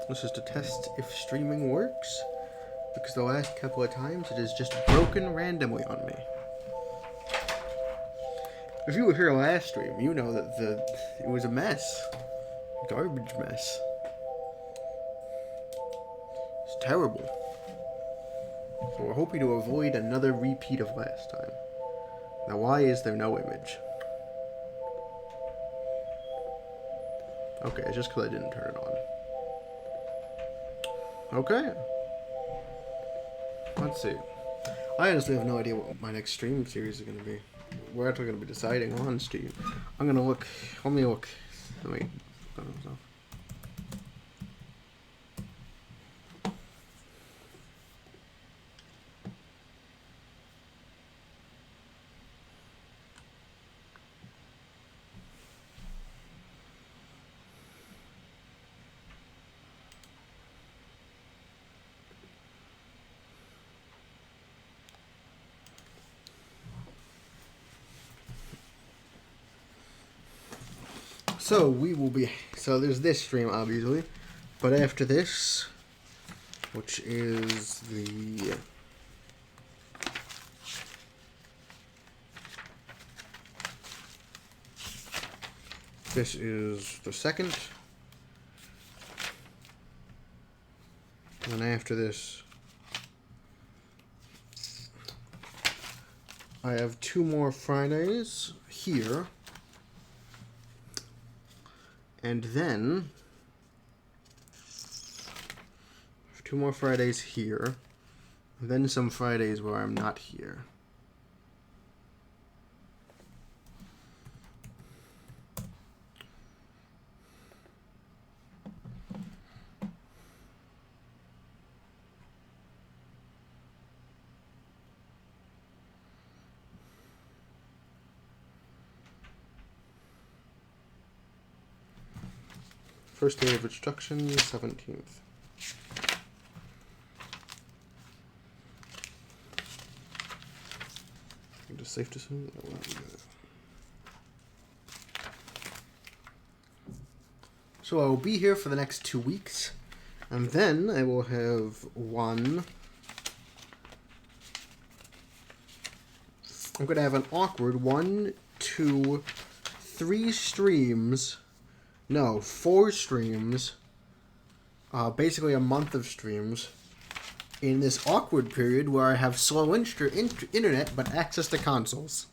This is to test if streaming works, because the last couple of times it has just broken randomly on me. If you were here last stream, you know that it was a mess. Garbage mess. It's terrible. So we're hoping to avoid another repeat of last time. Now why is there no image? Okay, it's just because I didn't turn it on. Okay. Let's see. I honestly have no idea what my next stream series is going to be. We're actually going to be deciding on Steam. I'm going to look. Let me look. Let me. I don't know. So we will be. So there's this stream, obviously, but after this, which is the. This is the second. And then after this, I have 2 more Fridays here. And then 2 more Fridays here. And then some Fridays where I'm not here. First day of instruction, 17th. It is safe to assume that will be good. So I will be here for the next 2 weeks, and then I will have I'm going to have an awkward 1, 2, 3 streams. No, 4 streams. Basically a month of streams. In this awkward period where I have slow internet but access to consoles.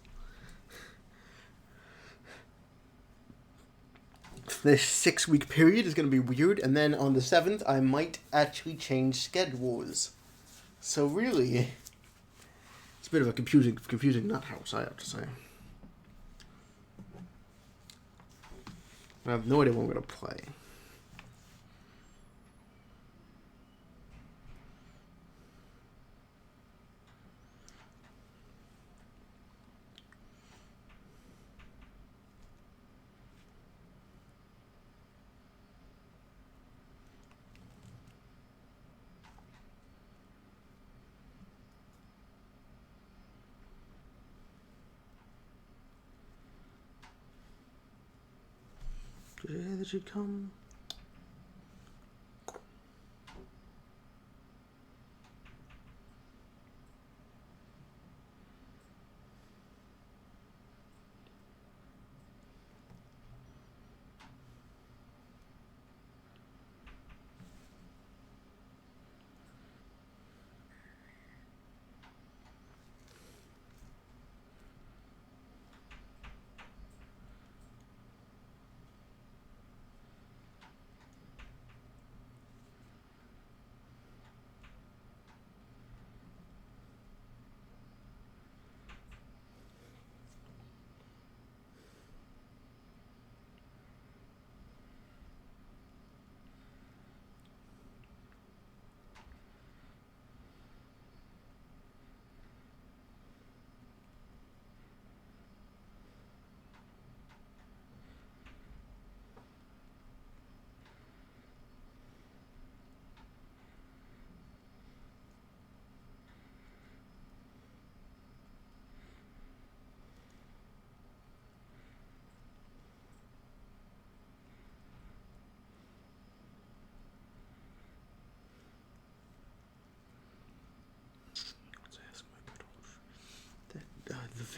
This 6-week period is going to be weird, and then on the 7th I might actually change schedules. So really, it's a bit of a confusing nut house, I have to say. I have no idea what I'm going to play. Did she come?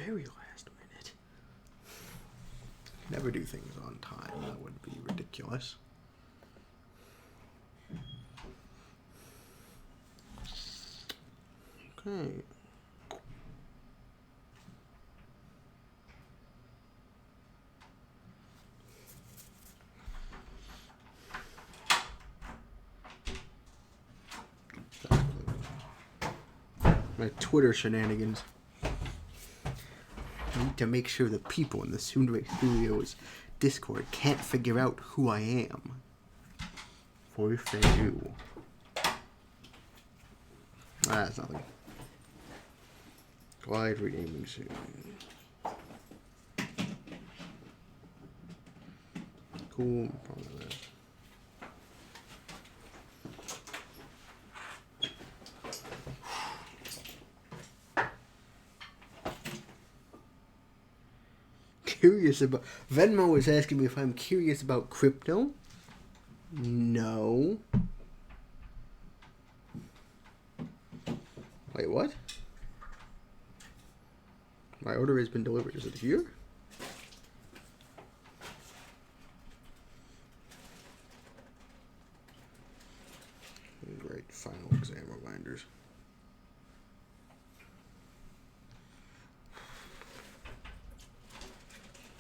very last minute. Never do things on time. That would be ridiculous. Okay. My Twitter shenanigans. I need to make sure the people in the Tsundere Studios Discord can't figure out who I am. For if they do. That's nothing. Glide renaming soon. Cool. Probably that. Curious about Venmo is asking me if I'm curious about crypto. No. Wait, what? My order has been delivered. Is it here? Great. Final exam reminders.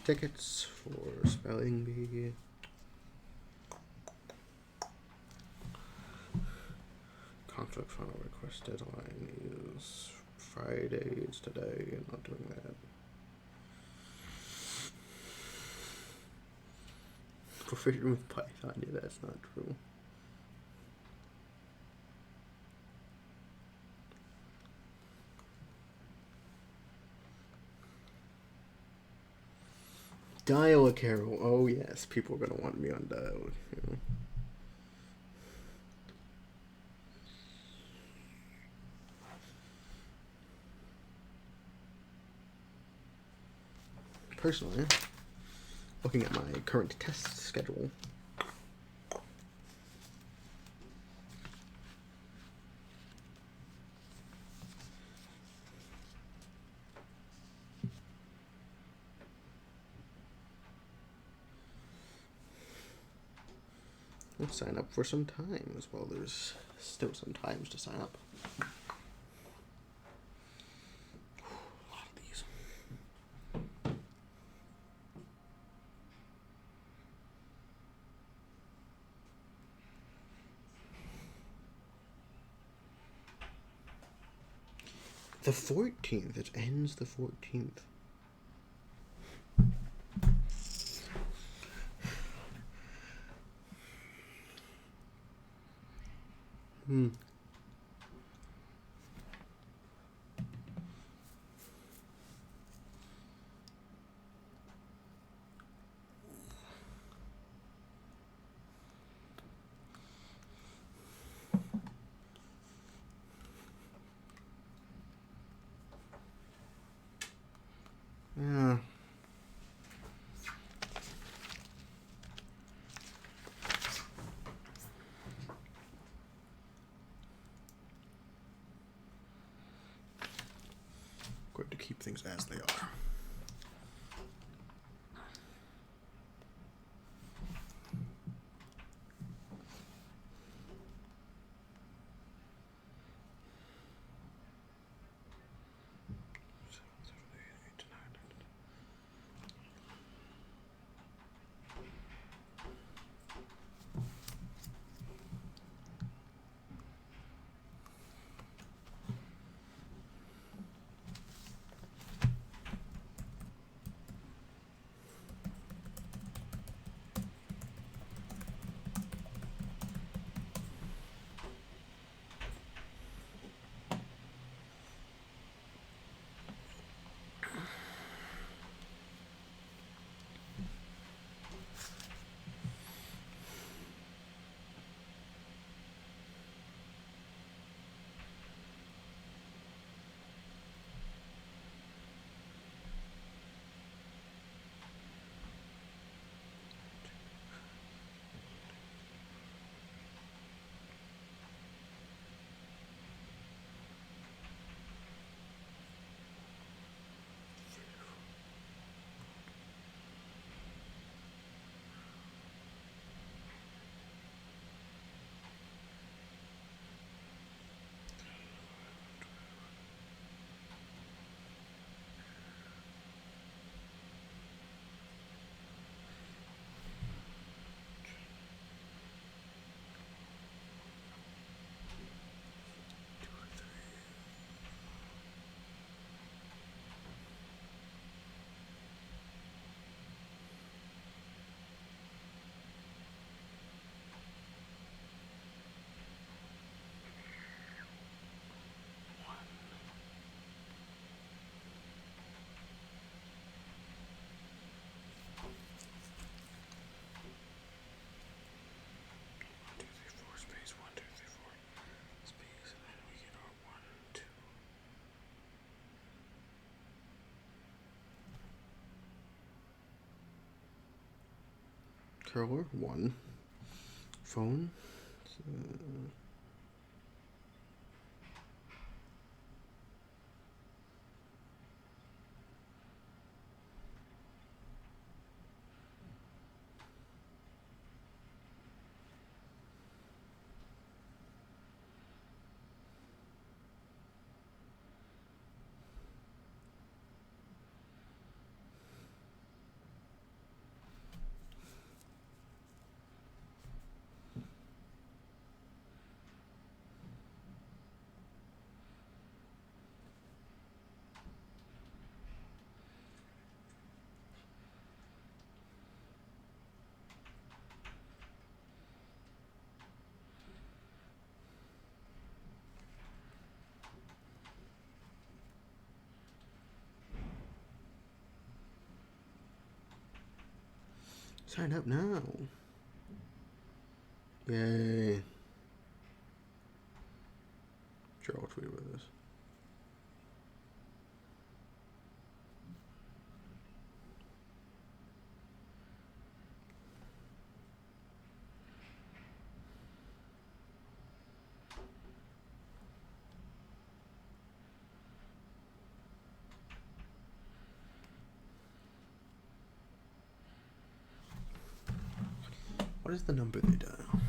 Tickets for spelling bee. Conflict final request deadline is Friday. It's today. I'm not doing that. Proficient with Python. Yeah, that's not true. Dial a Carol. Oh yes, people are gonna want me on dial. You know. Personally, looking at my current test schedule, I'll sign up for some times. Well, there's still some times to sign up. A lot of these. The 14th. It ends the 14th. Yeah. Going to keep things as they are. Curler 1. Phone. Sign up now. Yay. Sure, I'll tweet about this. What is the number they dial?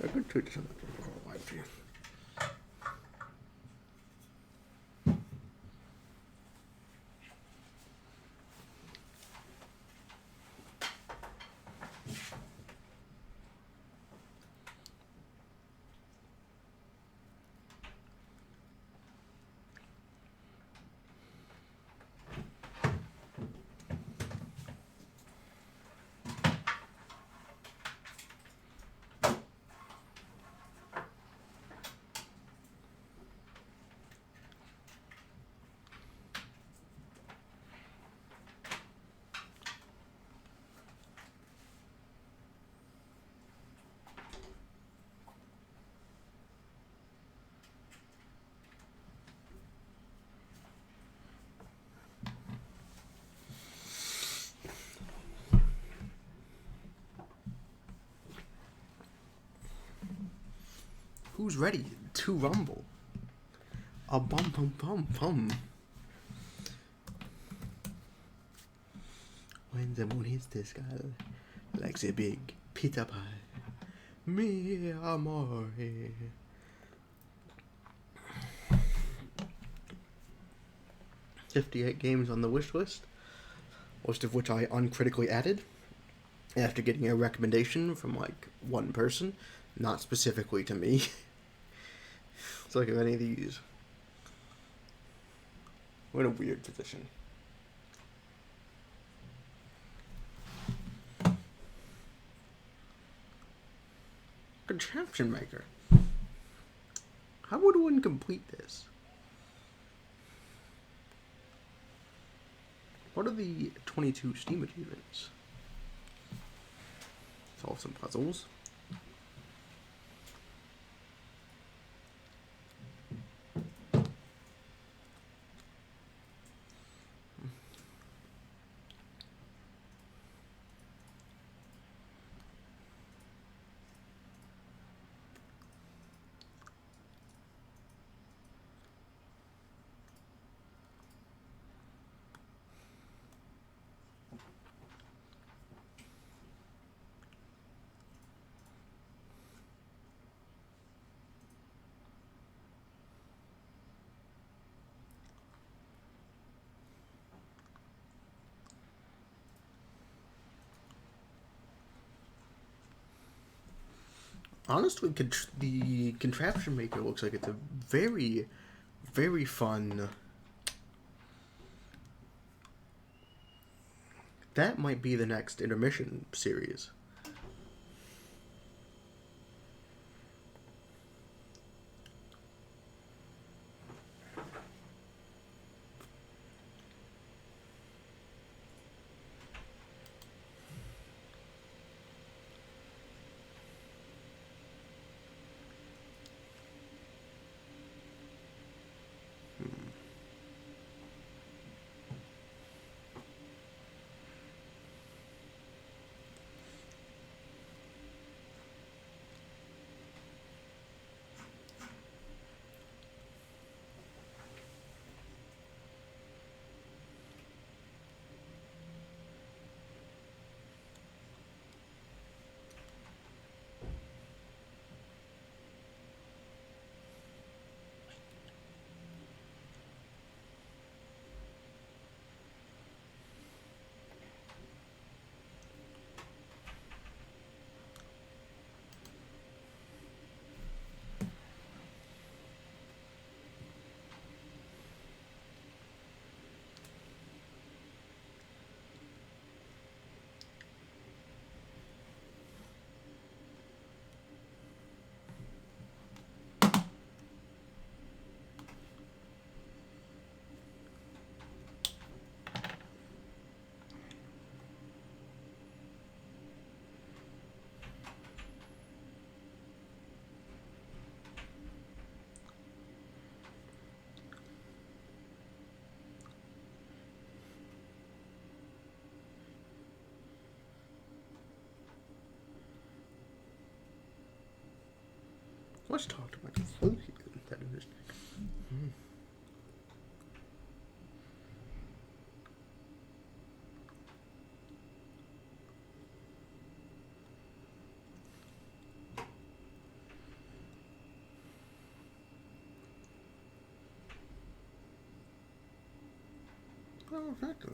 I could tweet something for live view. Who's ready to rumble? A bum bum bum bum. When the moon hits the sky like a big pita pie, mi amore. 58 games on the wish list, most of which I uncritically added after getting a recommendation from like one person, not specifically to me. Let's look at any of these. We're in a weird position. Contraption maker. How would one complete this? What are the 22 Steam achievements? Solve some puzzles. Honestly, the contraption maker looks like it's a very, very fun. That might be the next intermission series. Let's talk about the food that is. Oh, exactly.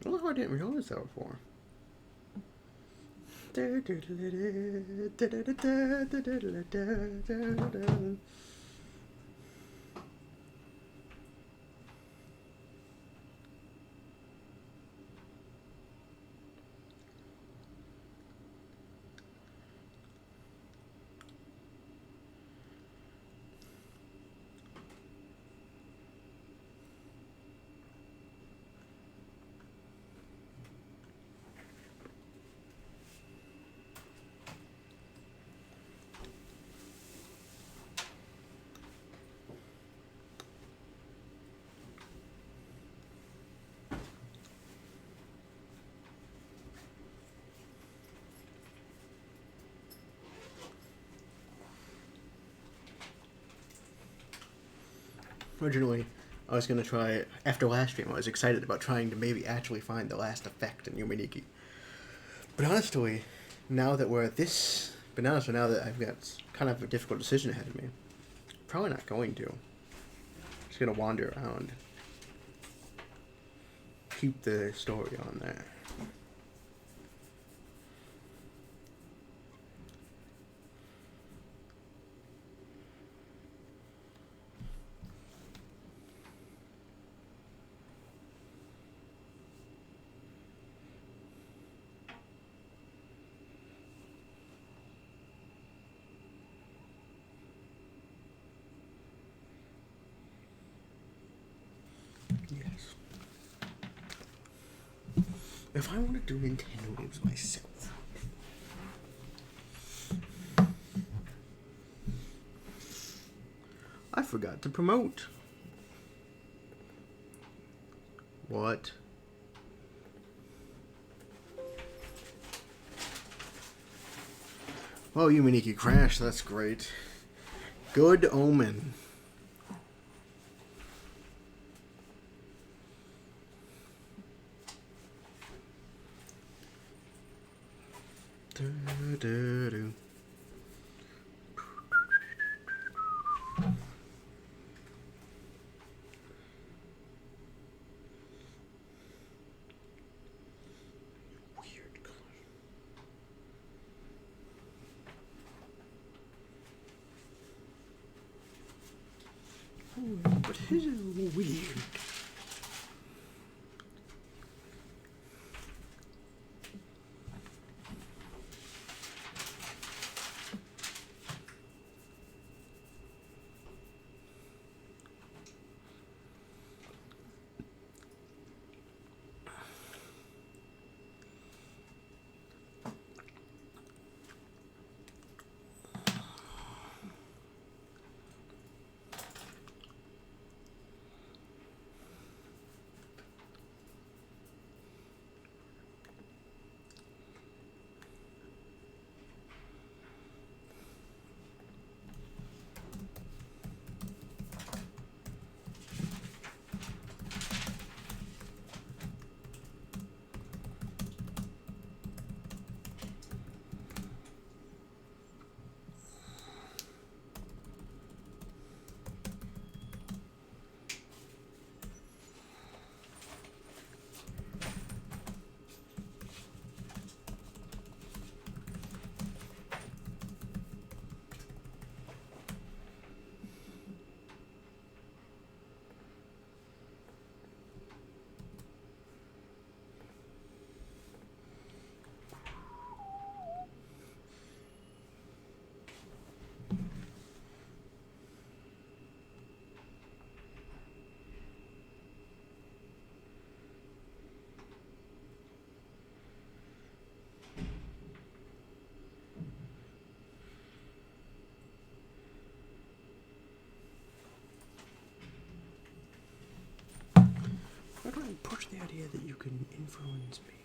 Well, I didn't realize that before. Originally, I was going to try, after last stream, I was excited about trying to maybe actually find the last effect in Yume Nikki. But honestly, now that we're at this, but honestly, now that I've got kind of a difficult decision ahead of me, probably not going to. Just going to wander around. Keep the story on there. Yes. If I want to do Nintendo games myself, I forgot to promote. What? Oh, Yume Nikki crashed. That's great. Good omen. Do-do-do. Weird color. Oh, but his is weird. Why don't I push the idea that you can influence me?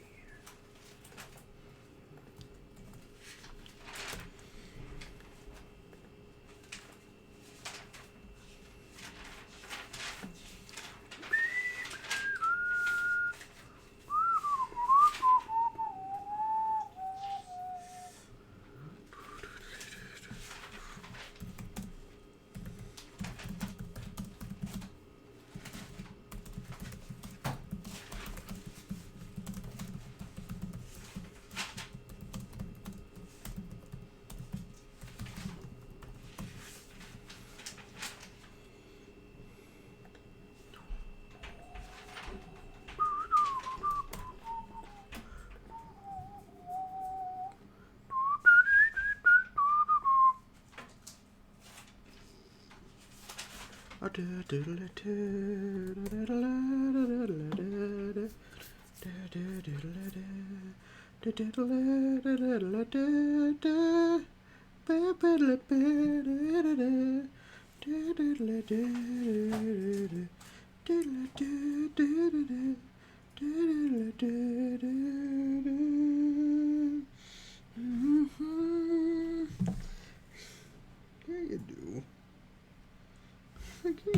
Yeah, you do.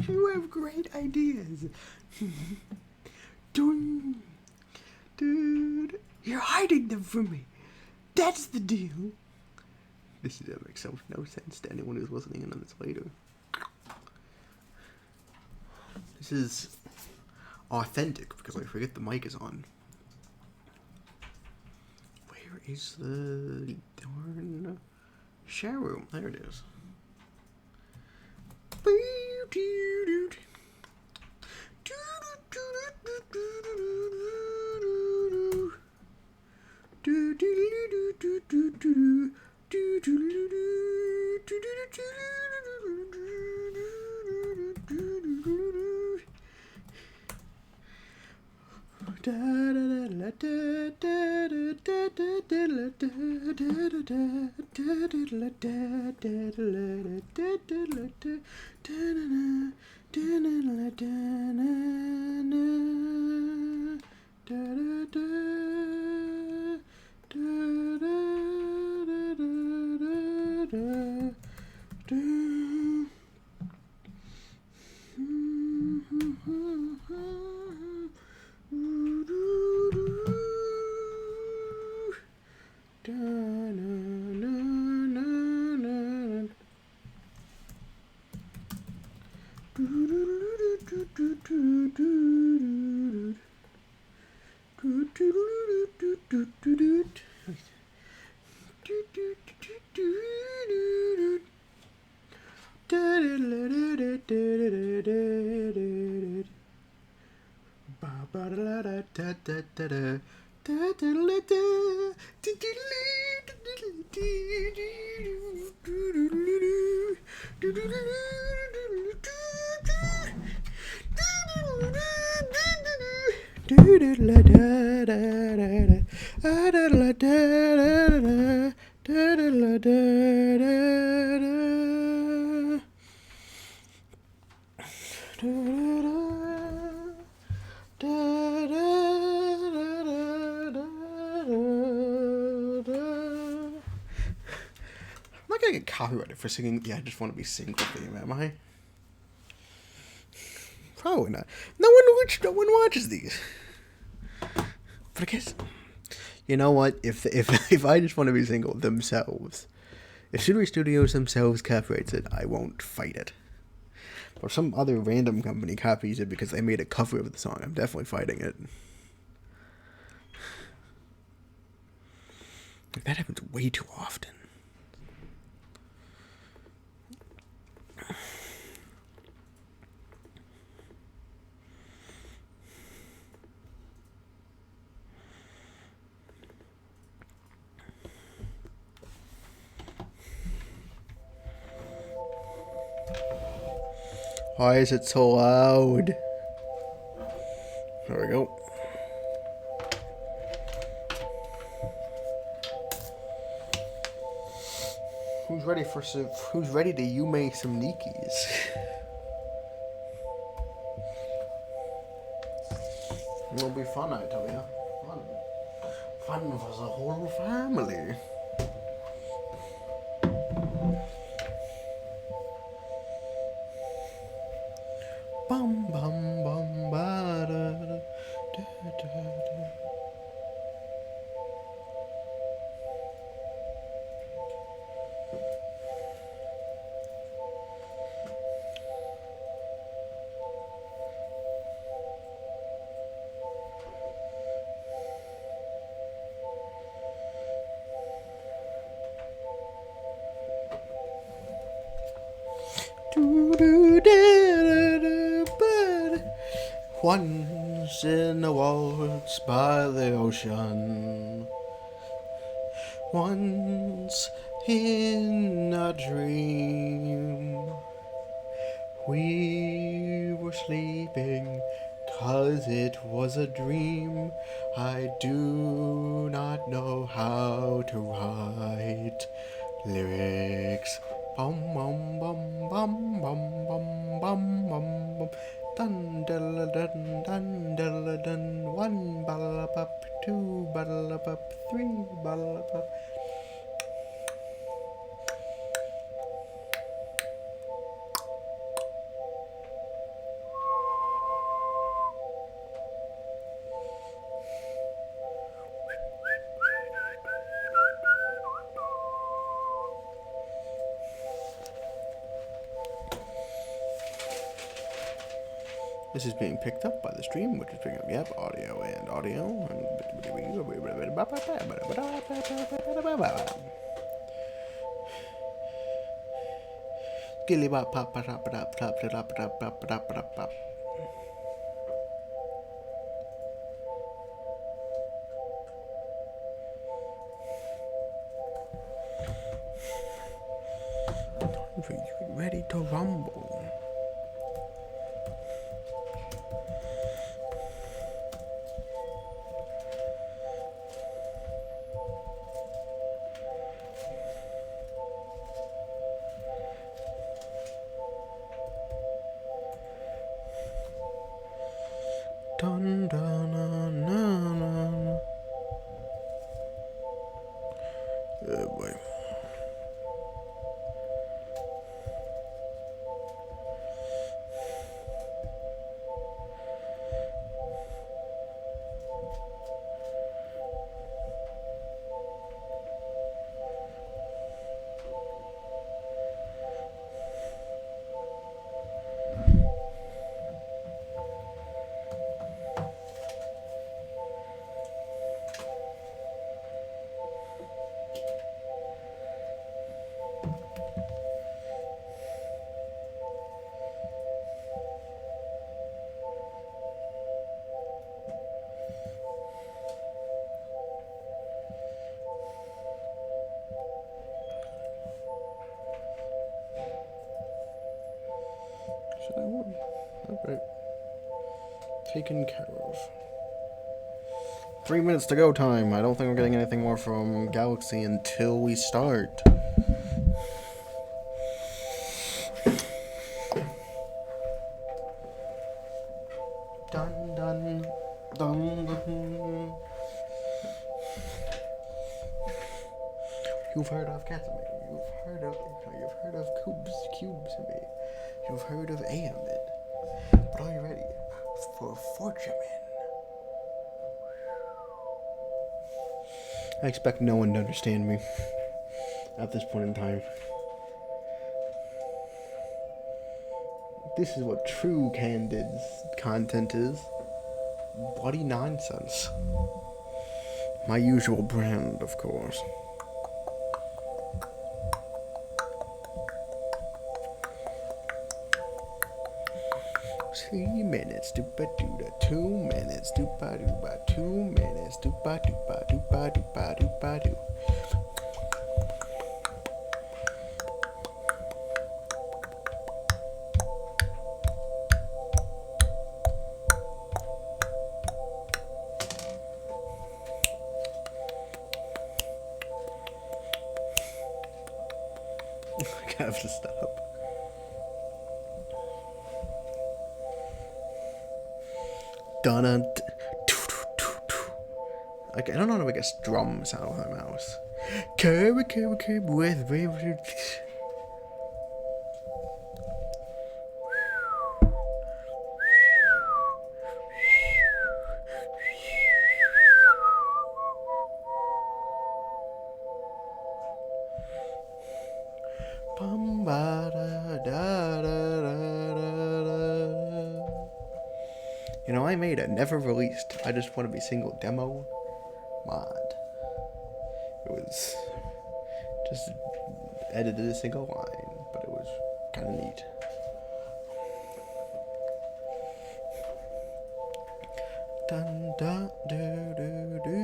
You have great ideas. Dude, you're hiding them from me. That's the deal. This makes no sense to anyone who's listening in on this later. This is authentic because I forget the mic is on. Where is the darn share room? There it is. I'm not gonna get copyrighted for singing "Yeah, I Just Want to Be Single" theme, am I? Probably not. No one watches these. But I guess, you know what? If I Just Want to Be Single themselves, if Sugary Studios themselves copyrights it, I won't fight it. Or some other random company copies it because they made a cover of the song, I'm definitely fighting it. That happens way too often. Why is it so loud? There we go. Who's ready to Yume some Nikkis? It'll be fun, I tell you. Fun for the whole family. Bum bum bum ba da da da da. Once in a waltz by the ocean, once in a dream, We were sleeping 'cause it was a dream. I do not know how to write lyrics. Bum bum bum bum bum bum bum bum bum. Dun dun dun dun dun dun. One bottle up, two bottle up, three bottle up. This is being picked up by the stream, which is picking up, yep, audio and audio. Ready to rumble. Dun dun dun dun dun. Oh boy. Should I win? Okay. Taken care of. 3 minutes to go time. I don't think we're getting anything more from Galaxy until we start. Dun dun dun dun. You've heard of Casimir. You've heard of cubes. You've heard of Aemon. But are you ready for Fortune? I expect no one to understand me at this point in time. This is what true candid content is. Bloody nonsense. My usual brand, of course. Three minutes, doopa-dooda, 2 minutes, doopa-dooba, 2 minutes, doopa-doopa, doopa-doopa, doopa-doo. I have to stop. Dun like, I don't know how to make a drum sound with my mouse. With You know, I made a never released, I just want to be single demo mod. It was just edited a single line, but it was kind of neat. Dun dun do do do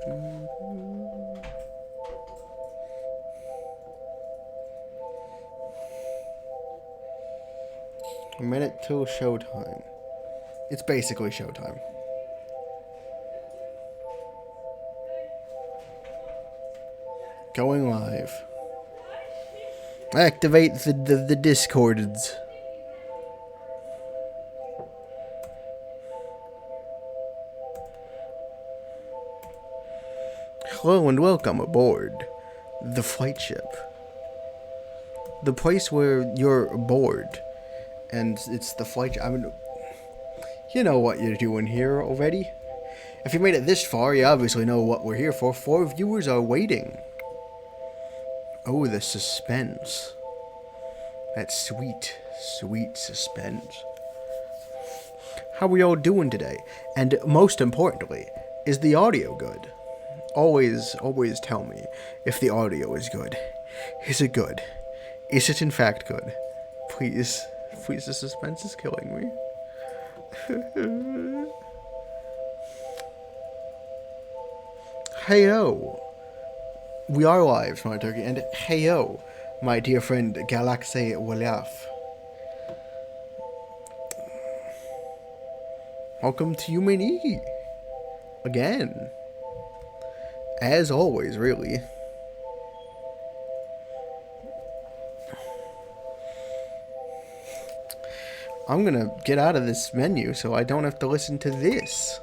do do. A minute till showtime. It's basically showtime. Going live. Activate the Discords. Hello and welcome aboard the Flightship. The place where you're bored. And it's the Flightship. I mean, you know what you're doing here already. If you made it this far, you obviously know what we're here for. 4 viewers are waiting. Oh, the suspense. That sweet, sweet suspense. How are we all doing today? And most importantly, is the audio good? Always tell me if the audio is good. Is it good? Is it in fact good? Please, the suspense is killing me. Heyo! We are live, Smart Turkey, and heyo, my dear friend Galaxy Walaf. Welcome to Yume Nikki. Again. As always, really. I'm gonna get out of this menu so I don't have to listen to this.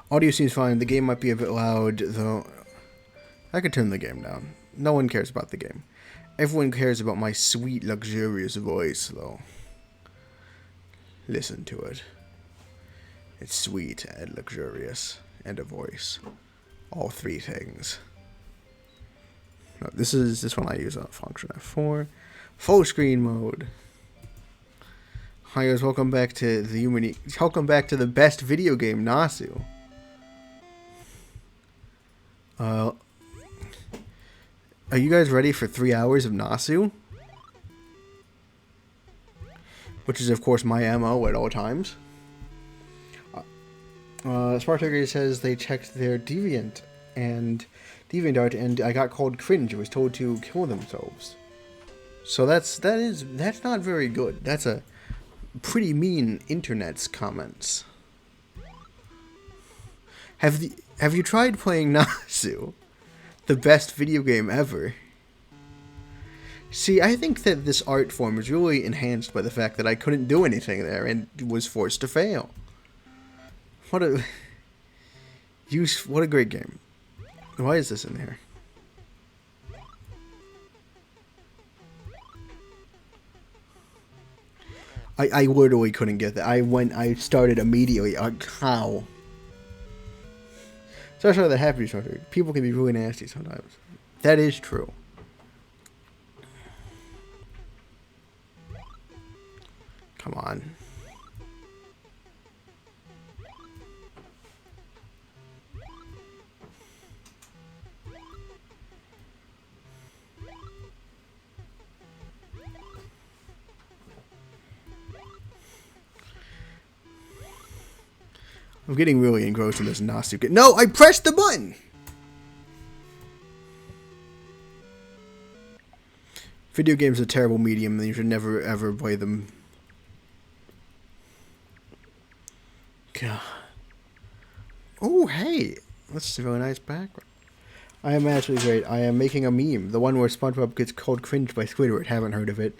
Audio seems fine. The game might be a bit loud, though. I could turn the game down. No one cares about the game. Everyone cares about my sweet, luxurious voice, though. Listen to it. It's sweet and luxurious, and a voice. All 3 things. No, this one I use on function F4. Full screen mode. Hi guys, welcome back to the welcome back to the best video game, Nasu. Are you guys ready for 3 hours of Nasu? Which is, of course, my MO at all times. Spartaker says they checked their DeviantArt, and I got called cringe. I was told to kill themselves. So that's not very good. That's a pretty mean internet's comments. Have you tried playing Nasu? The best video game ever. See, I think that this art form is really enhanced by the fact that I couldn't do anything there and was forced to fail. What a great game. Why is this in here? I literally couldn't get that. I started immediately. How? Especially the happy structure. People can be really nasty sometimes. That is true. Come on. I'm getting really engrossed in this Nasu. No, I pressed the button! Video games are a terrible medium, and you should never ever play them. God. Oh, hey! That's a really nice background. I am actually great. I am making a meme. The one where SpongeBob gets called cringe by Squidward. Haven't heard of it.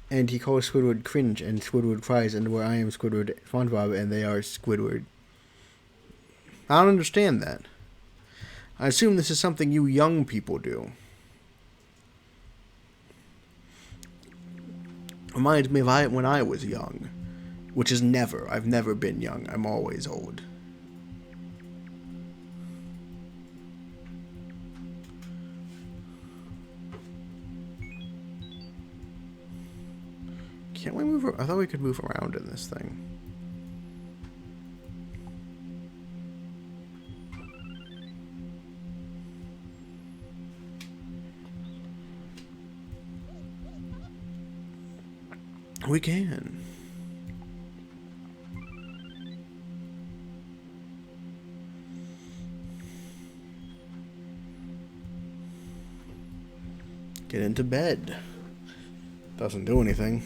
And he calls Squidward cringe, and Squidward cries, and where I am Squidward, SpongeBob, and they are Squidward. I don't understand that. I assume this is something you young people do. Reminds me of when I was young. Which is never. I've never been young. I'm always old. Can't we move? I thought we could move around in this thing. We can. Get into bed. Doesn't do anything.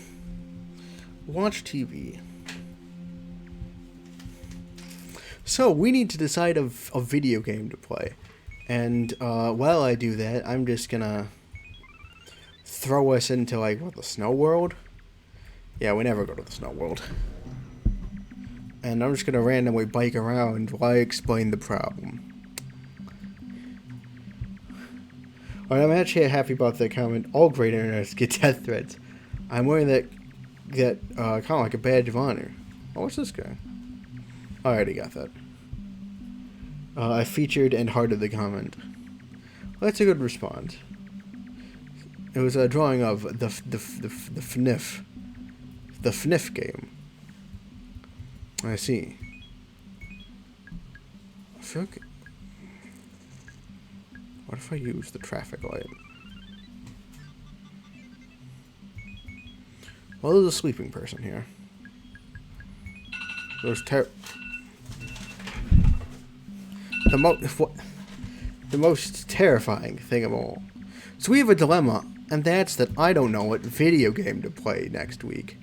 Watch TV. So, we need to decide a video game to play. And, while I do that, I'm just gonna throw us into, like, what, the snow world? Yeah, we never go to the snow world. And I'm just gonna randomly bike around while I explain the problem. Alright, I'm actually happy about that comment. All great internets get death threats. I'm wearing that kind of like a badge of honor. Oh, what's this guy? I already got that. I featured and hearted the comment. Well, that's a good response. It was a drawing of the FNIF. The FNIF game. I see. I feel like... What if I use the traffic light? Well, there's a sleeping person here. There's the most terrifying thing of all. So we have a dilemma, and that's that I don't know what video game to play next week.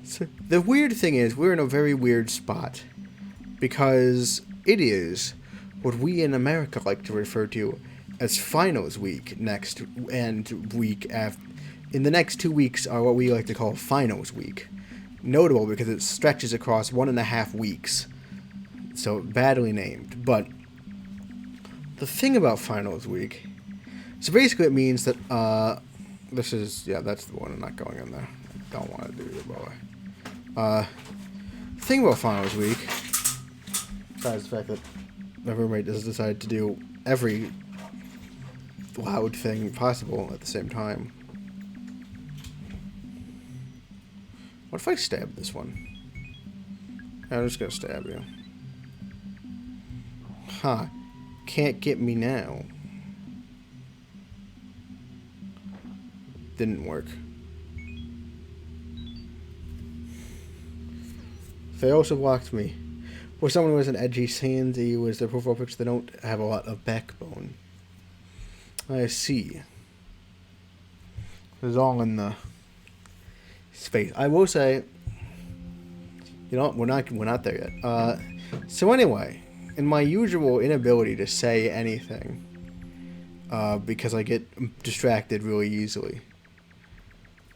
So the weird thing is, we're in a very weird spot, because it is what we in America like to refer to as finals week next, and week after. In the next 2 weeks are what we like to call finals week. Notable because it stretches across 1.5 weeks. So, badly named. But, the thing about finals week... So basically it means that, this is... Yeah, that's the one. I'm not going in there. I don't want to do it, by the way. The thing about finals week... Besides the fact that my roommate has decided to do every loud thing possible at the same time. What if I stab this one? I'm just gonna stab you. Huh. Can't get me now. Didn't work. They also blocked me. For someone who has an edgy sandy was their profile picture, they don't have a lot of backbone. I see. It's all in the space. I will say, you know, we're not there yet. So anyway, in my usual inability to say anything, because I get distracted really easily,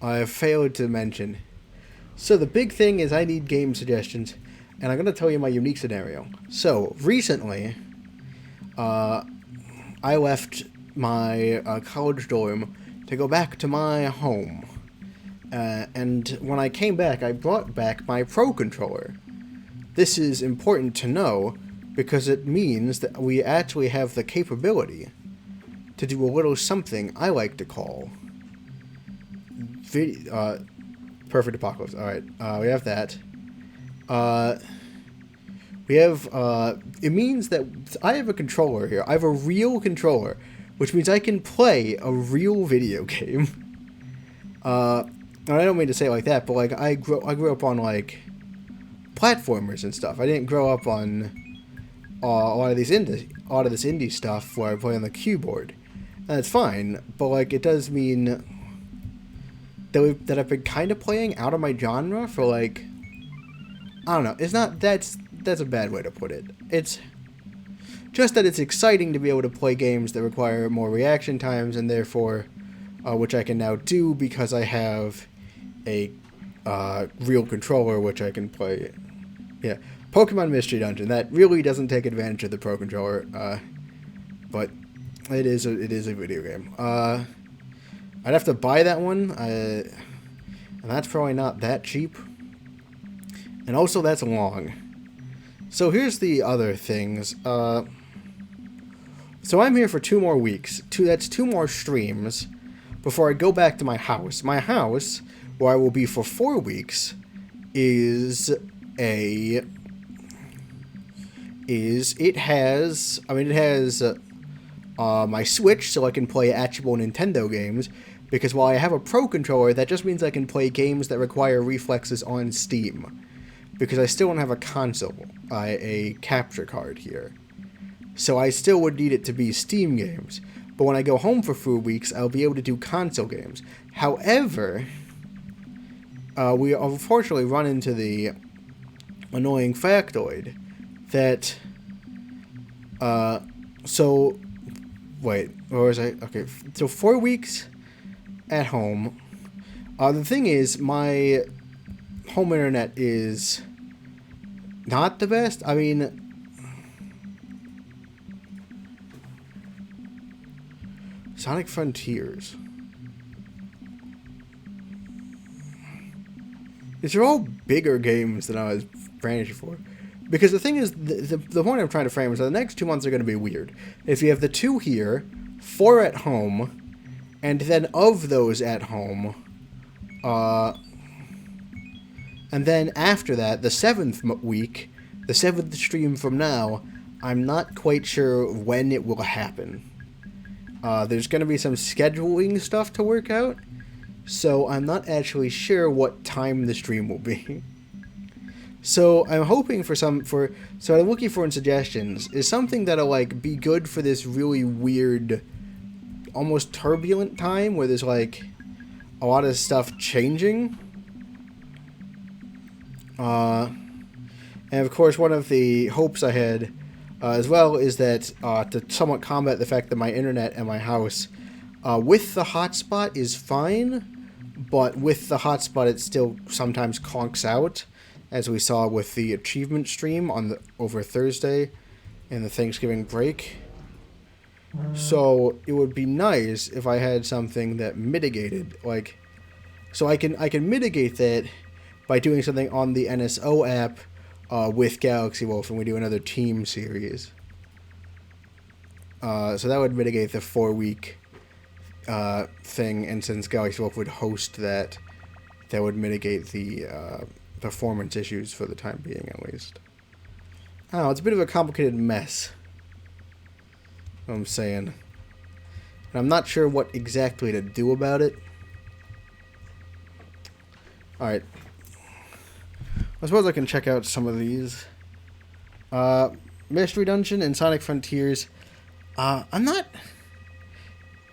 I have failed to mention. So the big thing is I need game suggestions, and I'm going to tell you my unique scenario. So recently, I left my college dorm to go back to my home. And when I came back, I brought back my Pro Controller. This is important to know because it means that we actually have the capability to do a little something I like to call Perfect Apocalypse. Alright, we have that. We have, it means that I have a controller here. I have a real controller, which means I can play a real video game. And I don't mean to say it like that, but like I grew up on like platformers and stuff. I didn't grow up on a lot of this indie stuff where I play on the keyboard, and it's fine. But like it does mean that I've been kind of playing out of my genre for like, I don't know. It's not that's a bad way to put it. It's just that it's exciting to be able to play games that require more reaction times, and therefore, which I can now do because I have a real controller which I can play. Yeah, Pokemon Mystery Dungeon. That really doesn't take advantage of the Pro Controller, but it is a video game. I'd have to buy that one, and that's probably not that cheap. And also, that's long. So here's the other things. So I'm here for 2 more weeks. That's 2 more streams before I go back to my house. My house, where I will be for 4 weeks, it has my Switch, so I can play actual Nintendo games, because while I have a Pro Controller, that just means I can play games that require reflexes on Steam, because I still don't have a console, a capture card here. So I still would need it to be Steam games, but when I go home for 4 weeks, I'll be able to do console games. However, we unfortunately run into the annoying factoid that, so, wait, where was I? Okay, so 4 weeks at home. The thing is, my home internet is not the best. I mean, Sonic Frontiers. These are all bigger games than I was brandishing for. Because the thing is, the point I'm trying to frame is that the next 2 months are going to be weird. If you have the 2 here, 4 at home, and then of those at home, and then after that, the 7th week, the 7th stream from now, I'm not quite sure when it will happen. There's going to be some scheduling stuff to work out, so I'm not actually sure what time the stream will be. So I'm hoping for so what I'm looking for in suggestions is something that'll like be good for this really weird, almost turbulent time where there's like a lot of stuff changing. And of course, one of the hopes I had as well is that to somewhat combat the fact that my internet at my house with the hotspot is fine, but with the hotspot it still sometimes conks out, as we saw with the achievement stream over Thursday in the Thanksgiving break. So it would be nice if I had something that mitigated, like, so I can mitigate that by doing something on the NSO app with Galaxy Wolf, and we do another team series. So that would mitigate the 4-week thing, and since Galaxy Wolf would host that, that would mitigate the performance issues for the time being, at least. I don't know, it's a bit of a complicated mess, what I'm saying. And I'm not sure what exactly to do about it. Alright. I suppose I can check out some of these. Mystery Dungeon and Sonic Frontiers. I'm not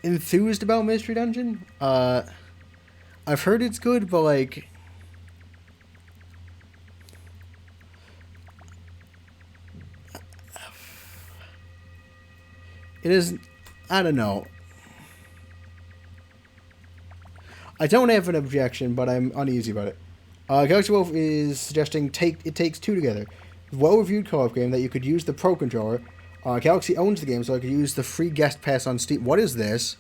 enthused about Mystery Dungeon. I've heard it's good, but like, it is, I don't know. I don't have an objection, but I'm uneasy about it. Galaxy Wolf is suggesting It Takes Two together. Well-reviewed co-op game that you could use the Pro Controller. Galaxy owns the game, so I could use the free guest pass on Steam. What is this?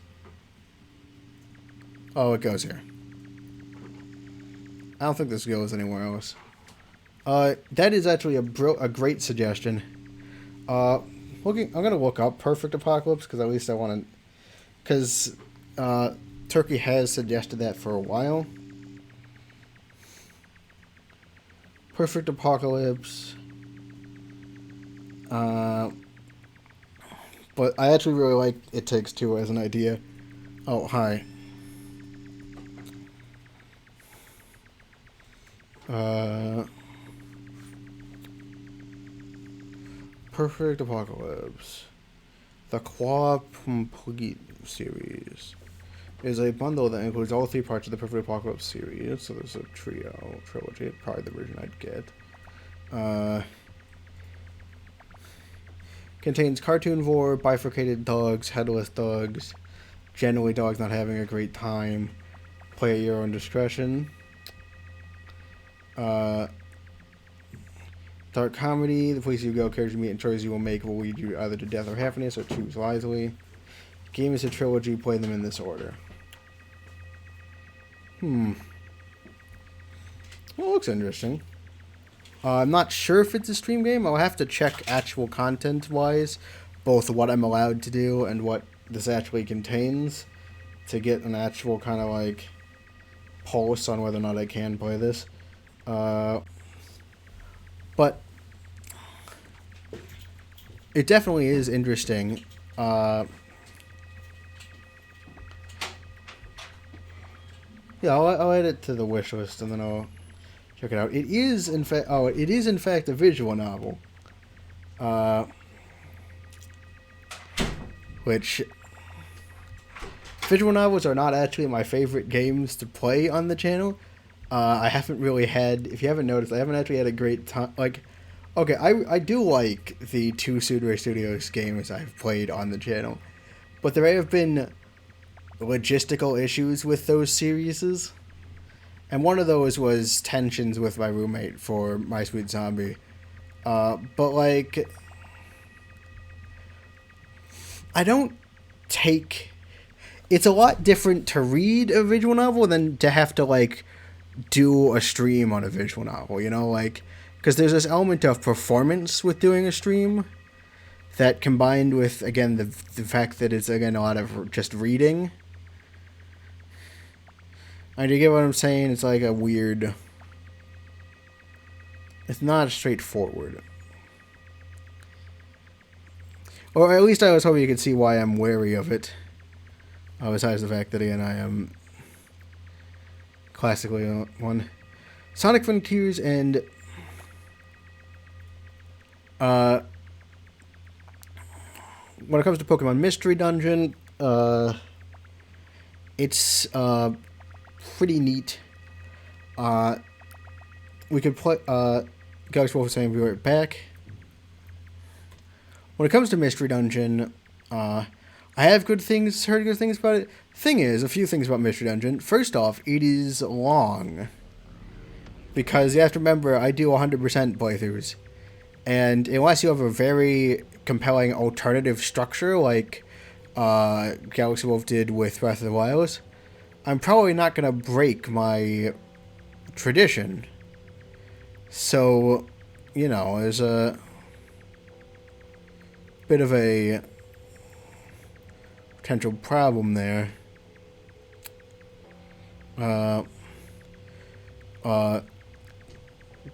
Oh, it goes here. I don't think this goes anywhere else. That is actually a great suggestion. I'm gonna look up Perfect Apocalypse, because at least I want to, because Turkey has suggested that for a while. Perfect Apocalypse. But I actually really like It Takes Two as an idea. Oh, hi. Perfect Apocalypse. The Complete series is a bundle that includes all 3 parts of the Perfect Apocalypse series. So there's a trilogy, probably the version I'd get. Contains cartoon vor, bifurcated dogs, headless dogs, generally dogs not having a great time, play at your own discretion. Dark comedy, the place you go, characters you meet, and choices you will make will lead you either to death or happiness, or choose wisely. Game is a trilogy, play them in this order. Well, it looks interesting. I'm not sure if it's a stream game. I'll have to check actual content-wise, both what I'm allowed to do and what this actually contains, to get an actual kind of like pulse on whether or not I can play this. But it definitely is interesting. Yeah, I'll add it to the wish list and then I'll check it out. It is in fact. Oh, it is in fact a visual novel. Which visual novels are not actually my favorite games to play on the channel, I haven't really had, if you haven't noticed, I haven't actually had a great time. Like, okay, I do like the two Sudere Studios games I've played on the channel, but there have been logistical issues with those series, and one of those was tensions with my roommate for My Sweet Zombie. But like, I don't take. It's a lot different to read a visual novel than to have to like do a stream on a visual novel. You know, like, because there's this element of performance with doing a stream that combined with, again, the fact that it's, again, a lot of just reading. And you get what I'm saying? It's like a weird... It's not straightforward. Or at least I was hoping you could see why I'm wary of it. Besides the fact that, again, I am classically one. Sonic Frontiers and... when it comes to Pokemon Mystery Dungeon, it's pretty neat. We could play. Galaxy Wolf is saying we'll be right back. When it comes to Mystery Dungeon, I have heard good things about it. Thing is, a few things about Mystery Dungeon. First off, it is long. Because you have to remember, I do 100% playthroughs. And unless you have a very compelling alternative structure like Galaxy Wolf did with Breath of the Wild, I'm probably not going to break my tradition. So, you know, there's a bit of a potential problem there.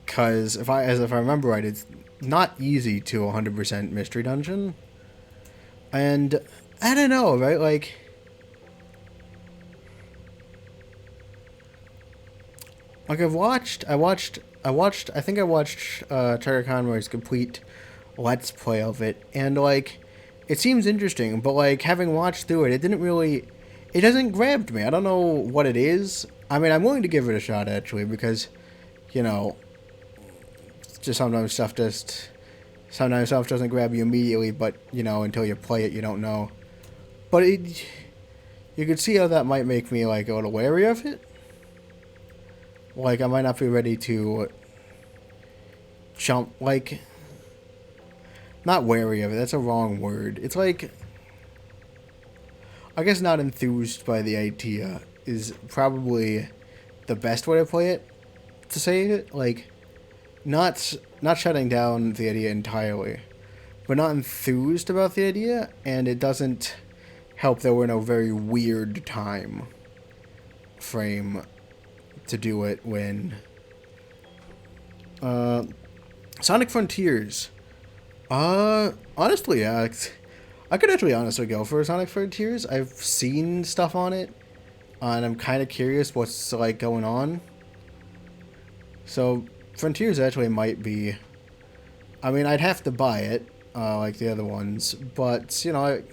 Because if I remember right, it's not easy to 100% Mystery Dungeon. And I don't know, right? Like, I think I watched Trevor Conroy's complete Let's Play of it, and like, it seems interesting, but like, having watched through it, it doesn't grab me. I don't know what it is. I mean, I'm willing to give it a shot, actually, because, you know, just sometimes stuff doesn't grab you immediately, but, you know, until you play it, you don't know. But you could see how that might make me, like, a little wary of it. Like, I might not be ready to jump, like, not wary of it, that's a wrong word. It's like, I guess not enthused by the idea is probably the best way to play it, to say it. Like, not shutting down the idea entirely, but not enthused about the idea, and it doesn't help that we're in a very weird time frame to do it when Sonic Frontiers. Honestly, I could actually honestly go for Sonic Frontiers. I've seen stuff on it, and I'm kind of curious what's like going on. So Frontiers actually might be. I mean, I'd have to buy it, like the other ones, but you know,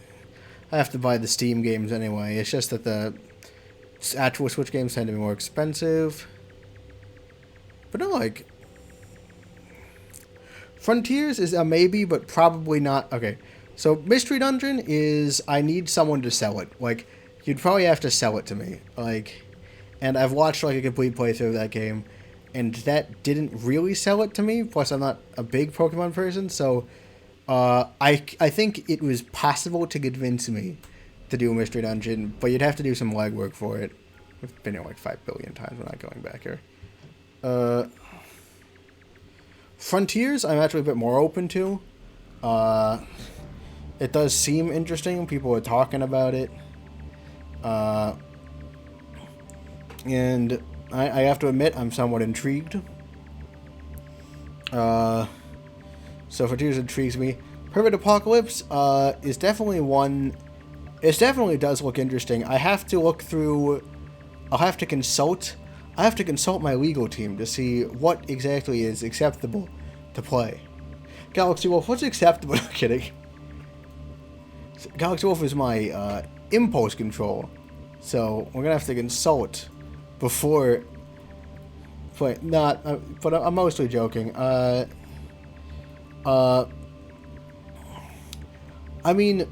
I have to buy the Steam games anyway. It's just that the actual Switch games tend to be more expensive. But no, like, Frontiers is a maybe, but probably not. Okay, so Mystery Dungeon is, I need someone to sell it. Like, you'd probably have to sell it to me. Like, and I've watched like a complete playthrough of that game, and that didn't really sell it to me. Plus, I'm not a big Pokemon person, so I think it was possible to convince me to do a Mystery Dungeon, but you'd have to do some legwork for it. I've been here like 5 billion times. We're not going back here. Frontiers, I'm actually a bit more open to. It does seem interesting. People are talking about it. And I have to admit, I'm somewhat intrigued. So Frontiers intrigues me. Perfect Apocalypse is definitely one. It definitely does look interesting. I have to look through. I have to consult my legal team to see what exactly is acceptable to play. Galaxy Wolf, what's acceptable? I'm kidding. Galaxy Wolf is my impulse control, so we're gonna have to consult before. play, not, but I'm mostly joking. I mean,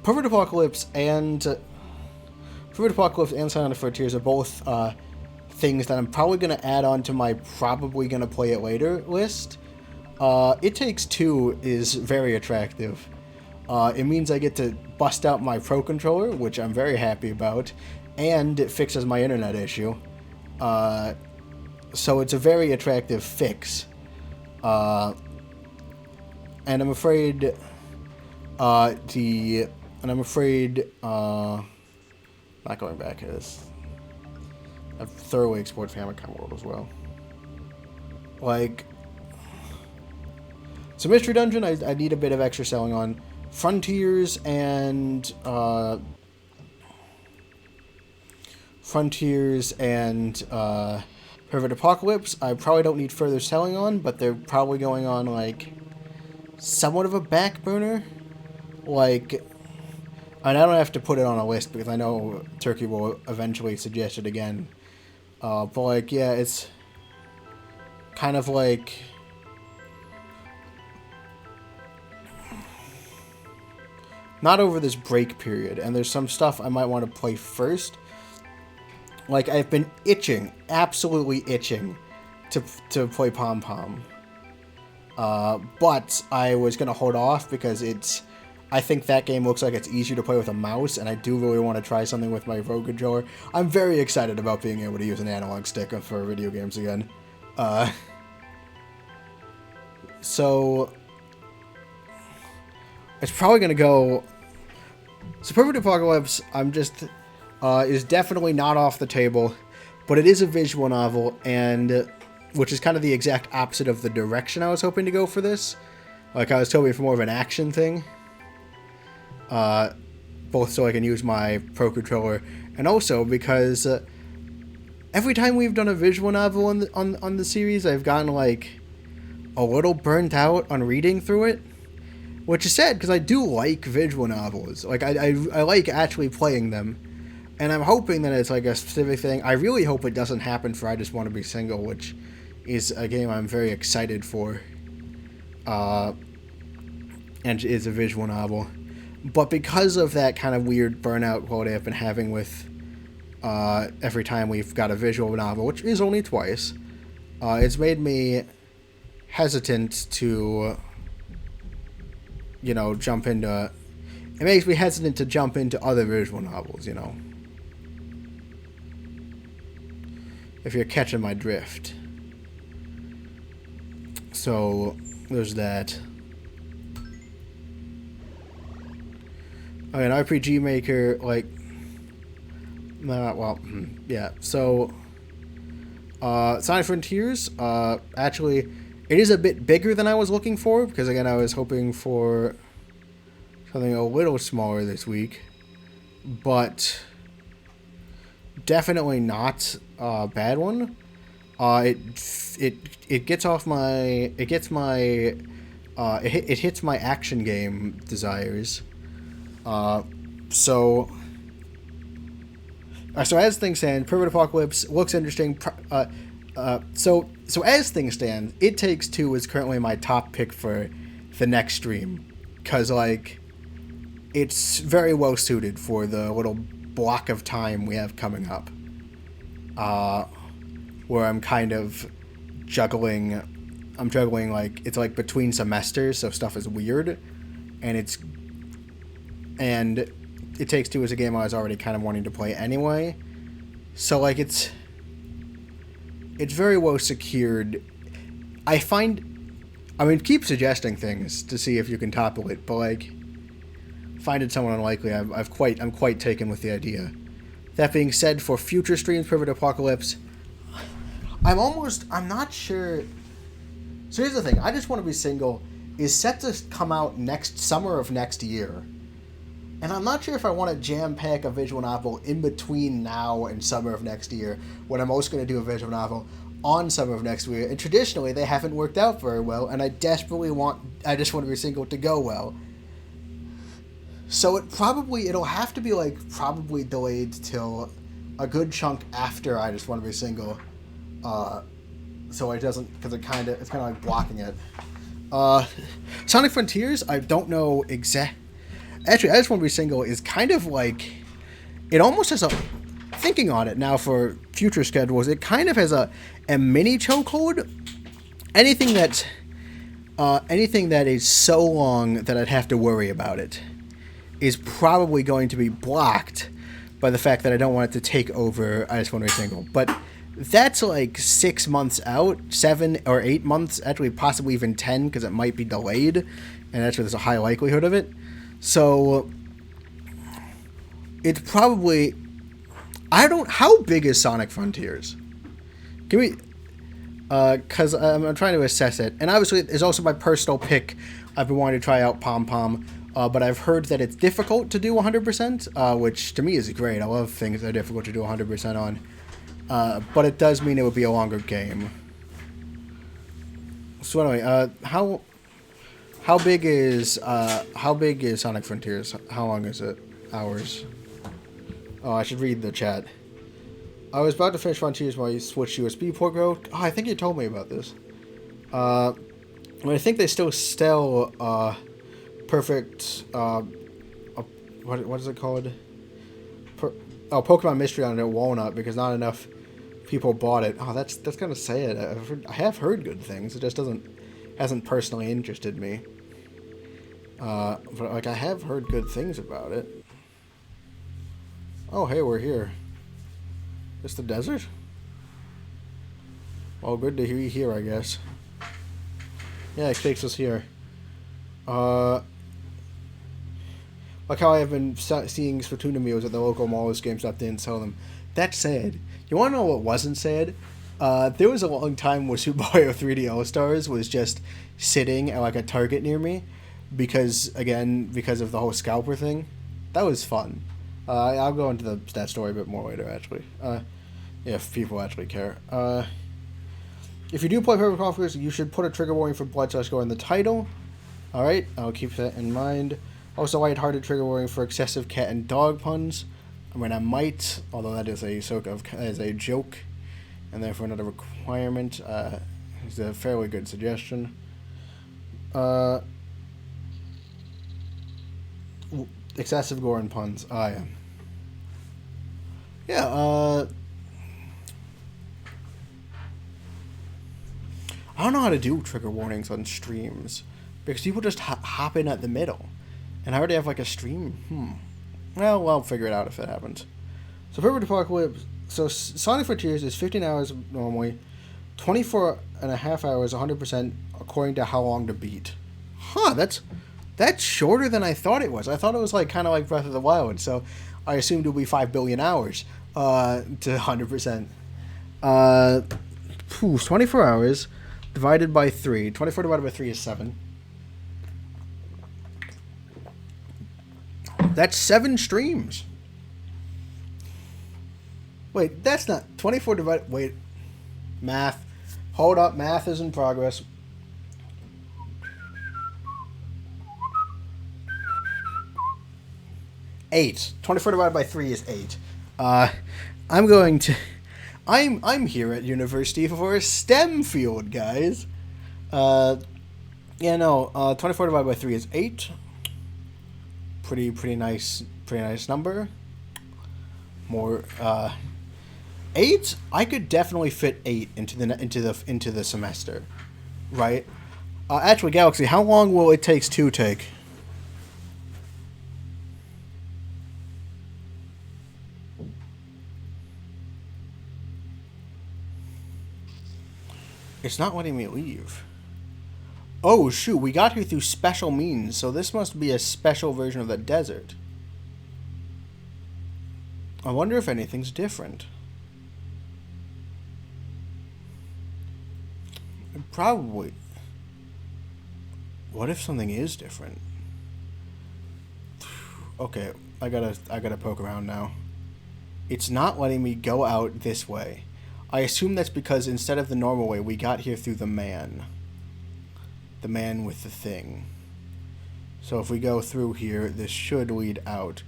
Perfect Apocalypse and Silent of the Frontiers are both things that I'm probably going to add on to my probably going to play it later list. It Takes Two is very attractive. It means I get to bust out my Pro Controller, which I'm very happy about, and it fixes my internet issue. So it's a very attractive fix. And I'm afraid not going back to this. I've thoroughly explored Famicom World as well. Like, so Mystery Dungeon, I need a bit of extra selling on. Frontiers and Perfect Apocalypse, I probably don't need further selling on, but they're probably going on, like, somewhat of a back burner. Like, and I don't have to put it on a list because I know Turkey will eventually suggest it again. But, like, yeah, it's kind of like... not over this break period, and there's some stuff I might want to play first. Like, I've been itching, absolutely itching, to play Pom Pom. But I was going to hold off because I think that game looks like it's easier to play with a mouse, and I do really want to try something with my Pro Controller. I'm very excited about being able to use an analog stick for video games again. So it's probably going to go... So Perfect Apocalypse, is definitely not off the table, but it is a visual novel, and which is kind of the exact opposite of the direction I was hoping to go for this. Like, I was hoping for more of an action thing, both so I can use my Pro Controller, and also because every time we've done a visual novel on the series, I've gotten, like, a little burnt out on reading through it. Which is sad, because I do like visual novels. Like, I like actually playing them. And I'm hoping that it's, like, a specific thing. I really hope it doesn't happen for I Just Want to Be Single, which is a game I'm very excited for. And is a visual novel. But because of that kind of weird burnout quality I've been having with every time we've got a visual novel, which is only twice, it's made me hesitant to... jump into... It makes me hesitant to jump into other visual novels, If you're catching my drift. So, there's that. Okay, an RPG Maker, like... yeah. So, Sonic Frontiers, actually... It is a bit bigger than I was looking for, because, again, I was hoping for something a little smaller this week. But definitely not a bad one. It hits my action game desires. So as things stand, Perfect Apocalypse looks interesting. So as things stand, It Takes Two is currently my top pick for the next stream, because, like, it's very well suited for the little block of time we have coming up, where I'm kind of juggling, like, it's like between semesters, so stuff is weird, and It Takes Two is a game I was already kind of wanting to play anyway, so, like, it's very well secured. Keep suggesting things to see if you can topple it, but, like, find it somewhat unlikely. I'm quite taken with the idea. That being said, for future streams, Perfect Apocalypse, I'm not sure. So here's the thing. I Just Want to Be Single is set to come out summer of next year. And I'm not sure if I want to jam-pack a visual novel in between now and summer of next year, when I'm also going to do a visual novel on summer of next year. And traditionally, they haven't worked out very well, and I desperately want I Just Want to Be Single to go well. So it'll have to be, like, probably delayed till a good chunk after I Just Want to Be Single so it doesn't, because it's kind of like blocking it. Sonic Frontiers, I don't know actually, I Just Want to Be Single is kind of like, it almost has a, thinking on it now for future schedules, it kind of has a mini chokehold. Anything that is so long that I'd have to worry about it is probably going to be blocked by the fact that I don't want it to take over I Just Want to Be Single. But that's like 6 months out, 7 or 8 months, actually possibly even 10, because it might be delayed, and actually there's a high likelihood of it. So it's probably, how big is Sonic Frontiers? Give me, because I'm trying to assess it, and obviously it's also my personal pick. I've been wanting to try out Pom Pom, but I've heard that it's difficult to do 100%, which to me is great. I love things that are difficult to do 100% on. But it does mean it would be a longer game. So anyway, how big is Sonic Frontiers? How long is it? Hours. Oh, I should read the chat. I was about to finish Frontiers while you switched USB port broke. Oh, I think you told me about this. I think they still sell perfect. What is it called? Pokemon Mystery on it Walnut, because not enough people bought it. Oh, that's kind of sad. I have heard good things. It just hasn't personally interested me. But like, I have heard good things about it. Oh, hey, we're here. It's the desert? Well, good to be here, I guess. Yeah, it takes us here. Like how I have been seeing Splatoon meals at the local malls, GameStop didn't sell them. That's sad. You want to know what wasn't sad? There was a long time where Super Mario 3D All-Stars was just sitting at like a Target near me because of the whole scalper thing. That was fun. I'll go into that story a bit more later, actually. If people actually care. If you do play Purple Coffers, you should put a trigger warning for Blood Score in the title. Alright, I'll keep that in mind. Also, lighthearted trigger warning for excessive cat and dog puns. I mean, I might, although that is a joke, and therefore not a requirement. It's a fairly good suggestion. Excessive gore and puns. Yeah. Yeah, I don't know how to do trigger warnings on streams, because people just hop in at the middle. And I already have like a stream. Well, I'll figure it out if it happens. So Perfect Apocalypse. So Sonic Frontiers is 15 hours normally, 24 and a half hours, 100% according to how long to beat. Huh, that's shorter than I thought it was. I thought it was like kind of like Breath of the Wild. So I assumed it would be 5 billion hours to 100%. 24 hours divided by 3. 24 divided by 3 is 7. That's 7 streams. Wait, that's not 24 divided. Wait, math. Hold up, math is in progress. Eight. 24 divided by 3 is 8. I'm here at university for a STEM field, guys. 24 divided by 3 is 8. Pretty nice number. More 8. I could definitely fit 8 into the semester, right? Actually, Galaxy, how long will it take to take? It's not letting me leave. Oh, shoot, we got here through special means, so this must be a special version of the desert. I wonder if anything's different. Probably. What if something is different? Okay, I gotta poke around now. It's not letting me go out this way. I assume that's because instead of the normal way, we got here through the man. The man with the thing. So if we go through here, this should lead out.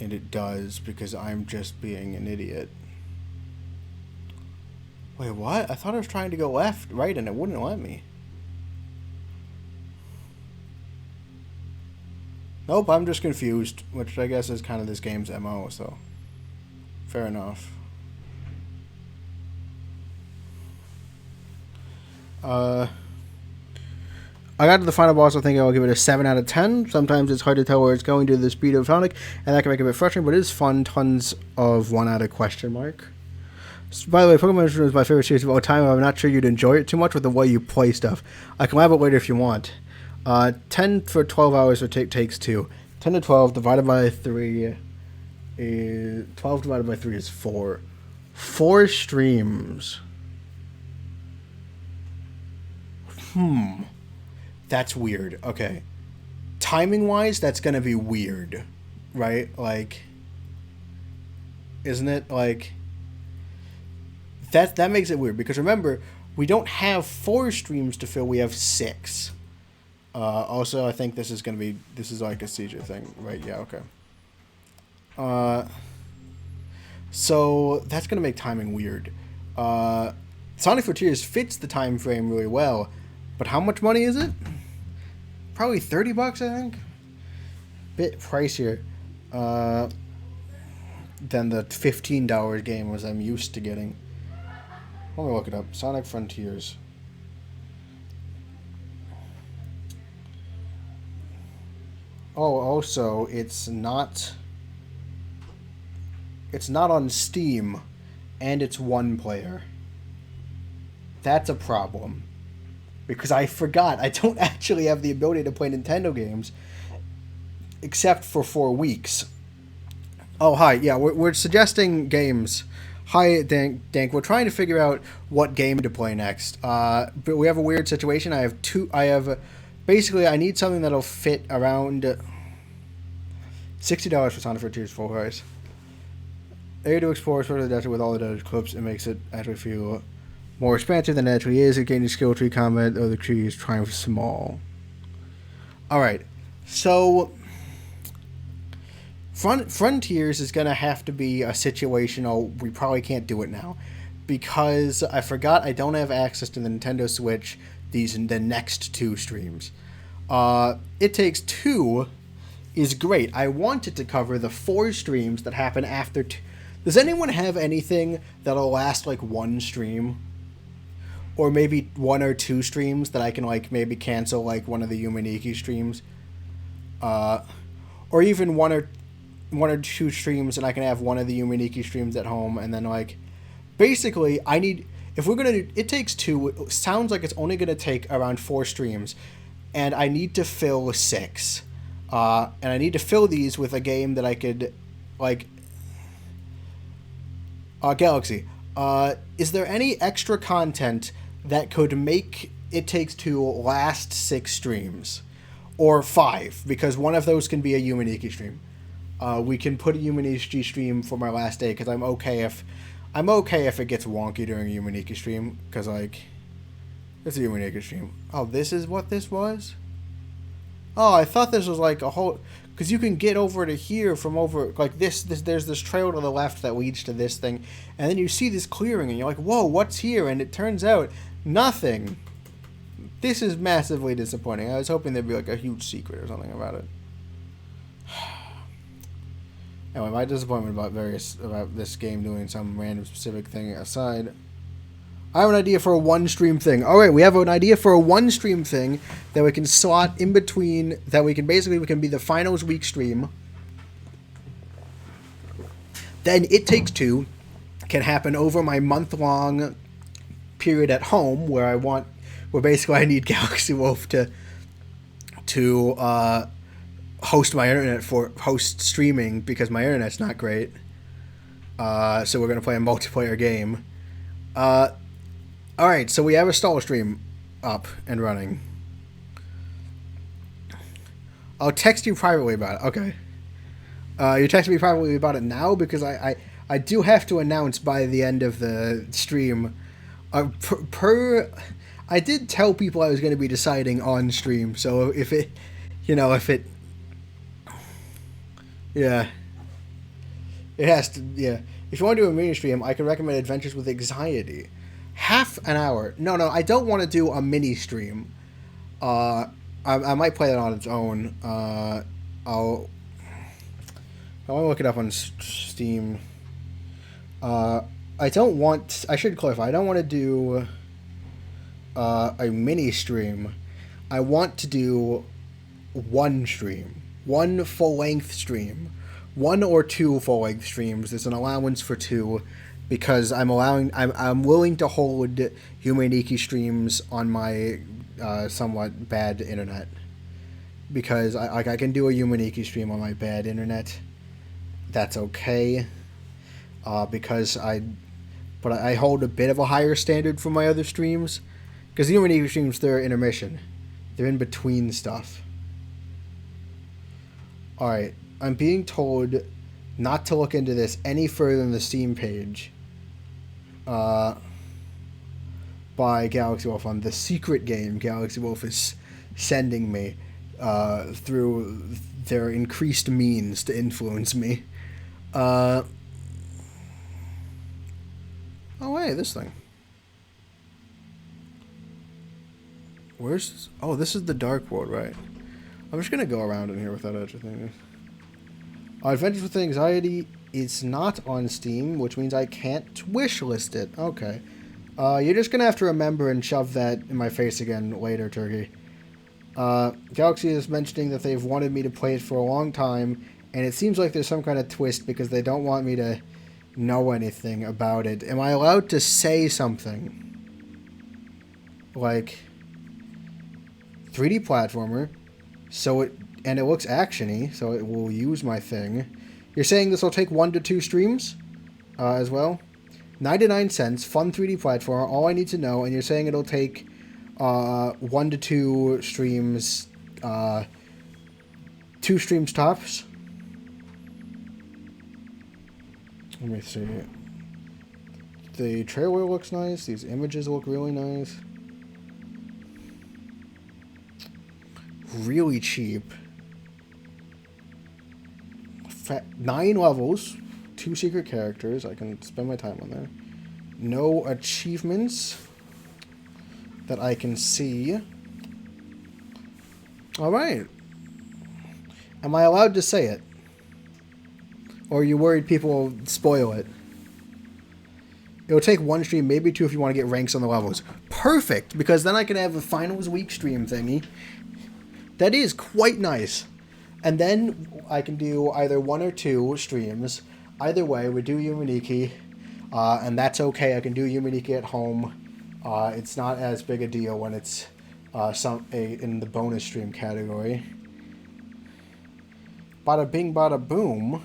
And it does, because I'm just being an idiot. Wait, what? I thought I was trying to go left, right, and it wouldn't let me. Nope, I'm just confused, which I guess is kind of this game's MO, so... Fair enough. I got to the final boss. I think I'll give it a 7 out of 10. Sometimes it's hard to tell where it's going due to the speed of Sonic, and that can make it a bit frustrating, but it is fun. Tons of 1 out of question mark. So, by the way, Pokemon Tradition is my favorite series of all time. I'm not sure you'd enjoy it too much with the way you play stuff. I can elaborate later if you want. 10 for 12 hours takes 2. 10 to 12 divided by 3 is... 12 divided by 3 is 4. 4 streams. That's weird. Okay. Timing-wise, that's going to be weird. Right? Like... Isn't it? Like... That makes it weird. Because remember, we don't have 4 streams to fill. We have 6. Also, I think this is going to be... This is like a seizure thing. Right? Yeah, okay. So, that's going to make timing weird. Sonic Frontiers fits the time frame really well. But how much money is it? Probably $30, I think. Bit pricier than the $15 game was I'm used to getting. Let me look it up. Sonic Frontiers. Oh, also, it's not on Steam, and it's 1 player. That's a problem. Because I forgot, I don't actually have the ability to play Nintendo games except for 4 weeks. Oh, hi. Yeah, we're suggesting games. Hi, Dank. We're trying to figure out what game to play next. But we have a weird situation. Basically, I need something that'll fit around $60 for Sonic Frontiers full price. Area to explore sort of the desert with all the desert clips. It makes it actually feel more expansive than it actually is. It gains skill tree combat, or the tree is trying small. Alright, so Frontiers is going to have to be a situation, we probably can't do it now. Because I forgot I don't have access to the Nintendo Switch the next 2 streams. It Takes Two is great. I wanted to cover the 4 streams that happen after... Does anyone have anything that'll last like 1 stream? Or maybe 1 or 2 streams that I can like maybe cancel like one of the Yume Nikki streams, or even 1 or 2 streams, and I can have one of the Yume Nikki streams at home, and then like basically I need, if we're gonna do It Takes Two, it sounds like it's only gonna take around 4 streams, and I need to fill 6, and I need to fill these with a game that I could like Galaxy. Is there any extra content that could make It Takes Two last 6 streams? Or 5, because one of those can be a Yume Nikki stream. We can put a Yume Nikki stream for my last day, because I'm okay if it gets wonky during a Yume Nikki stream, because like, it's a Yume Nikki stream. Oh, this is what this was? Oh, I thought this was like a whole... Because you can get over to here from over... Like this, there's this trail to the left that leads to this thing. And then you see this clearing and you're like, whoa, what's here? And it turns out, nothing. This is massively disappointing. I was hoping there'd be like a huge secret or something about it. Anyway, my disappointment about this game doing some random specific thing aside... I have an idea for a 1 stream thing. Alright, we have an idea for a 1 stream thing that we can slot in between, that we can be the finals week stream. Then It Takes Two can happen over my month-long period at home where basically I need Galaxy Wolf to host my internet host streaming because my internet's not great. So we're going to play a multiplayer game. Alright, so we have a stall stream up and running. I'll text you privately about it. Okay. You're texting me privately about it now? Because I do have to announce by the end of the stream. I did tell people I was going to be deciding on stream, so if it... Yeah. It has to... Yeah. If you want to do a mini stream, I can recommend Adventures with Anxiety. half an hour. No, I don't want to do a mini stream. I might play that on its own. I'll look it up on Steam. I don't want... I should clarify. I don't want to do a mini stream. I want to do one stream. One full-length stream. 1 or 2 full-length streams. There's an allowance for 2 because I'm willing to hold Yume Nikki streams on my somewhat bad internet. Because I can do a Yume Nikki stream on my bad internet. That's okay. Because I hold a bit of a higher standard for my other streams. Because Yume Nikki streams, they're intermission. They're in between stuff. Alright, I'm being told not to look into this any further than the Steam page by Galaxy Wolf on the secret game Galaxy Wolf is sending me through their increased means to influence me. Oh, hey, this thing. Where's... Oh, this is the Dark World, right? I'm just going to go around in here without extra things. Adventures with Anxiety is not on Steam, which means I can't wishlist it. Okay. You're just going to have to remember and shove that in my face again later, Turkey. Galaxy is mentioning that they've wanted me to play it for a long time, and it seems like there's some kind of twist because they don't want me to know anything about it. Am I allowed to say something? Like... 3D platformer, and it looks action-y, so it will use my thing. You're saying this will take 1 to 2 streams as well? 99 cents, fun 3D platformer, all I need to know, and you're saying it'll take 1 to 2 streams, 2 streams tops? Let me see. The trailer looks nice, these images look really nice. Really cheap. 9 levels, 2 secret characters. I can spend my time on there. No achievements that I can see. Alright. Am I allowed to say it? Or are you worried people will spoil it? It'll take 1 stream, maybe 2 if you want to get ranks on the levels. Perfect! Because then I can have a finals week stream thingy. That is quite nice. And then I can do either 1 or 2 streams. Either way, we do Yume Nikki. And that's okay. I can do Yume Nikki at home. It's not as big a deal when it's in the bonus stream category. Bada bing, bada boom.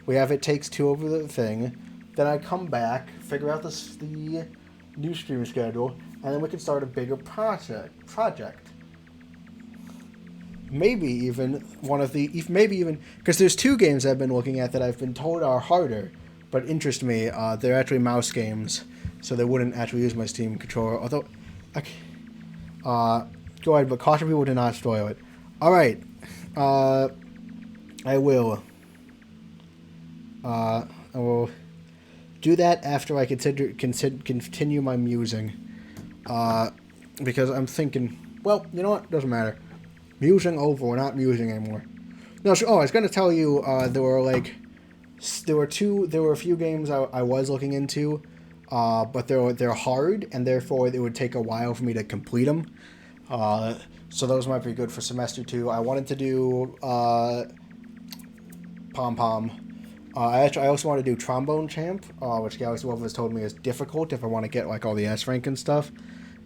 We have It Takes 2 over the thing. Then I come back, figure out the new stream schedule, and then we can start a bigger project. Maybe even because there's 2 games I've been looking at that I've been told are harder, but interest me. They're actually mouse games, so they wouldn't actually use my Steam controller. Although, go ahead, but caution people to not spoil it. All right, I will do that after I continue my musing, because I'm thinking, well, you know what? Doesn't matter. Musing over, we're not musing anymore. No, so, I was going to tell you, there were a few games I was looking into, but they're hard, and therefore it would take a while for me to complete them. So those might be good for semester 2. I wanted to do, Pom Pom. I also want to do Trombone Champ, which Galaxy Wolf has told me is difficult if I want to get, like, all the S rank and stuff.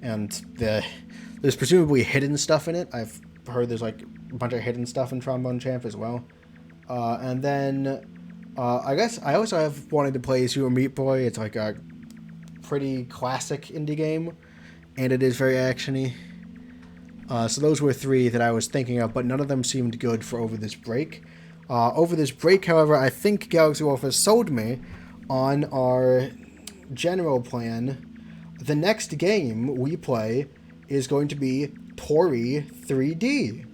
And there's presumably hidden stuff in it. I've heard there's like a bunch of hidden stuff in Trombone Champ as well. And then I guess I also have wanted to play Super Meat Boy. It's like a pretty classic indie game, and it is very action-y. So those were 3 that I was thinking of, but none of them seemed good for over this break. However, I think Galaxy Wolf has sold me on our general plan. The next game we play is going to be Toree 3D.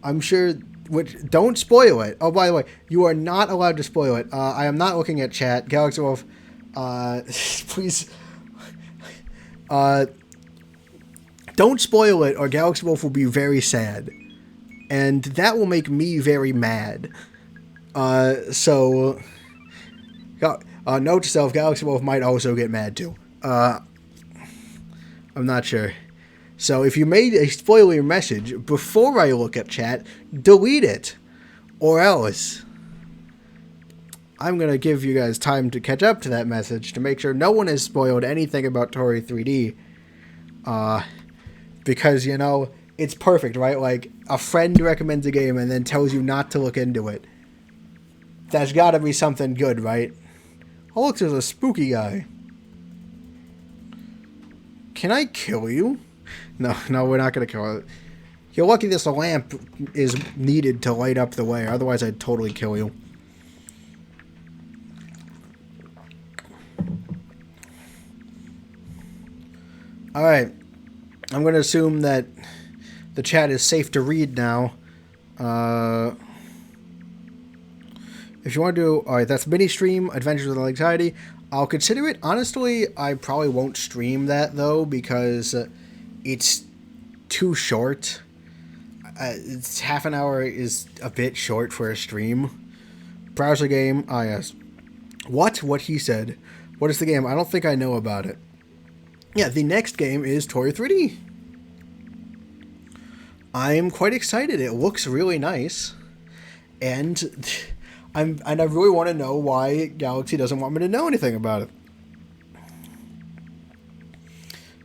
I'm sure... don't spoil it. Oh, by the way, you are not allowed to spoil it. I am not looking at chat. Galaxy Wolf Please, don't spoil it, or Galaxy Wolf will be very sad, and that will make me very mad. So, note to self: Galaxy Wolf might also get mad too. I'm not sure. So if you made a spoiler message before I look at chat, delete it, or else I'm going to give you guys time to catch up to that message to make sure no one has spoiled anything about Toree 3D. Because, you know, it's perfect, right? Like, a friend recommends a game and then tells you not to look into it. That's got to be something good, right? Oh, look, there's a spooky guy. Can I kill you? No, we're not going to kill it. You're lucky this lamp is needed to light up the way. Otherwise, I'd totally kill you. Alright. I'm going to assume that the chat is safe to read now. If you want to do... Alright, that's mini stream, Adventures with Anxiety. I'll consider it. Honestly, I probably won't stream that, though, because it's too short. It's half an hour is a bit short for a stream. Browser game. Ah, yes. What he said. What is the game? I don't think I know about it. Yeah, the next game is Toree 3D. I'm quite excited. It looks really nice. And I really want to know why Galaxy doesn't want me to know anything about it.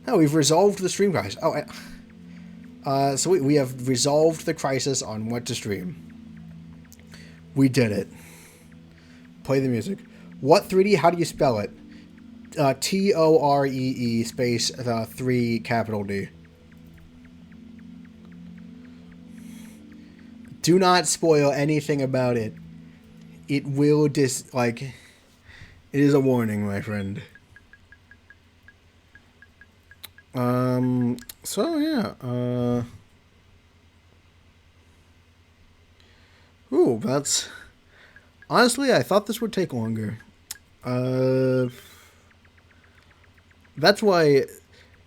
No, we've resolved the stream crisis. Oh, so we have resolved the crisis on what to stream. We did it. Play the music. What 3D? How do you spell it? Toree space 3 capital D. Do not spoil anything about it. It will it is a warning, my friend. So yeah, ooh, that's... Honestly, I thought this would take longer. That's why...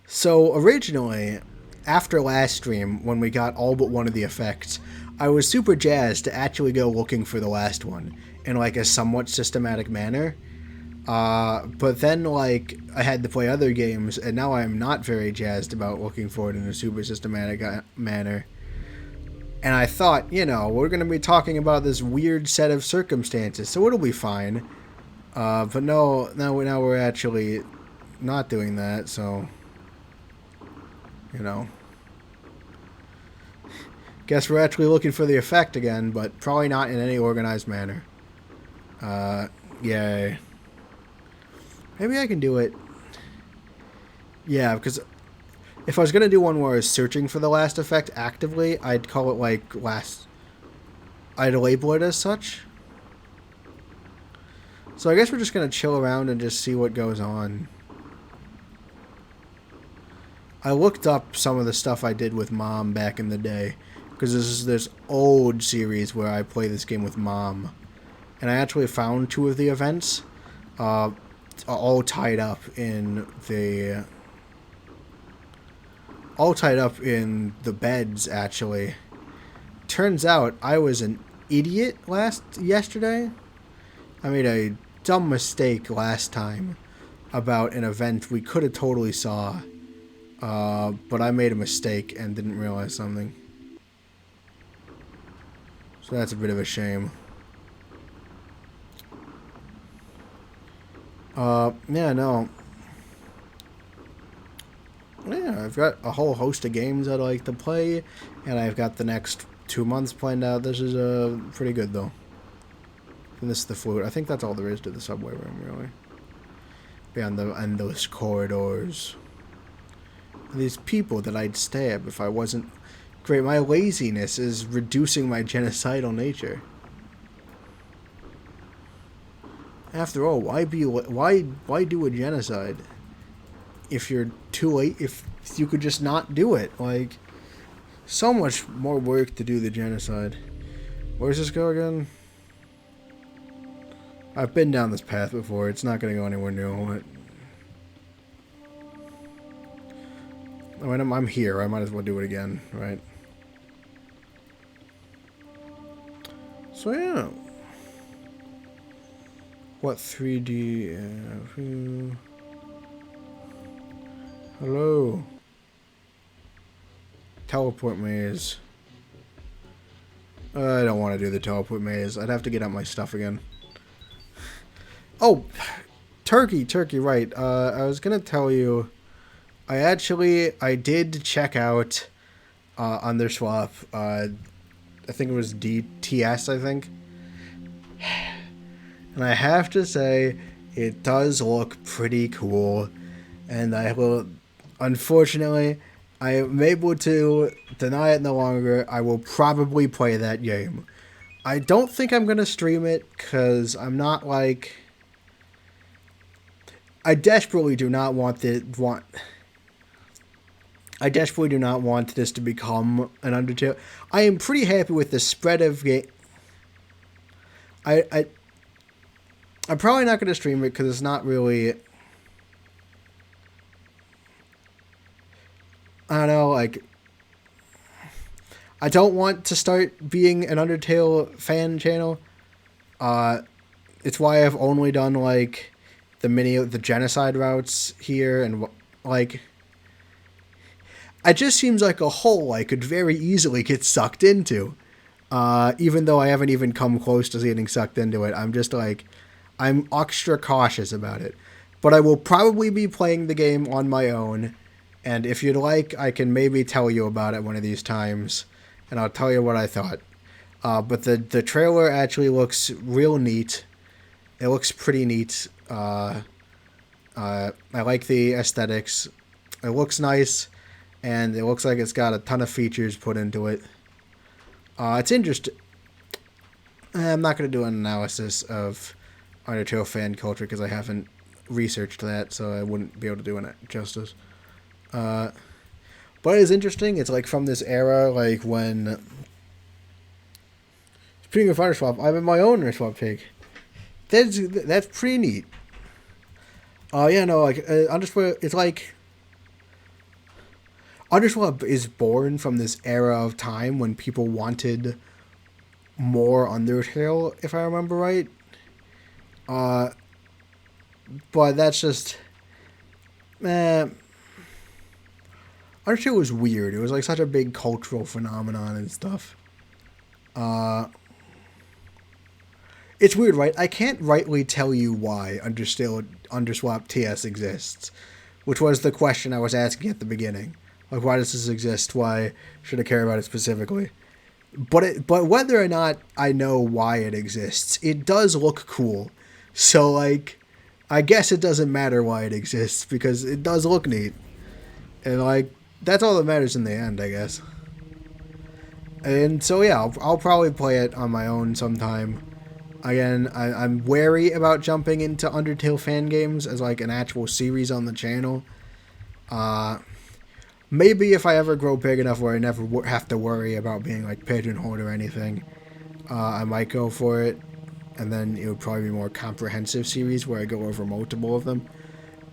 So, originally, after last stream, when we got all but one of the effects, I was super jazzed to actually go looking for the last one in, like, a somewhat systematic manner. But then, like, I had to play other games, and now I'm not very jazzed about looking for it in a super systematic manner. And I thought, you know, we're going to be talking about this weird set of circumstances, so it'll be fine. But no, now we're actually not doing that, so, you know. Guess we're actually looking for the effect again, but probably not in any organized manner. Yay. Maybe I can do it. Yeah, because if I was going to do one where I was searching for the last effect actively, I'd call it, like, I'd label it as such. So I guess we're just going to chill around and just see what goes on. I looked up some of the stuff I did with Mom back in the day, because this is this old series where I play this game with Mom. And I actually found 2 of the events, all tied up in the beds, actually. Turns out I was an idiot yesterday. I made a dumb mistake last time about an event we could have totally saw, but I made a mistake and didn't realize something. So that's a bit of a shame. Yeah, no. Yeah, I've got a whole host of games I'd like to play, and I've got the next 2 months planned out. This is pretty good, though. And this is the flute. I think that's all there is to the subway room, really. Beyond the endless corridors. And these people that I'd stab if I wasn't... Great, my laziness is reducing my genocidal nature. After all, why do a genocide if you're too late? If you could just not do it, like, so much more work to do the genocide. Where's this go again? I've been down this path before. It's not going to go anywhere new. I mean, I'm here. I might as well do it again, right? So, yeah. What 3D... Hello. Teleport maze. I don't want to do the teleport maze. I'd have to get out my stuff again. Oh, turkey, right. I was going to tell you, I did check out Underswap. I think it was DTS, I think. And I have to say, it does look pretty cool. And unfortunately, I am able to deny it no longer. I will probably play that game. I don't think I'm going to stream it, because I'm not like... I desperately do not want this to become an Undertale. I am pretty happy with the spread of game. I'm probably not going to stream it because it's not really... I don't know, like... I don't want to start being an Undertale fan channel. It's why I've only done, like, the genocide routes here, and, like... It just seems like a hole I could very easily get sucked into. Even though I haven't even come close to getting sucked into it. I'm just, like... I'm extra cautious about it. But I will probably be playing the game on my own. And if you'd like, I can maybe tell you about it one of these times. And I'll tell you what I thought. But the trailer actually looks real neat. It looks pretty neat. I like the aesthetics. It looks nice. And it looks like it's got a ton of features put into it. It's interesting. I'm not going to do an analysis of Undertale fan culture because I haven't researched that, so I wouldn't be able to do it justice. But it's interesting. It's like from this era, like when... Speaking of Underswap, I'm in my own Underswap pig. That's pretty neat. Yeah, no, like, Underswap, it's like... Underswap is born from this era of time when people wanted more Undertale, if I remember right. But that's just... Undertale was weird. It was like such a big cultural phenomenon and stuff. It's weird, right? I can't rightly tell you why Underswap TS exists, which was the question I was asking at the beginning. Like, why does this exist? Why should I care about it specifically? But whether or not I know why it exists, it does look cool. So, like, I guess it doesn't matter why it exists, because it does look neat. And, like, that's all that matters in the end, I guess. And so, yeah, I'll probably play it on my own sometime. Again, I'm wary about jumping into Undertale fan games as, like, an actual series on the channel. Maybe if I ever grow big enough where I never have to worry about being, like, pigeonholed or anything, I might go for it. And then it would probably be a more comprehensive series where I go over multiple of them.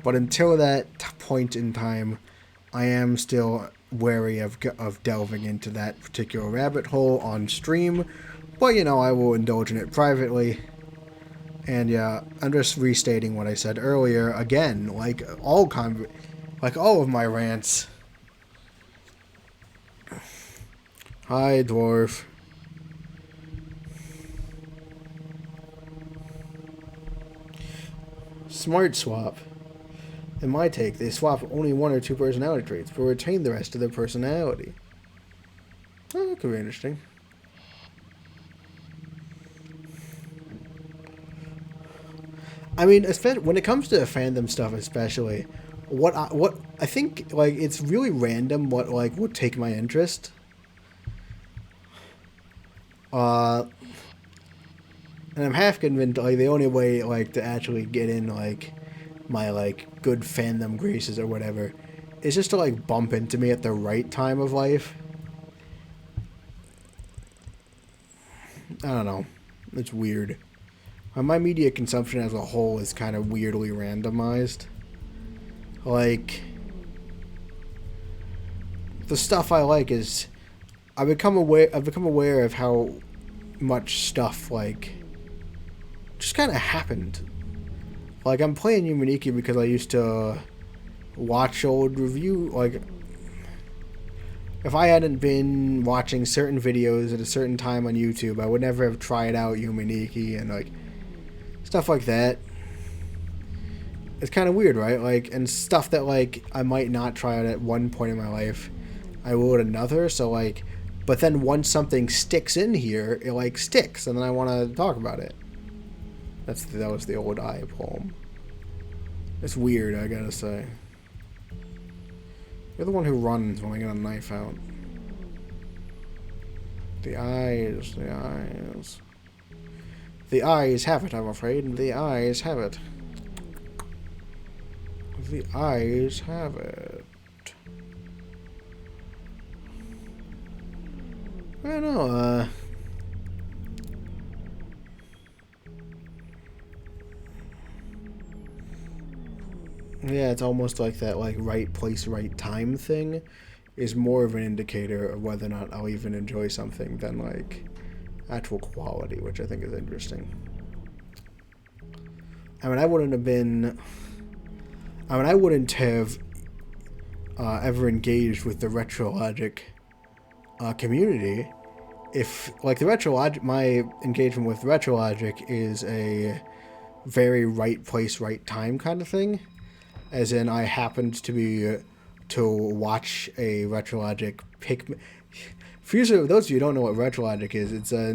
But until that point in time, I am still wary of delving into that particular rabbit hole on stream. But, you know, I will indulge in it privately. And, yeah, I'm just restating what I said earlier. Again, like all of my rants. Hi, dwarf. Smart swap. In my take, they swap only one or two personality traits, but retain the rest of their personality. Oh, that could be interesting. I mean, when it comes to fandom stuff, especially, what I think, like, it's really random what, like, would take my interest. And I'm half convinced, like, the only way, like, to actually get in, like, my, like, good fandom graces or whatever is just to, like, bump into me at the right time of life. I don't know. It's weird. my media consumption as a whole is kind of weirdly randomized. Like, the stuff I like is I've become aware of how much stuff like just kind of happened. Like, I'm playing Yume Nikki because I used to watch old review, like, if I hadn't been watching certain videos at a certain time on YouTube, I would never have tried out Yume Nikki and, like, stuff like that. It's kind of weird, right? Like, and stuff that, like, I might not try out at one point in my life, I will at another, so, like, but then once something sticks in here, it, like, sticks, and then I want to talk about it. That was the old eye poem. It's weird, I gotta say. You're the one who runs when I get a knife out. The eyes. The eyes have it, I'm afraid. The eyes have it. The eyes have it. I don't know, yeah, it's almost like that, like, right place, right time thing is more of an indicator of whether or not I'll even enjoy something than, like, actual quality, which I think is interesting. I mean, I wouldn't have ever engaged with the Retrologic community if, like, my engagement with Retrologic is a very right place, right time kind of thing. As in, I happened to watch a Retrologic pick. For those of you who don't know what Retrologic is, it's a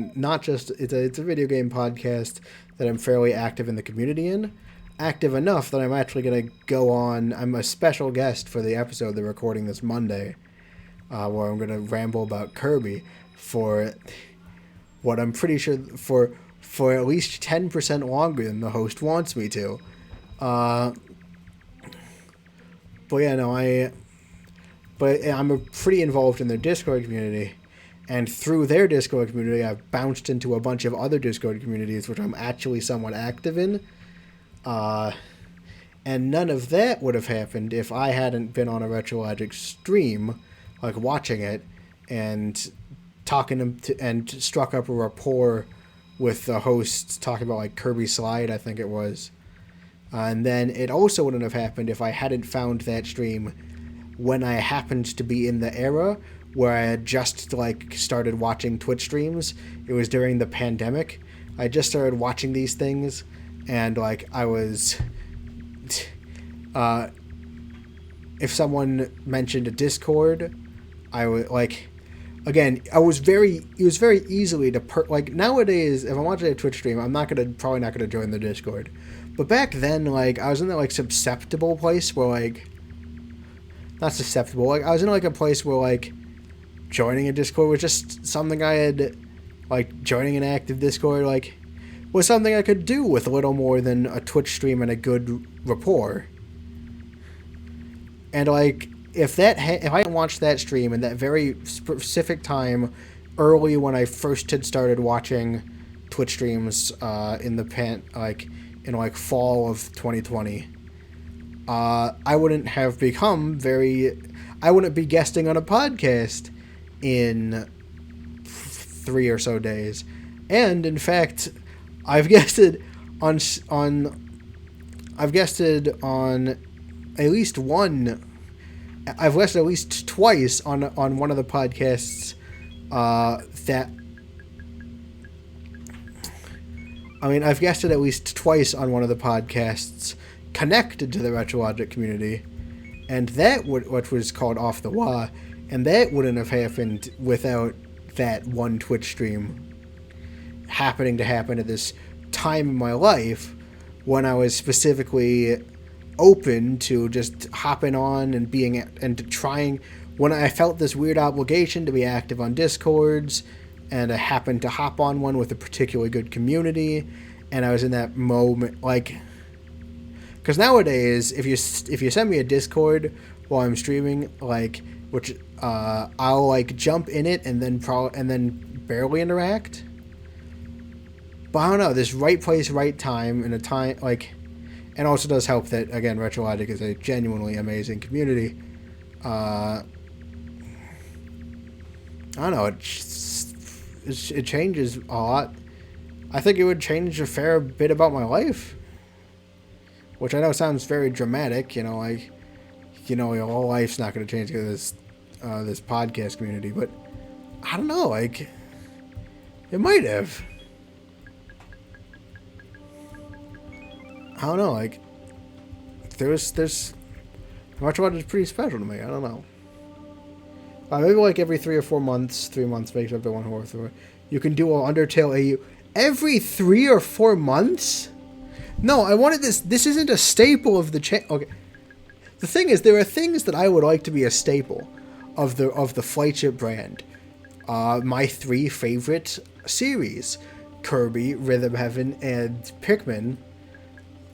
video game podcast that I'm fairly active in the community in. Active enough that I'm actually going to go on. I'm a special guest for the episode they're recording this Monday, where I'm going to ramble about Kirby for what I'm pretty sure for at least 10% longer than the host wants me to. But yeah, no, I'm pretty involved in their Discord community, and through their Discord community, I've bounced into a bunch of other Discord communities, which I'm actually somewhat active in. And none of that would have happened if I hadn't been on a Retrologic stream, like watching it, and talking to and struck up a rapport with the hosts, talking about, like, Kirby Slide, I think it was. And then it also wouldn't have happened if I hadn't found that stream when I happened to be in the era where I had just, like, started watching Twitch streams. It was during the pandemic. I just started watching these things, and, like, I was... if someone mentioned a Discord, I would, like... Again, it was very easily to... like, nowadays, if I'm watching a Twitch stream, I'm probably not gonna join the Discord. But back then, like, I was in that, like, susceptible place where, like... Not susceptible. Like, I was in, like, a place where, like, joining a Discord was just something I had... Like, joining an active Discord, like, was something I could do with a little more than a Twitch stream and a good rapport. And, like, if I hadn't watched that stream in that very specific time, early when I first had started watching Twitch streams, in fall of 2020, I wouldn't be guesting on a podcast in 3 or so days. And in fact, I've guested on at least one. I've guested at least twice on one of the podcasts I've guested at least twice on one of the podcasts connected to the Retrologic community, and which was called Off the Wah, and that wouldn't have happened without that one Twitch stream happening to happen at this time in my life when I was specifically open to just hopping on and trying, when I felt this weird obligation to be active on Discords, and I happened to hop on one with a particularly good community, and I was in that moment, like, because nowadays, if you send me a Discord while I'm streaming, like, which I'll, like, jump in it and then barely interact. But I don't know, this right place, right time, in a time, like, and also does help that, again, Retrologic is a genuinely amazing community. I don't know, it changes a lot. I think it would change a fair bit about my life. Which I know sounds very dramatic, you know, like, you know, your whole life's not going to change because of this podcast community, but I don't know, like, it might have. I don't know, like, there's Retrologic is pretty special to me, I don't know. Maybe like every 3 or 4 months, 3 months makes up to one horse, you can do an Undertale AU. Every 3 or 4 months? No, I wanted this. This isn't a staple of the channel. Okay. The thing is, there are things that I would like to be a staple of the Flightship brand. My 3 favorite series: Kirby, Rhythm Heaven, and Pikmin.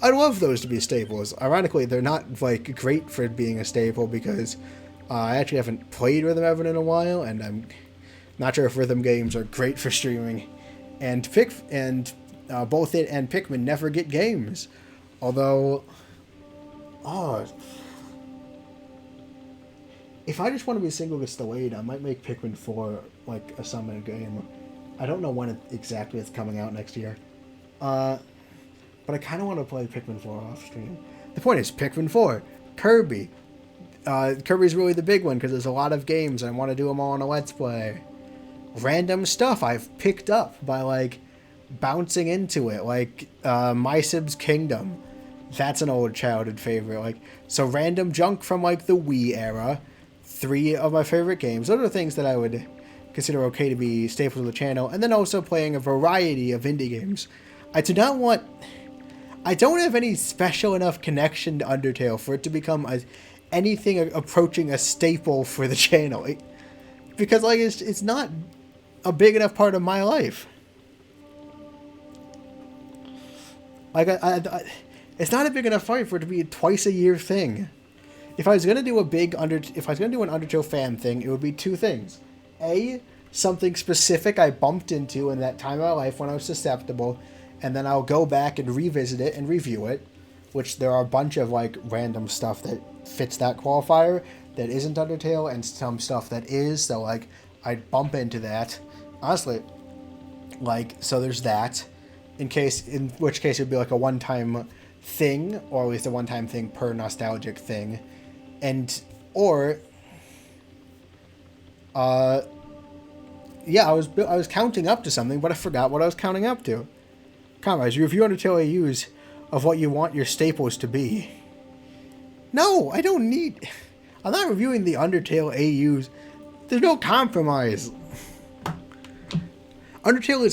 I'd love those to be staples. Ironically, they're not like great for being a staple because I actually haven't played Rhythm Heaven in a while, and I'm not sure if rhythm games are great for streaming. And both it and Pikmin never get games. Although, if I just want to be single gets delayed, I might make Pikmin 4 like a summer game. I don't know when exactly it's coming out next year. But I kind of want to play Pikmin 4 off stream. The point is, Pikmin 4, Kirby. Kirby's really the big one because there's a lot of games and I want to do them all in a Let's Play. Random stuff I've picked up by like bouncing into it, like My Sims Kingdom. That's an old childhood favorite. Like, so random junk from like the Wii era. 3 of my favorite games. Those are things that I would consider okay to be staples of the channel. And then also playing a variety of indie games. I don't have any special enough connection to Undertale for it to become anything approaching a staple for the channel. Because like it's not a big enough part of my life. Like it's not a big enough fight for it to be a twice a year thing. If I was gonna do an Undertale fan thing, it would be 2 things: A, something specific I bumped into in that time of my life when I was susceptible, and then I'll go back and revisit it and review it. Which there are a bunch of like random stuff that fits that qualifier that isn't Undertale, and some stuff that is. So like I'd bump into that. Honestly, like, so there's that. In which case it would be like a one-time thing, or at least a one-time thing per nostalgic thing. I was counting up to something, but I forgot what I was counting up to. Comrades, you review Undertale AUs of what you want your staples to be. No, I don't need... I'm not reviewing the Undertale AUs. There's no compromise. Undertale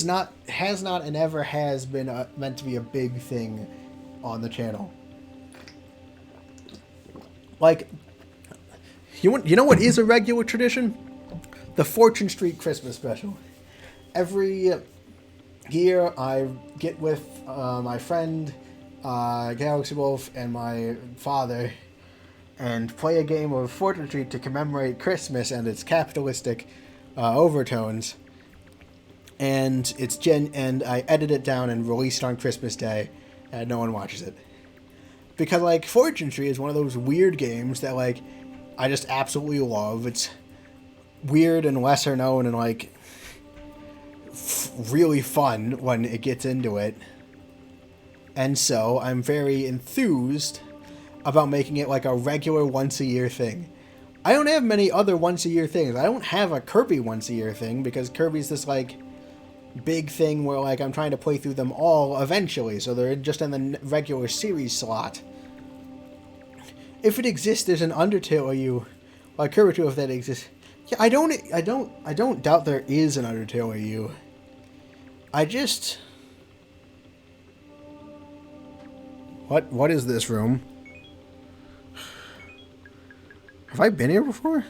has not and ever has been meant to be a big thing on the channel. Like, you know what is a regular tradition? The Fortune Street Christmas special. Every year I get with my friend Galaxy Wolf and my father and play a game of Fortune Street to commemorate Christmas and its capitalistic overtones. And and I edit it down and release it on Christmas Day, and no one watches it. Because, like, Fortune Street is one of those weird games that, like, I just absolutely love. It's weird and lesser known and, like, really fun when it gets into it. And so I'm very enthused about making it, like, a regular once-a-year thing. I don't have many other once-a-year things. I don't have a Kirby once-a-year thing, because Kirby's this, like, big thing where, like, I'm trying to play through them all eventually, so they're just in the regular series slot. If it exists, there's an Undertale AU, like Kirby 2, if that exists. Yeah, I don't doubt there is an Undertale AU. I just... What is this room? Have I been here before?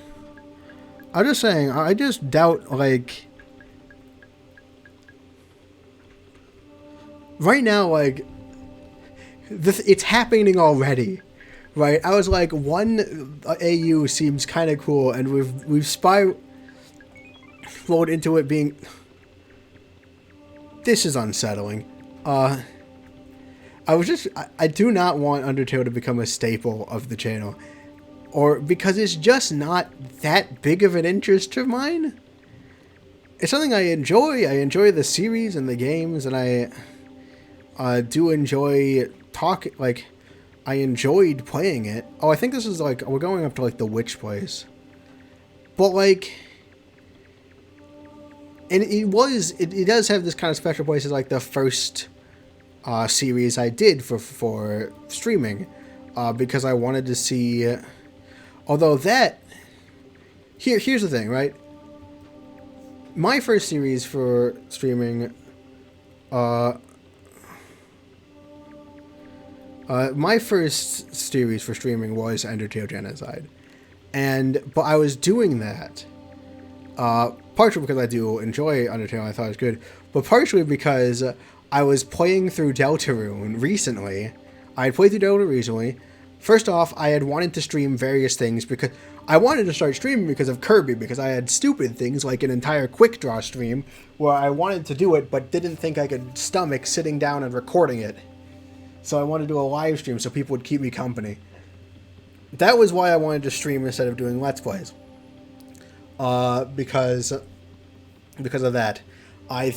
I'm just saying, I just doubt, like... Right now, like, it's happening already, right? I was like, one AU seems kind of cool, and we've spiraled into it being... this is unsettling. I do not want Undertale to become a staple of the channel, or because it's just not that big of an interest of mine. It's something I enjoy. I enjoy the series and the games, and I do enjoy talking. Like, I enjoyed playing it. Oh, I think this is like we're going up to like the witch place, but like, and it does have this kind of special place as like the first series I did for streaming, because I wanted to see. Although that, here's the thing, right? My first series for streaming, my first series for streaming was Undertale Genocide, but I was doing that, partially because I do enjoy Undertale, I thought it was good, but partially because I was playing through Deltarune recently. I had played through Deltarune recently. First off, I had wanted to stream various things because I wanted to start streaming because of Kirby, because I had stupid things like an entire quick draw stream where I wanted to do it but didn't think I could stomach sitting down and recording it. So I wanted to do a live stream so people would keep me company. That was why I wanted to stream instead of doing Let's Plays. Because of that. I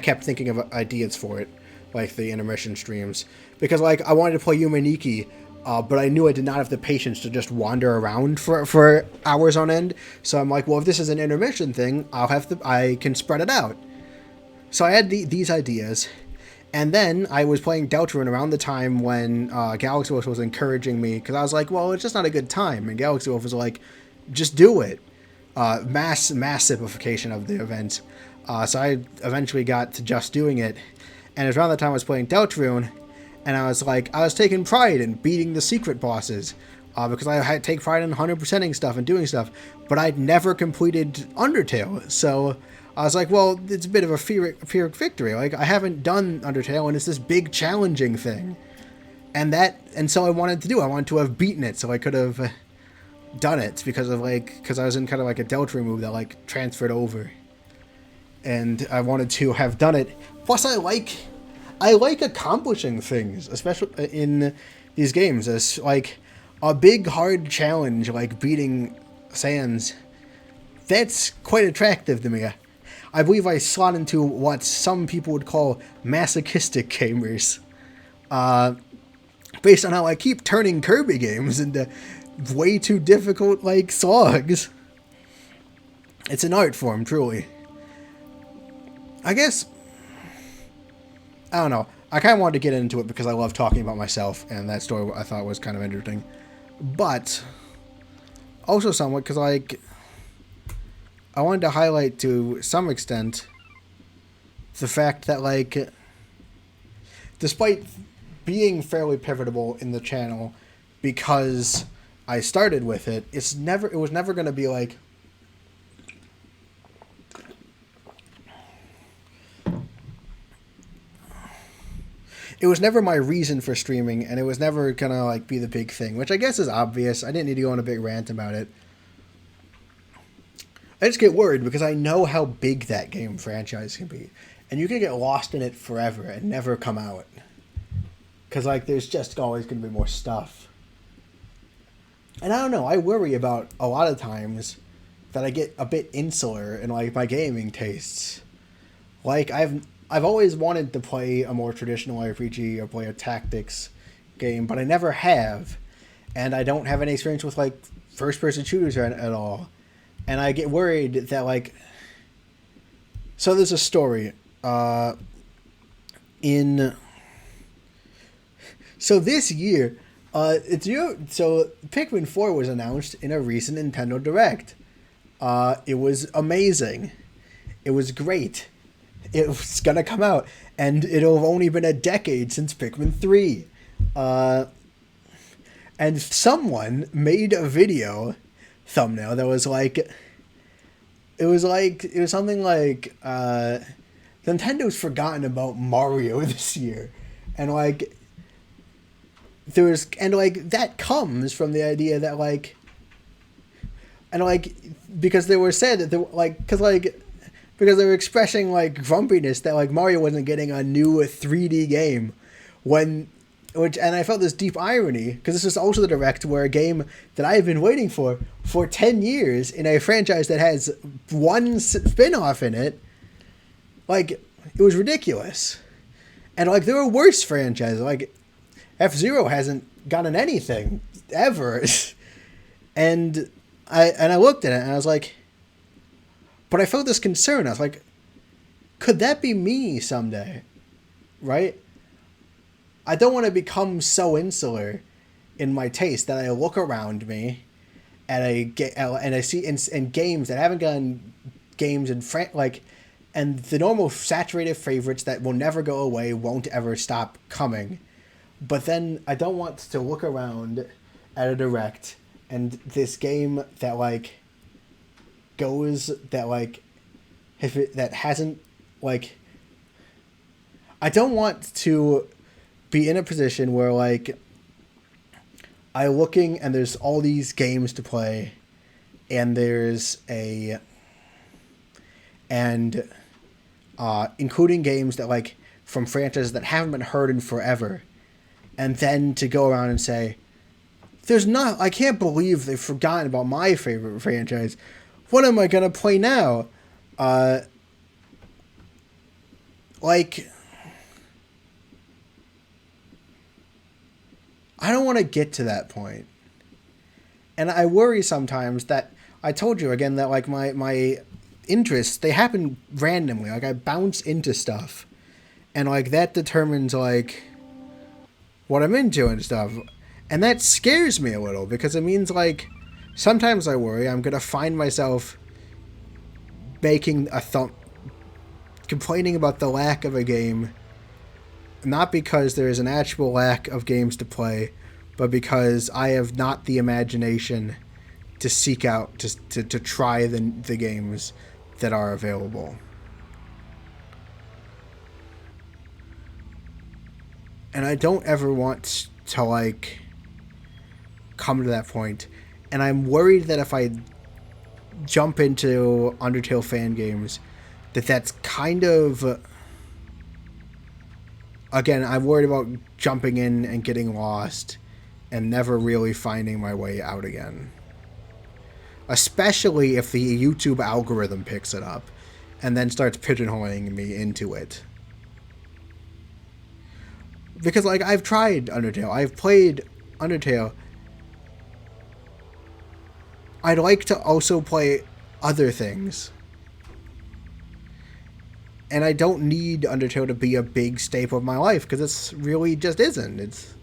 kept thinking of ideas for it, like the intermission streams. Because, like, I wanted to play Yume Nikki, but I knew I did not have the patience to just wander around for hours on end. So I'm like, well, if this is an intermission thing, I can spread it out. So I had these ideas, and then I was playing Deltarune around the time when Galaxy Wolf was encouraging me, because I was like, well, it's just not a good time, and Galaxy Wolf was like, just do it. Mass simplification of the event. So I eventually got to just doing it, and it was around the time I was playing Deltarune. And I was taking pride in beating the secret bosses, because I had take pride in 100%ing stuff and doing stuff, but I'd never completed Undertale. So I was like, well, it's a bit of a Pyrrhic victory. Like, I haven't done Undertale, and it's this big challenging thing. And so I wanted to have beaten it, so I could have done it, because I was in kind of like a Deltarune move that like transferred over. And I wanted to have done it. Plus, I like accomplishing things, especially in these games. As like a big hard challenge like beating Sans, that's quite attractive to me. I believe I slot into what some people would call masochistic gamers, based on how I keep turning Kirby games into way too difficult like slogs. It's an art form, truly. I guess, I don't know. I kind of wanted to get into it because I love talking about myself, and that story I thought was kind of interesting. But also somewhat because, like, I wanted to highlight to some extent the fact that, like, despite being fairly pivotal in the channel because I started with it, it was never going to be like, it was never my reason for streaming, and it was never gonna like be the big thing, which I guess is obvious. I didn't need to go on a big rant about it. I just get worried because I know how big that game franchise can be, and you can get lost in it forever and never come out. Because like there's just always gonna be more stuff. And I don't know, I worry about a lot of times that I get a bit insular in like my gaming tastes. Like I've always wanted to play a more traditional RPG or play a tactics game, but I never have. And I don't have any experience with, like, first-person shooters at all. And I get worried that, like... So there's a story. So this year, so Pikmin 4 was announced in a recent Nintendo Direct. It was amazing. It was great. It was gonna come out, and it'll have only been a decade since Pikmin 3. And someone made a video thumbnail that was like, it was something like, Nintendo's forgotten about Mario this year. And like, that comes from the idea that like, and like, because they were said that they, like, cause like, because they were expressing like grumpiness that like Mario wasn't getting a new 3D game and I felt this deep irony because this is also the direct where a game that I have been waiting for 10 years in a franchise that has one spin-off in it. Like, it was ridiculous. And like there were worse franchises. Like F-Zero hasn't gotten anything ever. and I looked at it and I was like, but I felt this concern. I was like, could that be me someday? Right? I don't want to become so insular in my taste that I look around me and I see in games that haven't gotten games in and the normal saturated favorites that will never go away won't ever stop coming. But then I don't want to look around at a direct and this game that like goes that like that hasn't like I don't want to be in a position where like I'm looking and there's all these games to play and there's including games that like from franchises that haven't been heard in forever, and then to go around and say I can't believe they've forgotten about my favorite franchise. What am I gonna play now? I don't want to get to that point. And I worry sometimes that I told you again that like my interests, they happen randomly. Like I bounce into stuff and like that determines like what I'm into and stuff. And that scares me a little because it means like sometimes I worry I'm going to find myself complaining about the lack of a game, not because there is an actual lack of games to play, but because I have not the imagination to seek out, to try the games that are available. And I don't ever want to, like, come to that point. And I'm worried that if I jump into Undertale fan games, that's kind of... Again, I'm worried about jumping in and getting lost and never really finding my way out again. Especially if the YouTube algorithm picks it up and then starts pigeonholing me into it. Because, like, I've tried Undertale. I've played Undertale. I'd like to also play other things. And I don't need Undertale to be a big staple of my life, because it's really just isn't.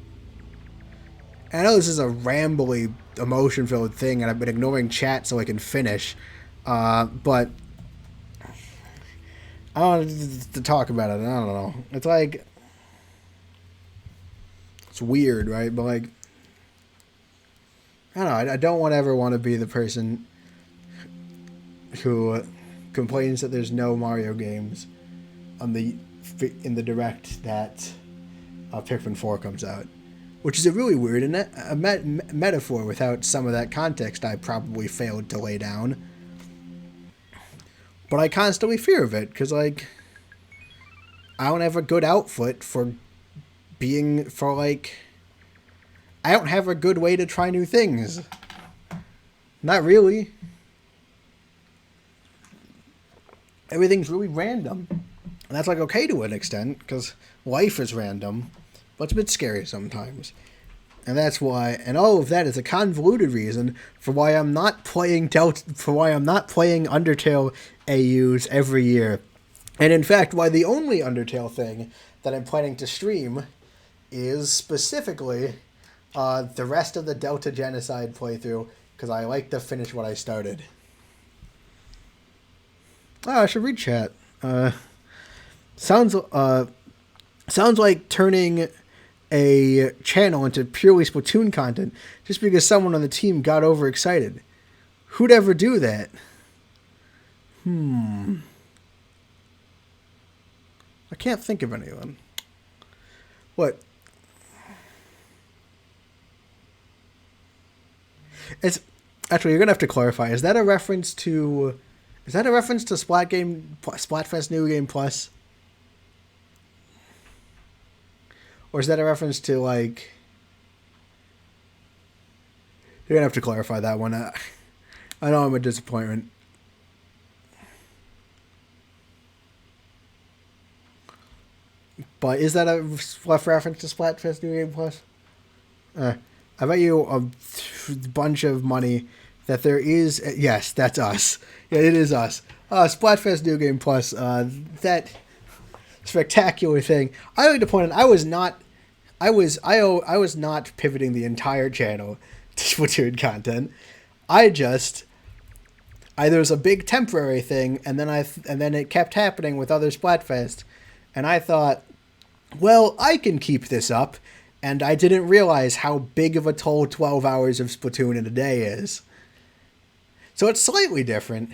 I know this is a rambly, emotion-filled thing, and I've been ignoring chat so I can finish. But I don't know to talk about it. I don't know. It's like... It's weird, right? But, like... I don't know. I don't ever want to be the person who complains that there's no Mario games in the direct that Pikmin 4 comes out, which is a really weird metaphor without some of that context I probably failed to lay down. But I constantly fear of it because, like, I don't have a good outfit I don't have a good way to try new things. Not really. Everything's really random. And that's, like, okay to an extent, because life is random, but it's a bit scary sometimes. And that's why, and all of that is a convoluted reason for why I'm not playing Undertale AUs every year. And in fact, why the only Undertale thing that I'm planning to stream is specifically the rest of the Delta Genocide playthrough, because I like to finish what I started. Oh, I should read chat. Sounds like turning a channel into purely Splatoon content just because someone on the team got overexcited. Who'd ever do that? I can't think of anyone. What? It's actually, you're gonna have to clarify. Is that a reference to Is that a reference to Splatfest New Game Plus? Or is that a reference to, like... You're going to have to clarify that one. I know I'm a disappointment. But is that a reference to Splatfest New Game Plus? I bet you a bunch of money that there is... Yes, that's us. Yeah, it is us. Splatfest New Game Plus. That spectacular thing. I like to point out, I was not pivoting the entire channel to Splatoon content. There was a big temporary thing, and then it kept happening with other Splatfest, and I thought, well, I can keep this up, and I didn't realize how big of a toll 12 hours of Splatoon in a day is. So it's slightly different,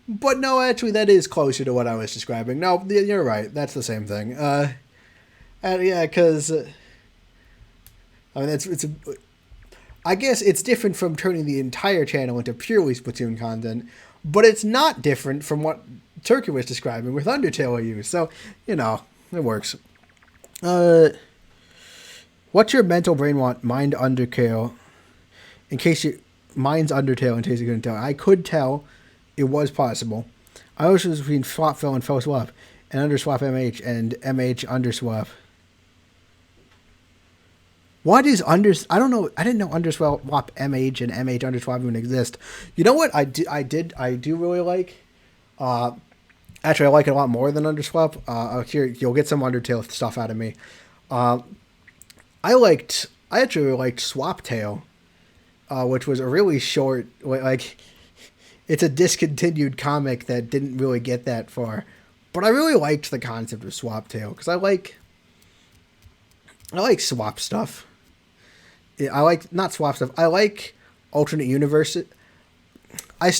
but no, actually, that is closer to what I was describing. No, you're right, that's the same thing. Yeah, because I mean, I guess it's different from turning the entire channel into purely Splatoon content, but it's not different from what Turkey was describing with Undertale use. So, you know, it works. What's your mental brain want? Mind Undertale. Mine's Undertale, in case you couldn't tell. I could tell it was possible. I was between Swapfill and Fell Swap, and Underswap MH and MH Underswap. What is I don't know. I didn't know Underswap MH and MH Underswap even exist. You know what? I do really like. Actually, I like it a lot more than Underswap. Here, you'll get some Undertale stuff out of me. I actually really liked Swaptail, which was a really short, like, it's a discontinued comic that didn't really get that far. But I really liked the concept of Swaptail, because I like swap stuff. I like alternate universes. I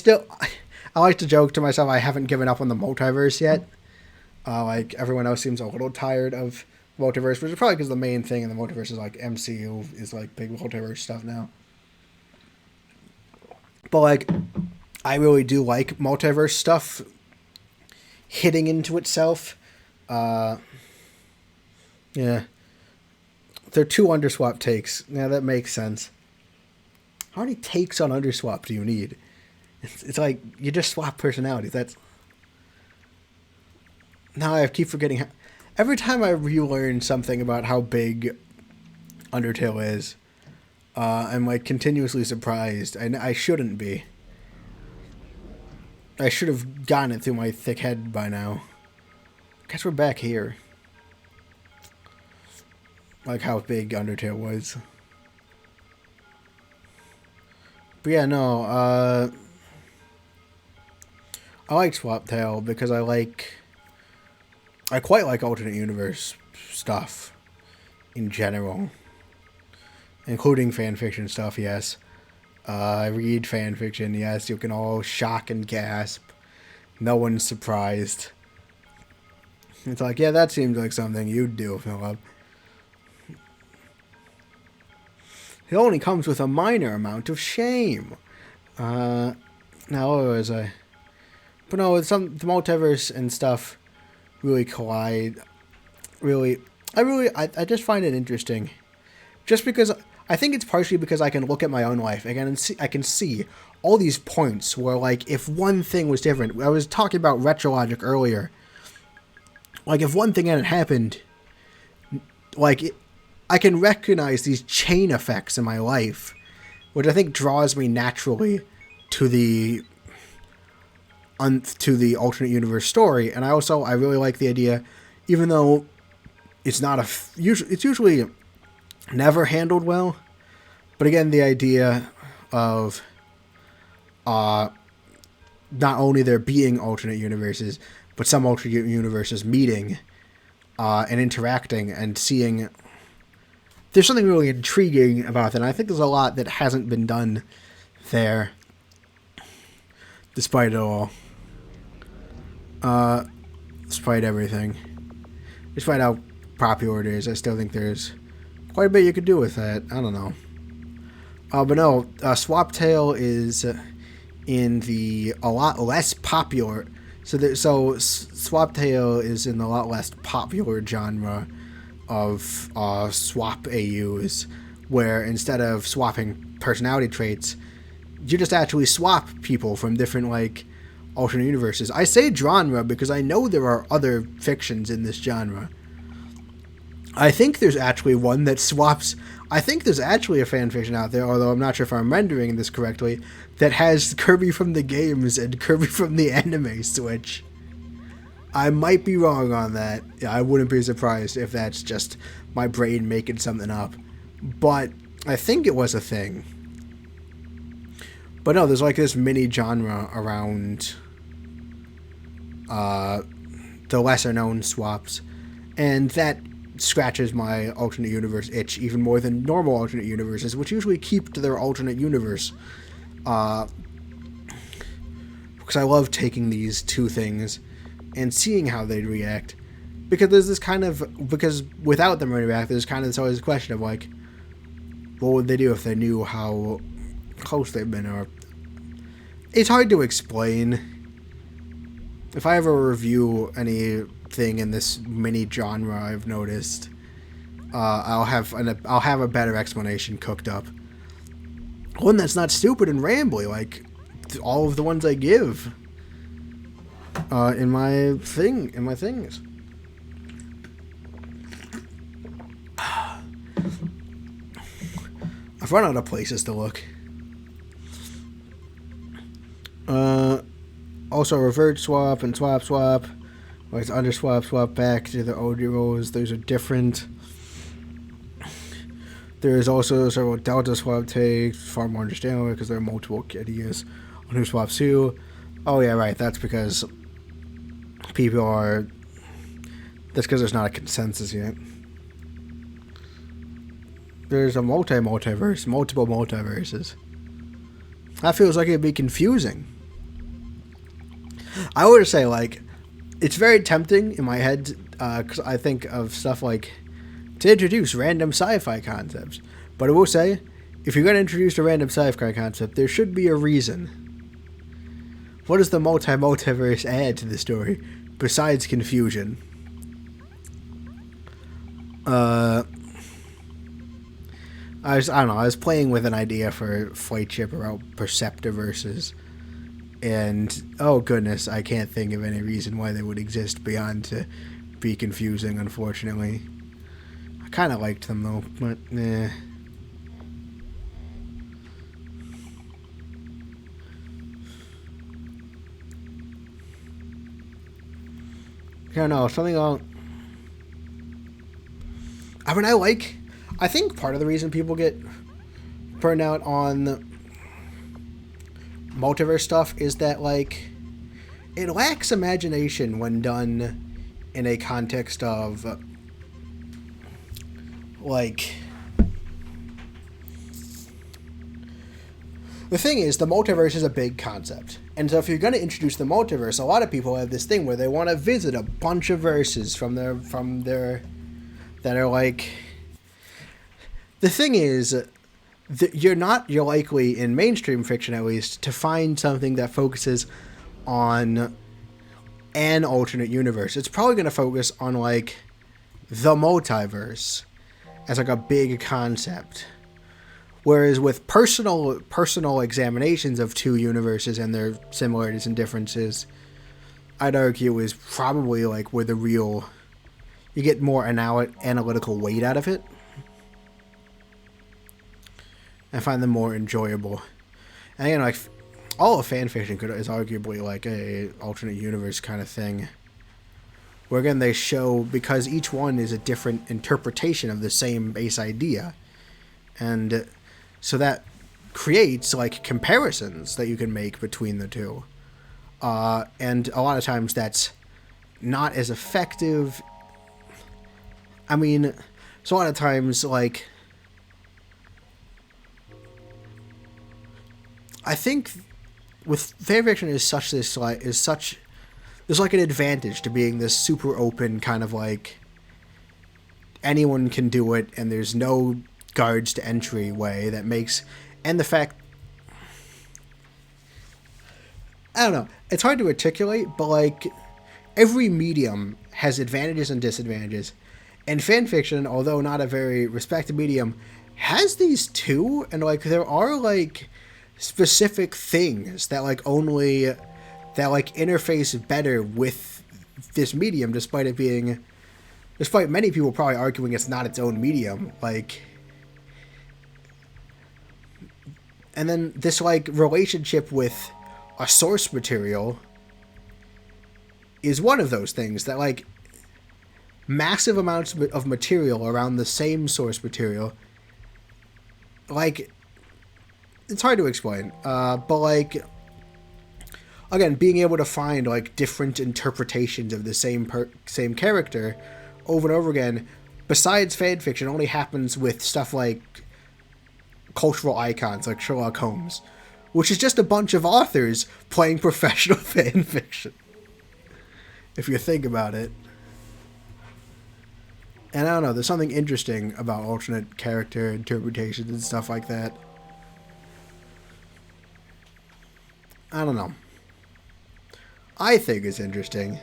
like to joke to myself, I haven't given up on the multiverse yet. Like, everyone else seems a little tired of multiverse, which is probably because the main thing in the multiverse is, like, MCU is, like, big multiverse stuff now. But, like, I really do like multiverse stuff hitting into itself. Yeah. They're 2 Underswap takes. Yeah, that makes sense. How many takes on Underswap do you need? It's like, you just swap personalities. Now I keep forgetting every time I relearn something about how big Undertale is, I'm, like, continuously surprised. I shouldn't be. I should have gotten it through my thick head by now. Guess we're back here. Like how big Undertale was. But yeah, no, I like Swaptail because I quite like alternate universe stuff in general. Including fanfiction stuff, yes. I read fanfiction, yes. You can all shock and gasp. No one's surprised. It's like, yeah, that seems like something you'd do, Philip. It only comes with a minor amount of shame. Now, what was I? But no, the multiverse and stuff really collide. I just find it interesting. Just because, I think it's partially because I can look at my own life. I can see all these points where, like, if one thing was different. I was talking about retrologic earlier. Like, if one thing hadn't happened, like, I can recognize these chain effects in my life, which I think draws me naturally to the alternate universe story. And I really like the idea, even though it's not it's usually never handled well. But again, the idea of not only there being alternate universes, but some alternate universes meeting and interacting and seeing. There's something really intriguing about that. And I think there's a lot that hasn't been done there, despite it all. Despite everything. Despite how popular it is, I still think there's quite a bit you could do with that. I don't know. But no, Swaptail in the a lot less popular. So Swap Tale is in the lot less popular genre of swap AUs, where instead of swapping personality traits, you just actually swap people from different like alternate universes. I say genre because I know there are other fictions in this genre. I think there's actually one that swaps. I think there's actually a fanfiction out there, although I'm not sure if I'm rendering this correctly, that has Kirby from the games and Kirby from the anime switch. I might be wrong on that. I wouldn't be surprised if that's just my brain making something up. But I think it was a thing. But no, there's like this mini genre around the lesser known swaps. And that scratches my alternate universe itch even more than normal alternate universes, which usually keep to their alternate universe. Because I love taking these two things and seeing how they'd react. Because there's this kind of... Because without them react, there's kind of this always question of, like, what would they do if they knew how close they've been? Or it's hard to explain. If I ever review anything in this mini genre I've noticed, I'll have a better explanation cooked up. One that's not stupid and rambly, like all of the ones I give in my things. I've run out of places to look. Also, revert swap and swap, or it's under swap back to the old roles. Those are different. There is also several delta swap takes, far more understandable because there are multiple ideas on who swaps who. Oh yeah, right. That's because people are. That's because there's not a consensus yet. There's a multiple multiverses. That feels like it'd be confusing. I would say, like, it's very tempting in my head, because I think of stuff like to introduce random sci-fi concepts. But I will say, if you're going to introduce a random sci-fi concept, there should be a reason. What does the multiverse add to the story besides confusion? I don't know. I was playing with an idea for Flightship about Perceptiverses, and oh goodness, I can't think of any reason why they would exist beyond to be confusing. Unfortunately, I kind of liked them though, but eh. I don't know, something I'll... I mean, I think part of the reason people get burned out on multiverse stuff is that, like, it lacks imagination when done in a context of, like... The thing is, the multiverse is a big concept. And so if you're going to introduce the multiverse, a lot of people have this thing where they want to visit a bunch of verses from their that are like... The thing is, you're likely, in mainstream fiction at least, to find something that focuses on an alternate universe. It's probably going to focus on, like, the multiverse as, like, a big concept. Whereas with personal examinations of two universes and their similarities and differences, I'd argue is probably, like, where the real... You get more analytical weight out of it. I find them more enjoyable. And again, like, all of fanfiction is arguably like a alternate universe kind of thing. Where again they show, because each one is a different interpretation of the same base idea. And so that creates, like, comparisons that you can make between the two. And a lot of times that's not as effective. I mean, so a lot of times, like... I think with fanfiction there's like an advantage to being this super open kind of, like, anyone can do it and there's no guards to entry way that makes, and the fact I don't know. It's hard to articulate, but like every medium has advantages and disadvantages. And fanfiction, although not a very respected medium, has these too. And like there are like specific things that like only that like interface better with this medium, despite it being, despite many people probably arguing it's not its own medium. Like, and then this like relationship with a source material is one of those things that like massive amounts of material around the same source material, like it's hard to explain, but like again, being able to find like different interpretations of the same character over and over again, besides fanfiction, only happens with stuff like cultural icons like Sherlock Holmes, which is just a bunch of authors playing professional fanfiction, if you think about it. And I don't know, there's something interesting about alternate character interpretations and stuff like that. I don't know. I think it's interesting.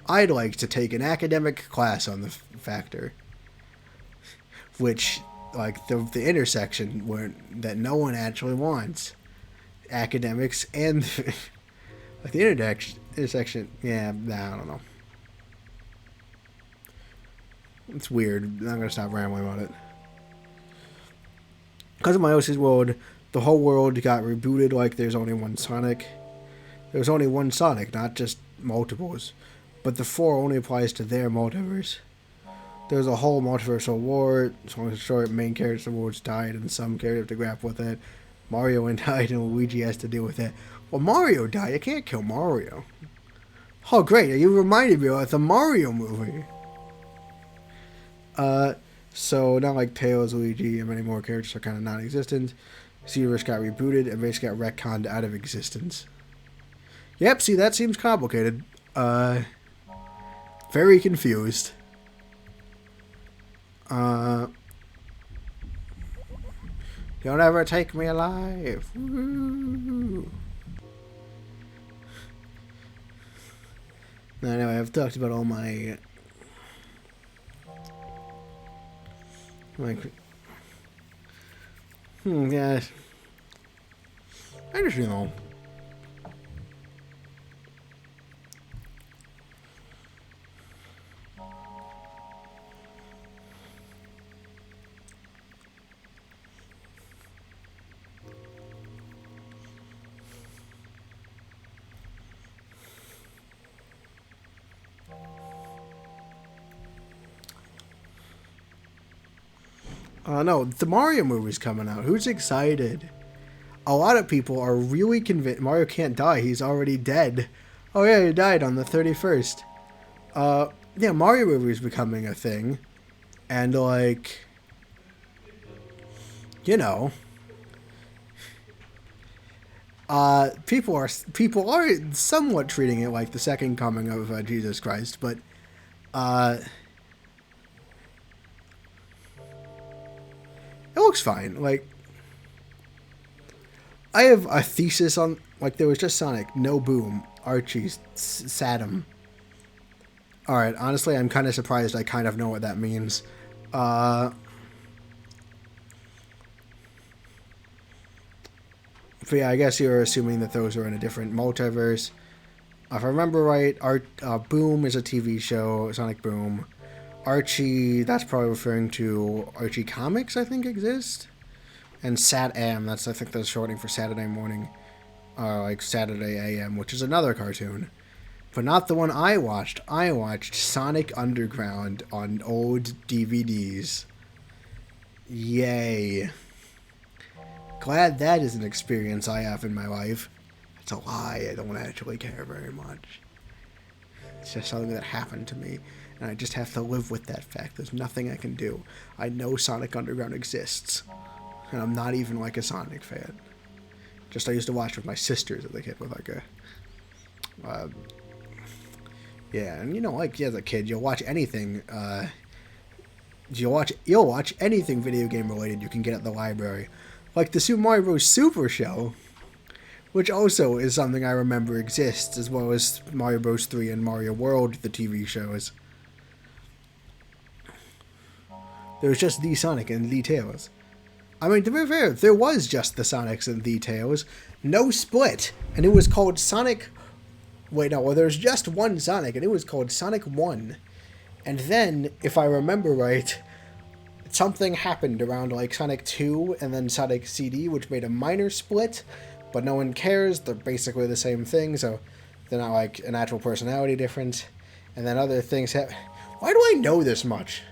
I'd like to take an academic class on the factor, which, like, the intersection where that no one actually wants. Academics and like the intersection. Yeah, nah, I don't know. It's weird. I'm gonna stop rambling about it. Because of Meiosi's world, the whole world got rebooted. Like there's only one Sonic. There's only one Sonic, not just multiples. But the 4 only applies to their multiverse. There's a whole multiversal war. So short, main character awards died, and some characters have to grapple with it. Mario died, and Luigi has to deal with it. Well, Mario died. You can't kill Mario. Oh, great! You reminded me of the Mario movie. So now like Tails, Luigi, and many more characters are kind of non-existent. Universe got rebooted and basically got retconned out of existence. Yep, see, that seems complicated. Very confused. Don't ever take me alive. Woo. Anyway, I've talked about all my yeah. I just, you know. No, the Mario movie's coming out. Who's excited? A lot of people are really convinced Mario can't die. He's already dead. Oh yeah, he died on the 31st. Yeah, Mario movie's becoming a thing. And like, you know, people are somewhat treating it like the second coming of Jesus Christ, but it looks fine. Like, I have a thesis on, like, there was just Sonic, no Boom, Archie, Saddam. Alright, honestly, I'm kind of surprised I kind of know what that means. But yeah, I guess you're assuming that those are in a different multiverse. If I remember right, Boom is a TV show, Sonic Boom. Archie, that's probably referring to Archie Comics, I think, exist. And Sat-Am, I think that's shortening for Saturday morning. Like Saturday AM, which is another cartoon. But not the one I watched. I watched Sonic Underground on old DVDs. Yay. Glad that is an experience I have in my life. It's a lie, I don't actually care very much. It's just something that happened to me. And I just have to live with that fact. There's nothing I can do. I know Sonic Underground exists. And I'm not even like a Sonic fan. Just I used to watch with my sisters as a kid with like a... yeah, and you know, like as a kid, you'll watch anything. You'll watch anything video game related you can get at the library. Like the Super Mario Bros. Super Show which also is something I remember exists, as well as Mario Bros. 3 and Mario World, the TV shows. There was just the Sonic and the Tails. I mean, to be fair, there was just the Sonics and the Tails. No split. And it was called Sonic... Wait, no, well, there's just one Sonic, and it was called Sonic 1. And then, if I remember right, something happened around, like, Sonic 2 and then Sonic CD, which made a minor split, but no one cares. They're basically the same thing, so they're not, like, an actual personality difference. And then other things have... Why do I know this much?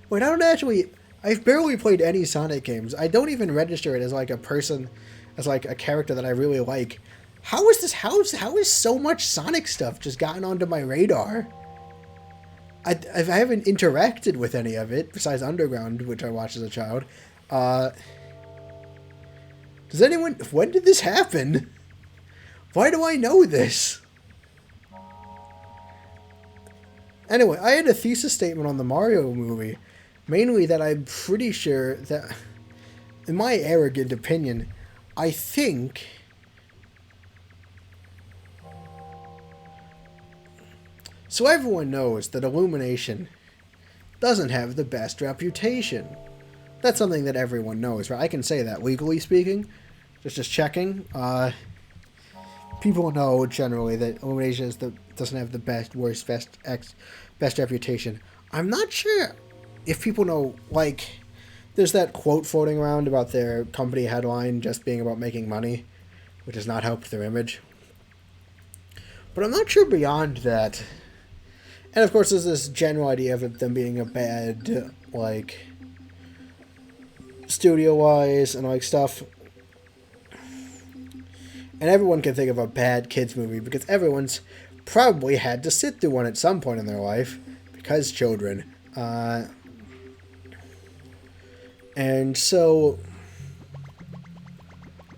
Wait, I don't actually... I've barely played any Sonic games. I don't even register it as, like, a person... as, like, a character that I really like. How is this... How is so much Sonic stuff just gotten onto my radar? I haven't interacted with any of it, besides Underground, which I watched as a child. Does anyone... When did this happen? Why do I know this? Anyway, I had a thesis statement on the Mario movie. Mainly that I'm pretty sure that, in my arrogant opinion, I think... So everyone knows that Illumination doesn't have the best reputation. That's something that everyone knows, right? I can say that, legally speaking. Just checking. People know, generally, that Illumination doesn't have the best reputation. I'm not sure... If people know, like, there's that quote floating around about their company headline just being about making money, which has not helped their image. But I'm not sure beyond that. And of course, there's this general idea of them being a bad, like, studio-wise and, like, stuff. And everyone can think of a bad kids movie because everyone's probably had to sit through one at some point in their life because children. And so,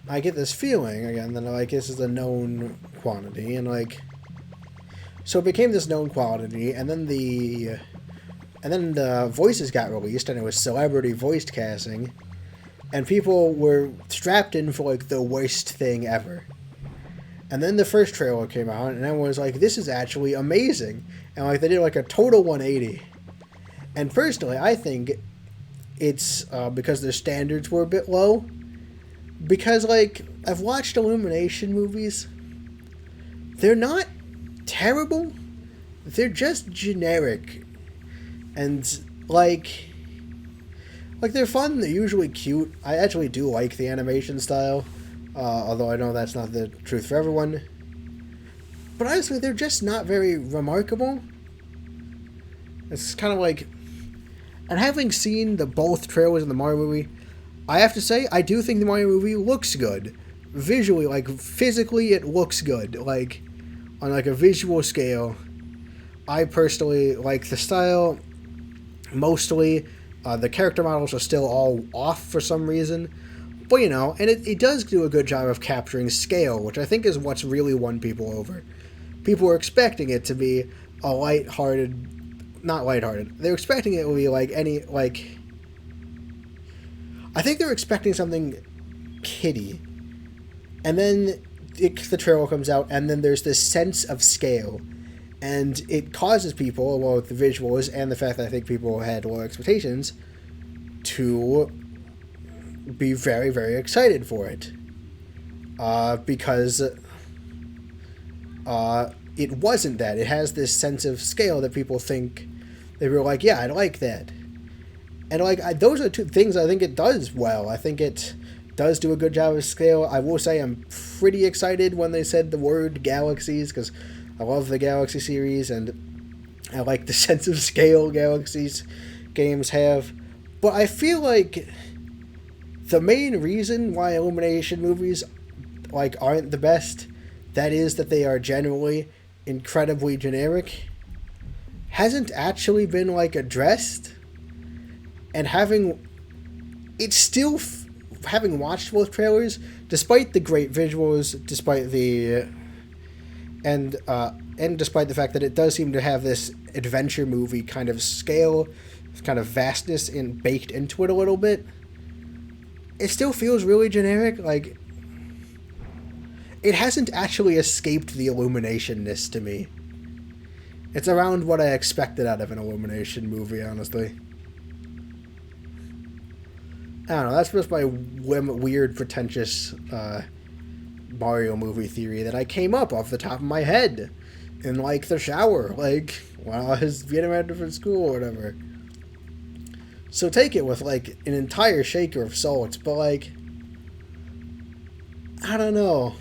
I get this feeling, again, that, like, this is a known quantity, and, like, so it became this known quantity, and then the voices got released, and it was celebrity voice casting, and people were strapped in for, like, the worst thing ever. And then the first trailer came out, and everyone was like, this is actually amazing, and, like, they did, like, a total 180. And personally, I think it's because their standards were a bit low. Because, like, I've watched Illumination movies. They're not terrible. They're just generic. And, like, they're fun. They're usually cute. I actually do like the animation style. Although I know that's not the truth for everyone. But honestly, they're just not very remarkable. It's kind of like... And having seen both trailers in the Mario movie, I have to say, I do think the Mario movie looks good. Visually, like, physically, it looks good. Like, on, like, a visual scale. I personally like the style. Mostly, the character models are still all off for some reason. But, you know, and it does do a good job of capturing scale, which I think is what's really won people over. People were expecting it to be a lighthearted... Not lighthearted. They're expecting it to be like any, like... I think they're expecting something kiddie. And then the trailer comes out, and then there's this sense of scale. And it causes people, along with the visuals and the fact that I think people had low expectations, to be very, very excited for it. Because... it wasn't that. It has this sense of scale that people think... They were like, yeah, I like that. And, like, those are two things I think it does well. I think it does do a good job of scale. I will say I'm pretty excited when they said the word Galaxies, because I love the Galaxy series, and I like the sense of scale Galaxies games have. But I feel like the main reason why Illumination movies, like, aren't the best, that is that they are generally incredibly generic, hasn't actually been, like, addressed. And having watched both trailers, despite the great visuals, despite the and despite the fact that it does seem to have this adventure movie kind of scale, kind of vastness baked into it a little bit, it still feels really generic. Like, it hasn't actually escaped the Illumination-ness to me. It's around what I expected out of an Illumination movie, honestly. I don't know, that's just my weird, pretentious Mario movie theory that I came up off the top of my head in, like, the shower, like, while I was getting ready for school or whatever. So take it with, like, an entire shaker of salt, but, like, I don't know.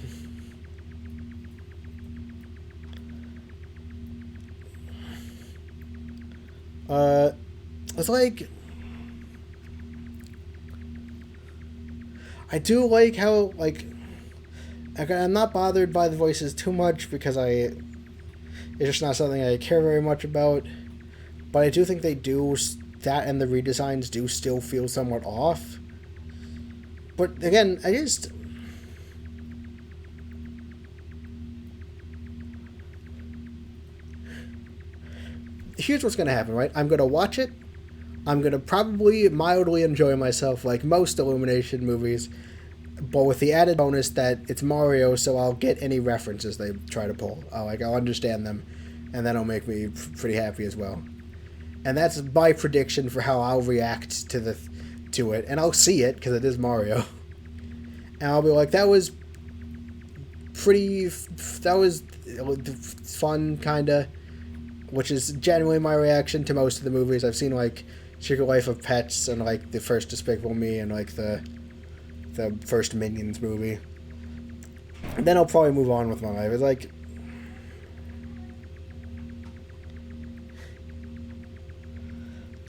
It's like, I do like how, like, I'm not bothered by the voices too much because it's just not something I care very much about, but I do think they do, that and the redesigns do still feel somewhat off. But again, here's what's going to happen, right? I'm going to watch it. I'm going to probably mildly enjoy myself like most Illumination movies, but with the added bonus that it's Mario, so I'll get any references they try to pull. I'll understand them, and that'll make me pretty happy as well. And that's my prediction for how I'll react to it, and I'll see it because it is Mario, and I'll be like, that was fun, kinda, which is generally my reaction to most of the movies. I've seen, like, Secret Life of Pets and, like, the first Despicable Me and, like, the first Minions movie. And then I'll probably move on with my life. It's like,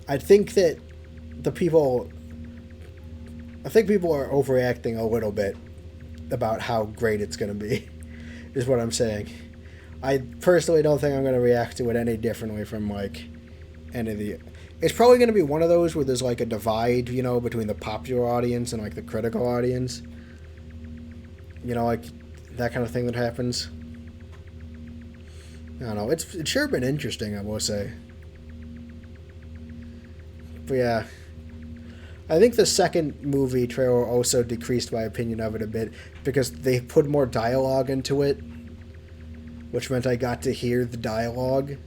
I think people are overreacting a little bit about how great it's going to be, is what I'm saying. I personally don't think I'm going to react to it any differently from, like, any of the... It's probably going to be one of those where there's, like, a divide, you know, between the popular audience and, like, the critical audience. You know, like, that kind of thing that happens. I don't know. It's sure been interesting, I will say. But, yeah. I think the second movie trailer also decreased my opinion of it a bit because they put more dialogue into it, which meant I got to hear the dialogue.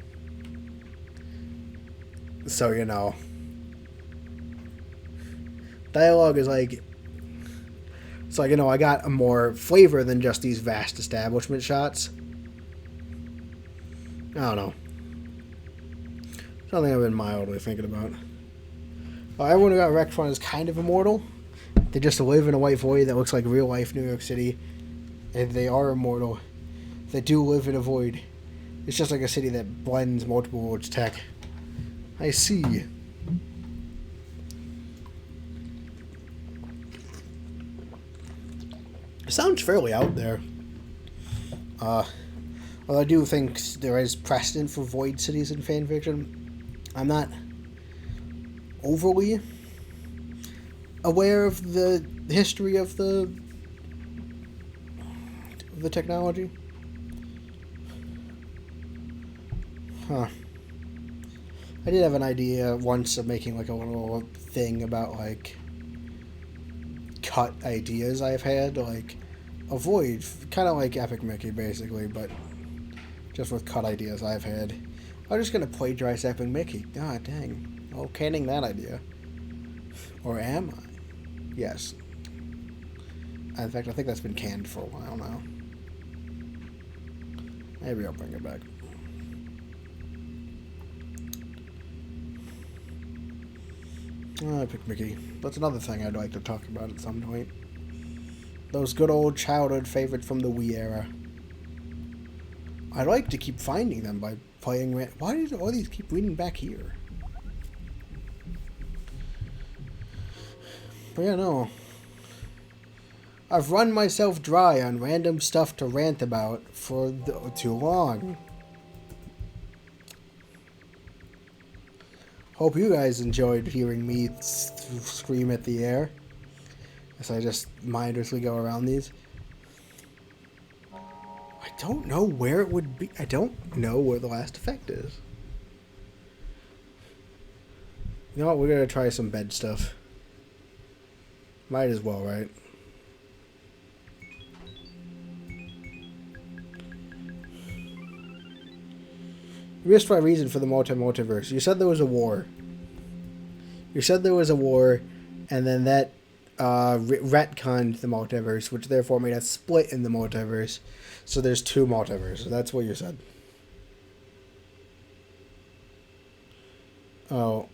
So, you know, dialogue is like, it's like, you know, I got a more flavor than just these vast establishment shots. I don't know. Something I've been mildly thinking about. Everyone who got wrecked from is kind of immortal. They just live in a white void that looks like real life New York City. And they are immortal. They do live in a void. It's just like a city that blends multiple worlds tech. I see. It sounds fairly out there. Although I do think there is precedent for void cities in fanfiction. I'm not overly aware of the history of the technology. Huh. I did have an idea once of making, like, a little thing about, like, cut ideas I've had, like, a void, kind of like Epic Mickey, basically, but just with cut ideas I've had. I'm just going to plagiarize Epic Mickey. God dang. Oh, canning that idea. Or am I? Yes. In fact, I think that's been canned for a while now. Maybe I'll bring it back. Epic Mickey. That's another thing I'd like to talk about at some point. Those good old childhood favorites from the Wii era. I like to keep finding them by playing... Why do all these keep reading back here? But yeah, no. I've run myself dry on random stuff to rant about for too long. Hope you guys enjoyed hearing me scream at the air as I just mindlessly go around these. I don't know where it would be. I don't know where the last effect is. You know what? We're going to try some bed stuff. Might as well, right? You missed my reason for the multiverse. You said there was a war. You said there was a war, and then that retconned the multiverse, which therefore made a split in the multiverse. So there's two multiverses. That's what you said. Oh.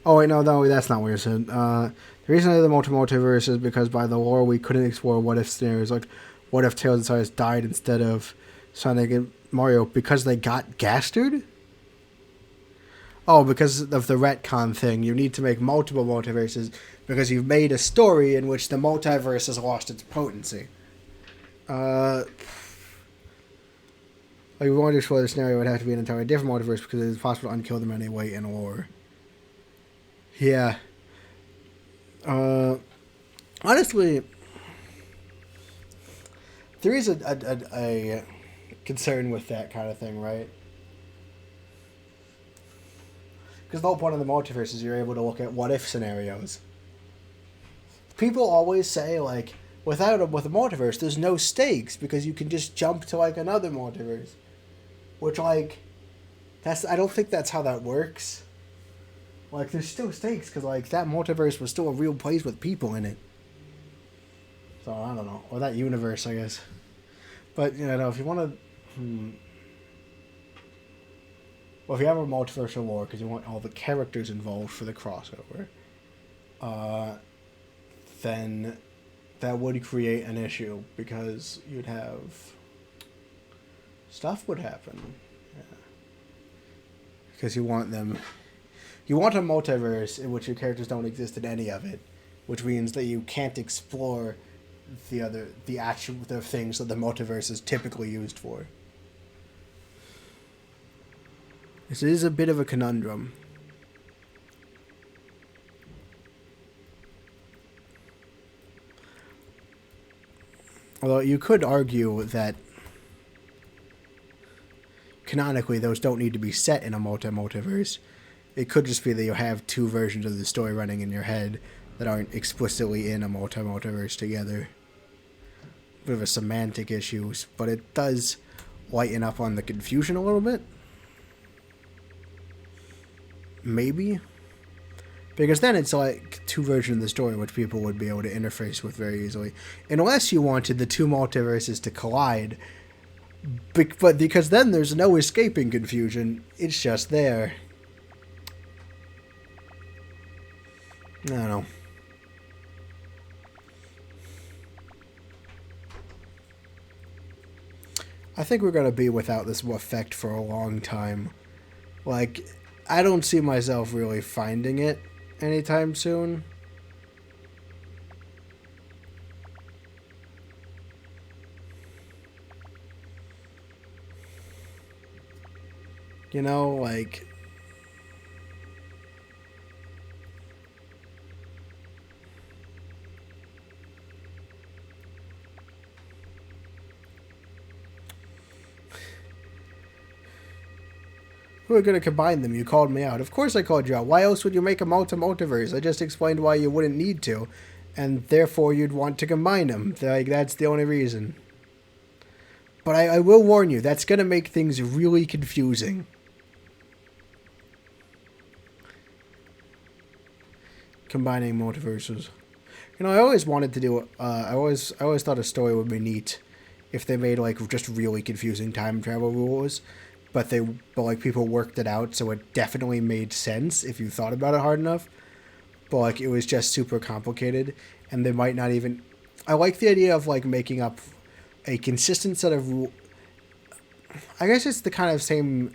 Oh, wait, no, that's not what you said. The reason I did the multiverse is because by the lore we couldn't explore what-if scenarios. Like, what if Tails and Cyrus died instead of Sonic and Mario because they got gastered? Oh, because of the retcon thing, you need to make multiple multiverses because you've made a story in which the multiverse has lost its potency. Like, if we wanted to explore the scenario, it would have to be an entirely different multiverse because it is possible to unkill them anyway in lore. Yeah. Honestly, there is a concern with that kind of thing, right? Because the whole point of the multiverse is you're able to look at what-if scenarios. People always say, like, with a multiverse, there's no stakes because you can just jump to, like, another multiverse. Which, like, I don't think that's how that works. Like, there's still stakes because, like, that multiverse was still a real place with people in it. So, I don't know. Or that universe, I guess. But, you know, if you want to... Well, if you have a multiversal lore, because you want all the characters involved for the crossover, then that would create an issue, because you'd have... Stuff would happen. Yeah. Because you want them... You want a multiverse in which your characters don't exist in any of it, which means that you can't explore the things that the multiverse is typically used for. This is a bit of a conundrum. Although you could argue that canonically those don't need to be set in a multiverse. It could just be that you have two versions of the story running in your head that aren't explicitly in a multiverse together. Bit of a semantic issue, but it does lighten up on the confusion a little bit. Maybe. Because then it's like two versions of the story which people would be able to interface with very easily. Unless you wanted the two multiverses to collide. But because then there's no escaping confusion. It's just there. I don't know. I think we're going to be without this effect for a long time. Like... I don't see myself really finding it anytime soon. You know, like... We're going to combine them. You called me out. Of course I called you out. Why else would you make a multiverse? I just explained why you wouldn't need to. And therefore you'd want to combine them. Like, that's the only reason. But I will warn you, that's going to make things really confusing. Combining multiverses. You know, I always wanted to do... I always thought a story would be neat if they made, like, just really confusing time travel rules. But like people worked it out, so it definitely made sense if you thought about it hard enough. But like it was just super complicated, and they might not even. I like the idea of like making up a consistent set of rules. I guess it's the kind of same.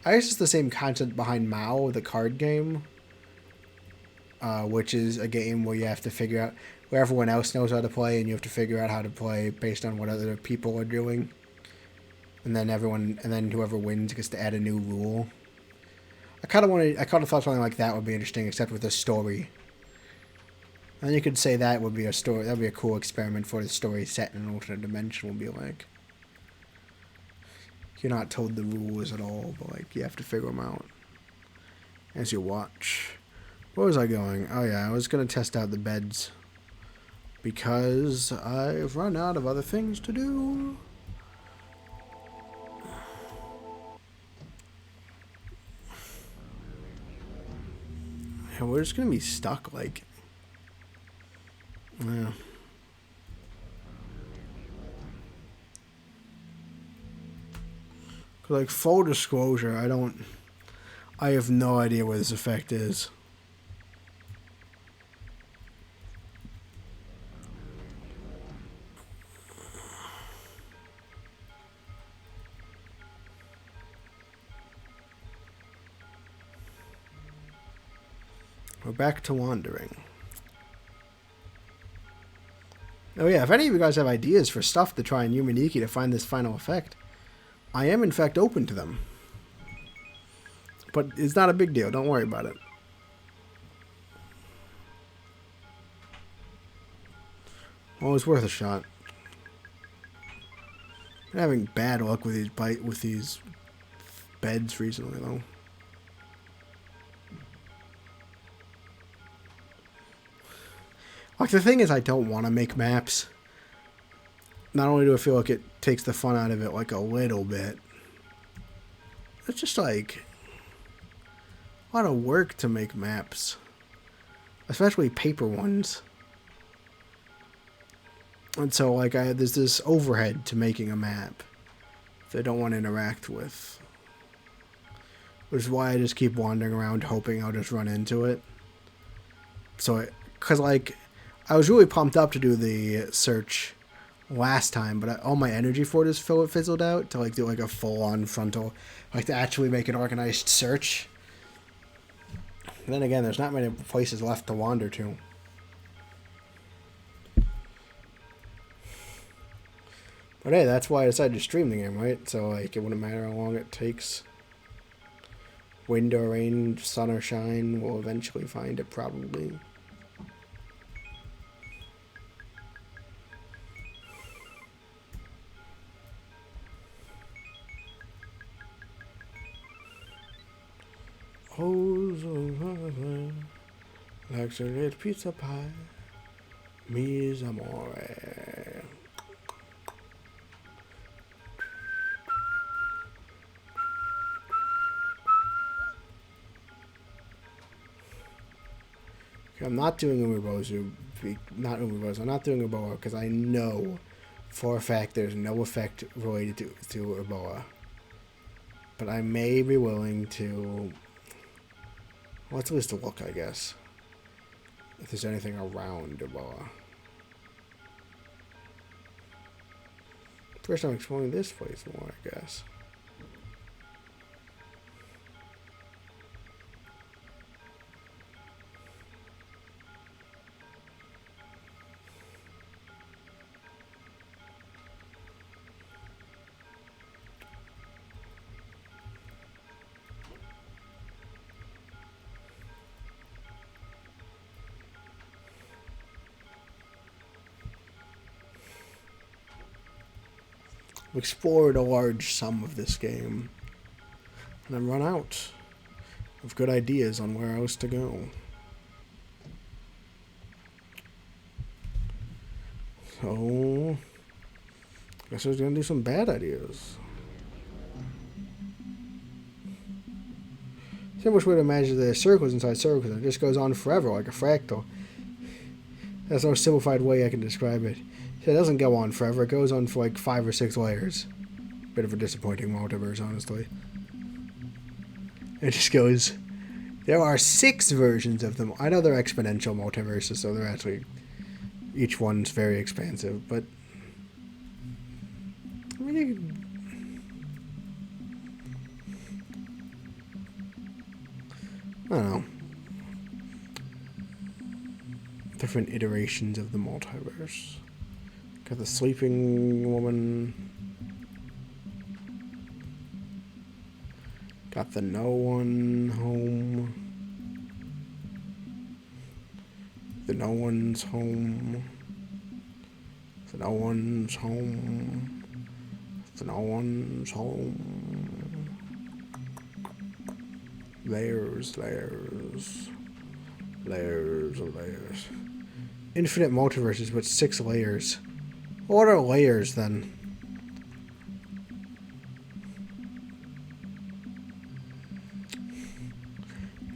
I guess it's the same concept behind Mao, the card game, which is a game where you have to figure out where everyone else knows how to play, and you have to figure out how to play based on what other people are doing. And then whoever wins gets to add a new rule. I kind of thought something like that would be interesting, except with a story. And you could say that would be a story. That would be a cool experiment for the story set in an alternate dimension. Would be like, you're not told the rules at all, but like you have to figure them out as you watch. Where was I going? Oh yeah, I was gonna test out the beds because I've run out of other things to do. Yeah, we're just gonna be stuck, like... Yeah. Like, full disclosure, I have no idea what this effect is. We're back to wandering. Oh yeah, if any of you guys have ideas for stuff to try in Yume Nikki to find this final effect, I am in fact open to them. But it's not a big deal, don't worry about it. Well, it's worth a shot. I'm having bad luck with these beds recently though. Like, the thing is, I don't want to make maps. Not only do I feel like it takes the fun out of it, like, a little bit. It's just, like, a lot of work to make maps. Especially paper ones. And so, like, there's this overhead to making a map that I don't want to interact with. Which is why I just keep wandering around hoping I'll just run into it. So, because, like... I was really pumped up to do the search last time, but all my energy for it is fizzled out to like do like a full-on frontal, like to actually make an organized search. And then again, there's not many places left to wander to. But hey, that's why I decided to stream the game, right? So like it wouldn't matter how long it takes. Wind or rain, sun or shine, we'll eventually find it probably. Like a red pizza pie, mis amore. Okay, I'm not doing Umibozu, I'm not doing Ebola because I know for a fact there's no effect related to Ebola. But I may be willing to... Well, let's at least look, I guess. If there's anything around Ebola. First I'm exploring this place more, I guess. I've explored a large sum of this game, and I've run out of good ideas on where else to go. So, I guess I was going to do some bad ideas. Simplest way to imagine the circles inside circles, and it just goes on forever like a fractal. That's the most simplified way I can describe it. It doesn't go on forever. It goes on for like 5 or 6 layers. Bit of a disappointing multiverse, honestly. It just goes... There are 6 versions of them. I know they're exponential multiverses, so they're actually... Each one's very expansive, but... I mean, I don't know. Different iterations of the multiverse. Got the sleeping woman. Got the no one home. The no one's home. The no one's home. The no one's home. Layers, layers. Layers of layers. Infinite multiverses, but 6 layers. What are layers, then?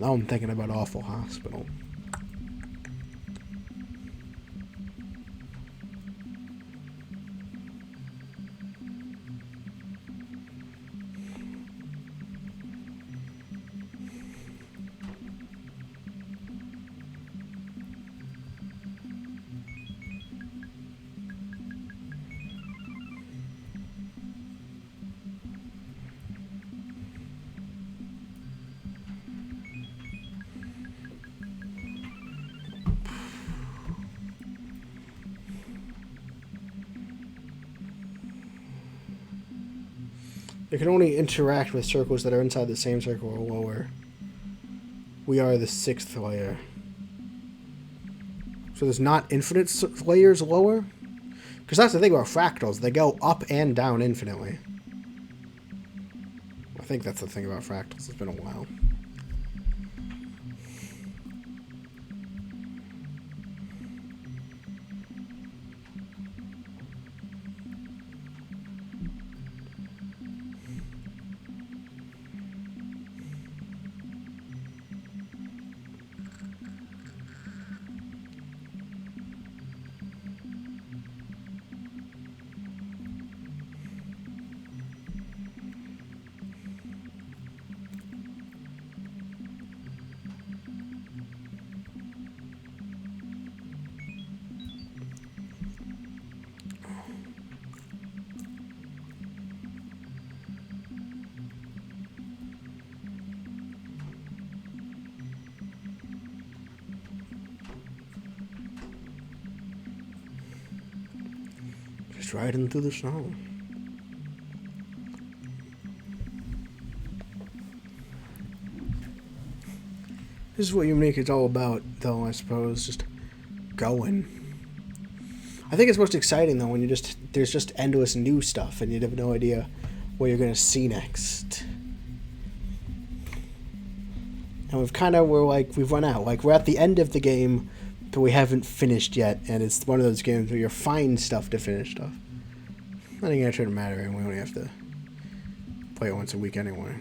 Now I'm thinking about Awful Hospital. It can only interact with circles that are inside the same circle or lower. We are the 6th layer. So there's not infinite layers lower? Because that's the thing about fractals. They go up and down infinitely. I think that's the thing about fractals. It's been a while. Just riding through the snow. This is what Yume Nikki is all about, though, I suppose. Just going. I think it's most exciting, though, when there's just endless new stuff, and you have no idea what you're going to see next. And we've run out. Like, we're at the end of the game, but we haven't finished yet, and it's one of those games where you find stuff to finish stuff. I think it shouldn't matter, and we only have to play it once a week anyway.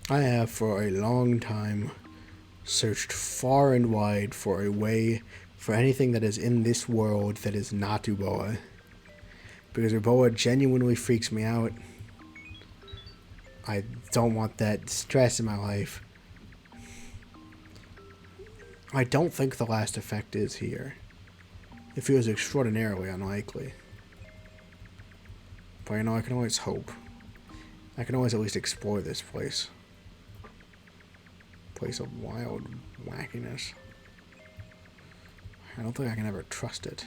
I have for a long time searched far and wide for a way for anything that is in this world that is not Uboa. Because Uboa genuinely freaks me out. I don't want that stress in my life. I don't think the last effect is here. It feels extraordinarily unlikely. But you know, I can always hope. I can always at least explore this place. Place of wild wackiness. I don't think I can ever trust it.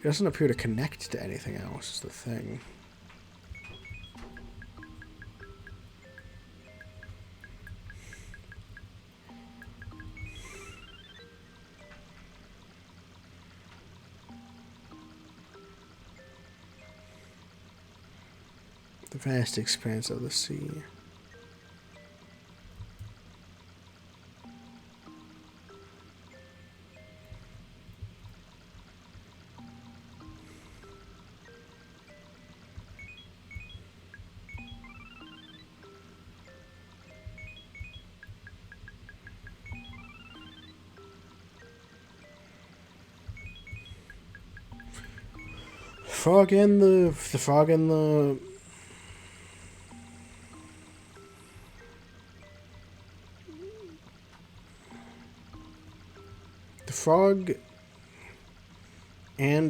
It doesn't appear to connect to anything else, is the thing. The vast expanse of the sea. The frog and the frog and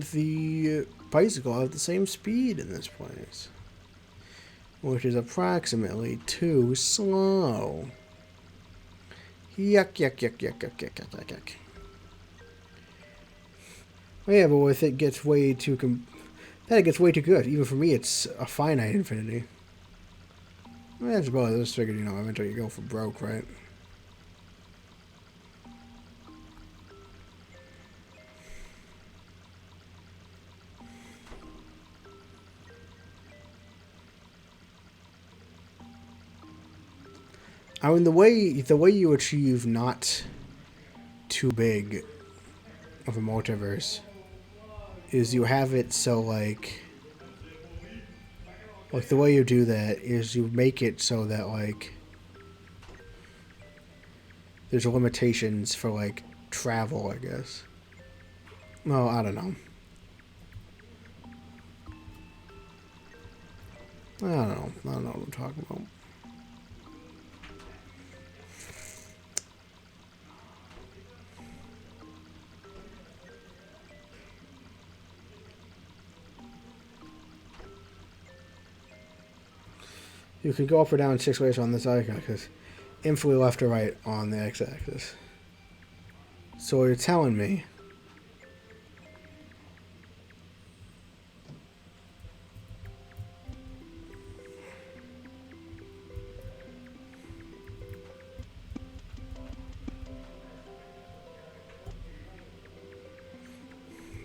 the bicycle have the same speed in this place, which is approximately too slow. Yuck, yuck, yuck, yuck, yuck, yuck, yuck, yuck, yuck. Yeah, but if it gets way too then it gets way too good. Even for me, it's a finite infinity. I suppose I just figured, eventually you go for broke, right? I mean, the way you achieve not too big of a multiverse is you have it so like the way you do that is you make it so that like there's limitations for like travel, I guess. No, I don't know. I don't know. I don't know what I'm talking about. You can go up or down 6 ways on this icon, because infinitely left or right on the x-axis. So you're telling me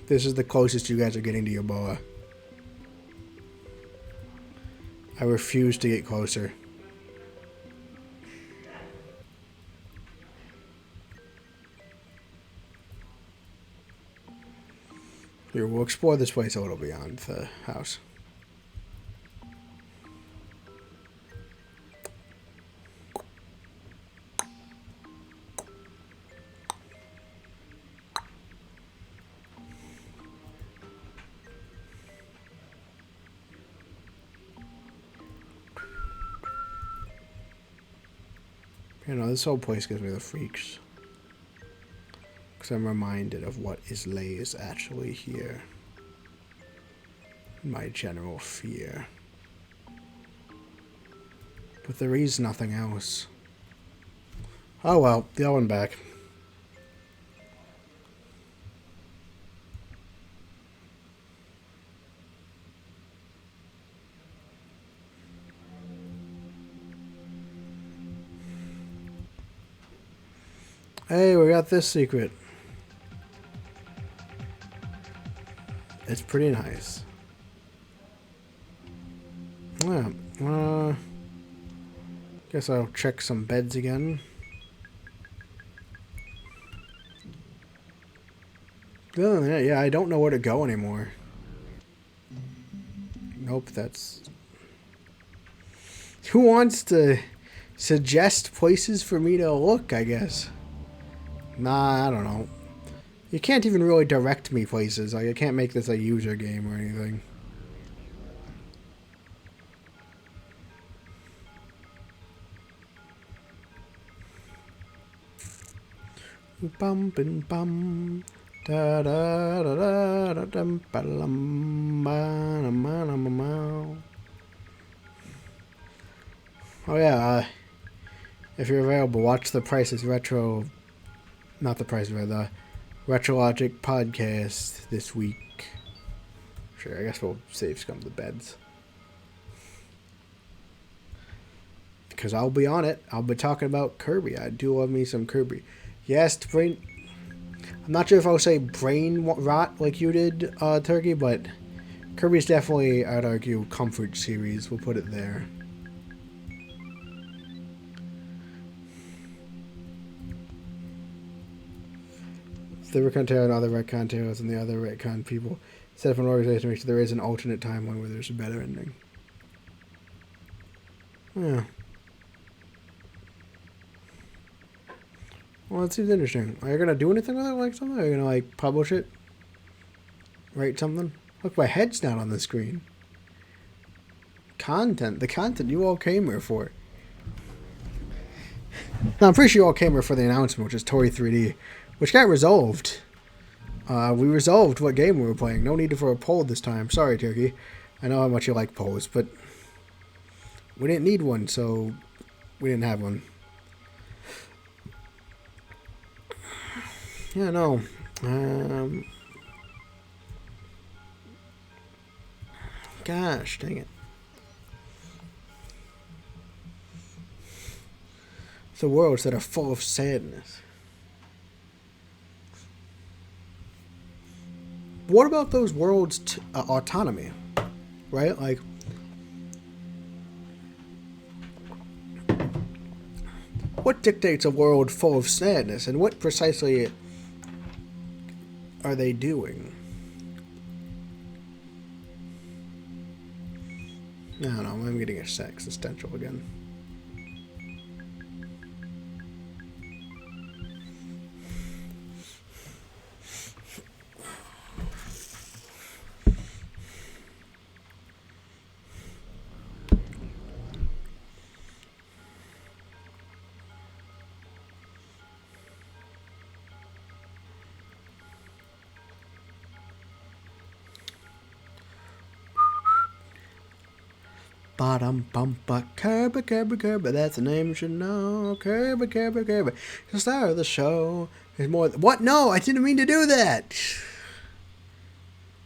this is the closest you guys are getting to your boa. I refuse to get closer. Here, we'll explore this place a little beyond the house. You know, this whole place gives me the freaks. Because I'm reminded of what lays actually here. My general fear. But there is nothing else. Oh well, the oven back. Hey, we got this secret. It's pretty nice. Yeah, guess I'll check some beds again. Yeah, I don't know where to go anymore. Nope, that's... Who wants to suggest places for me to look, I guess? Nah, I don't know. You can't even really direct me places. Like, I can't make this a user game or anything. Bum bum bum da da da da da dum ba lum ba na ma na ma ma. Oh yeah, if you're available, watch the Prices Retro. Not the Price, but the Retrologic podcast this week. Sure, I guess we'll save scum the beds. Because I'll be on it. I'll be talking about Kirby. I do love me some Kirby. Yes, brain... I'm not sure if I'll say brain rot like you did, Turkey, but Kirby's definitely, I'd argue, comfort series. We'll put it there. The retcon tale and other retcon tales and the other retcon people set up an organization to make sure there is an alternate timeline where there's a better ending. Yeah. Well, that seems interesting. Are you gonna do anything with it, like something? Are you gonna like publish it? Write something? Look, my head's not on the screen. Content. The content you all came here for. Now, I'm pretty sure you all came here for the announcement, which is Toree 3D. Which got resolved. We resolved what game we were playing. No need for a poll this time. Sorry, Turkey. I know how much you like polls, but we didn't need one, so we didn't have one. Yeah, no. Gosh, dang it. The worlds that are full of sadness. What about those worlds' autonomy? Right? Like, What dictates a world full of sadness, and what precisely are they doing? I don't know, I'm getting existential again. Bottom bumper, Kirby, that's the name you should know. Kirby. The star of the show is more. What? No, I didn't mean to do that.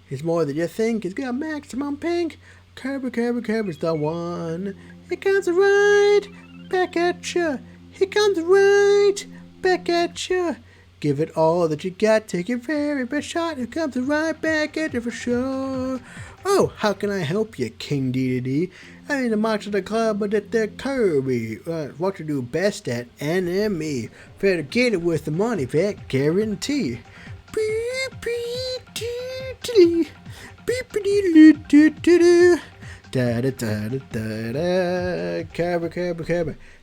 He's more than you think. He's got maximum pink. Kirby's the one. Here comes the right back at you. Here comes the right back at you. Give it all that you got. Take your very best shot. Here comes the right back at you for sure. Oh, how can I help you, King D? I need to march to the club, but at the Kirby. What to do best at enemy. Better get it with the money back guarantee. Kirby.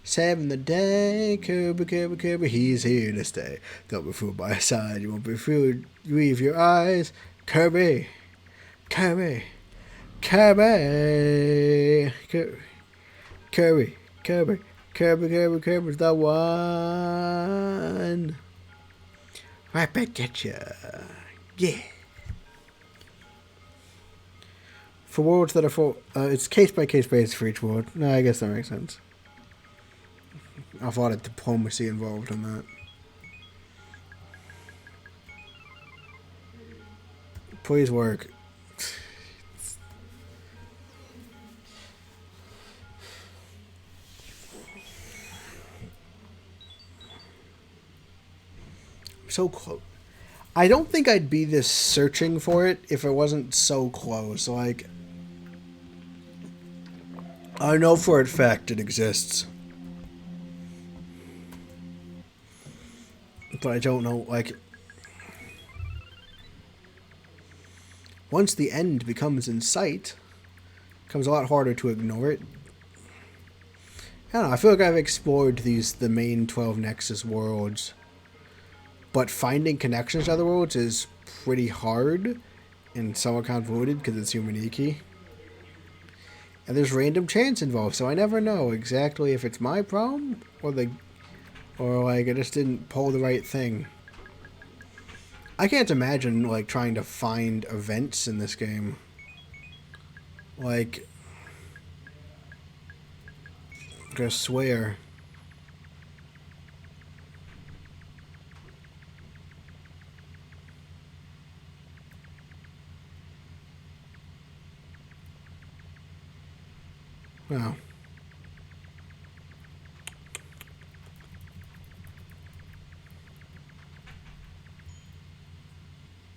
Saving the day, Kirby, he's here to stay. Don't be fooled by his side, you won't be fooled. Leave your eyes, Kirby's the one. Right back at ya. Yeah. For worlds that are full, it's case-by-case basis for each world. No, I guess that makes sense. I thought of diplomacy involved in that. Please work. So close. I don't think I'd be this searching for it if it wasn't so close. Like, I know for a fact it exists. But I don't know, like, once the end becomes in sight, it becomes a lot harder to ignore it. I don't know, I feel like I've explored the main 12 Nexus worlds, but finding connections to other worlds is pretty hard and somewhat convoluted because it's Yume Nikki. And there's random chance involved, so I never know exactly if it's my problem or like I just didn't pull the right thing. I can't imagine like trying to find events in this game. Like, I swear. No.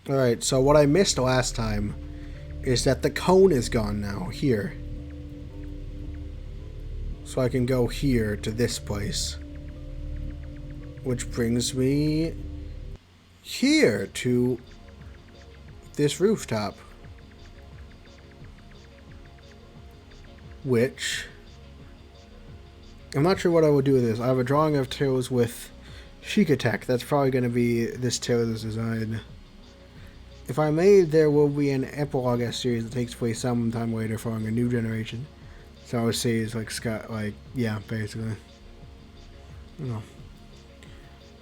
Alright, so what I missed last time is that the cone is gone now, here. So I can go here to this place. Which brings me here to this rooftop. Which, I'm not sure what I will do with this. I have a drawing of tails with Chic Attack. That's probably going to be this tail's design. If I may, there will be an epilogue series that takes place sometime later following a new generation. So I would say it's like Scott, like, yeah, basically. You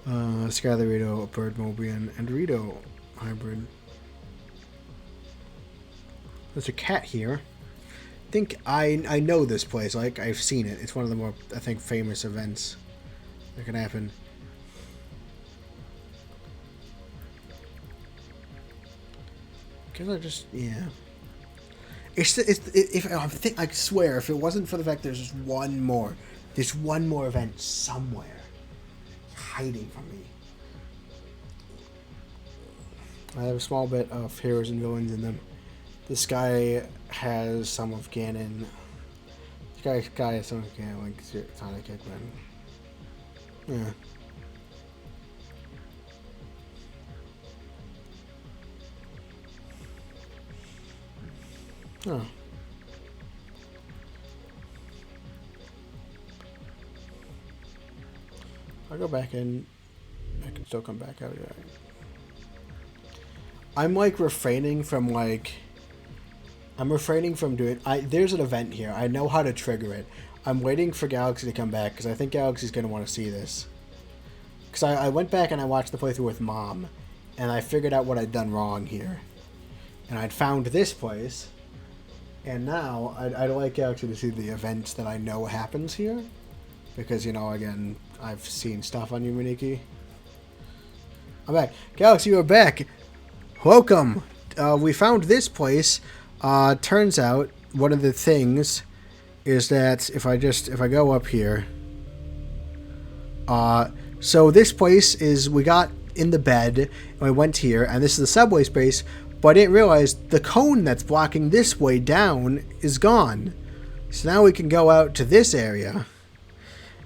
know. Sky the Rito, Bird Mobian, and Rito hybrid. There's a cat here. I think I know this place, like, I've seen it. It's one of the more, I think, famous events that can happen. Because I just, yeah. I swear, if it wasn't for the fact there's just one more event somewhere hiding from me. I have a small bit of heroes and villains in them. This guy has some of Ganon. This guy has some of Ganon, like Sonic Eggman. Yeah. Oh. I'll go back in. I can still come back out. Yeah. I'm like refraining from like. I'm refraining from doing. There's an event here. I know how to trigger it. I'm waiting for Galaxy to come back because I think Galaxy's gonna want to see this. Because I went back and I watched the playthrough with Mom, and I figured out what I'd done wrong here, and I'd found this place, and now I'd like Galaxy to see the events that I know happens here, because again I've seen stuff on Yume Nikki. I'm back, Galaxy. You're back. Welcome. We found this place. Turns out one of the things is that if I go up here, so this place is, we got in the bed and we went here, and this is the subway space, but I didn't realize the cone that's blocking this way down is gone. So now we can go out to this area,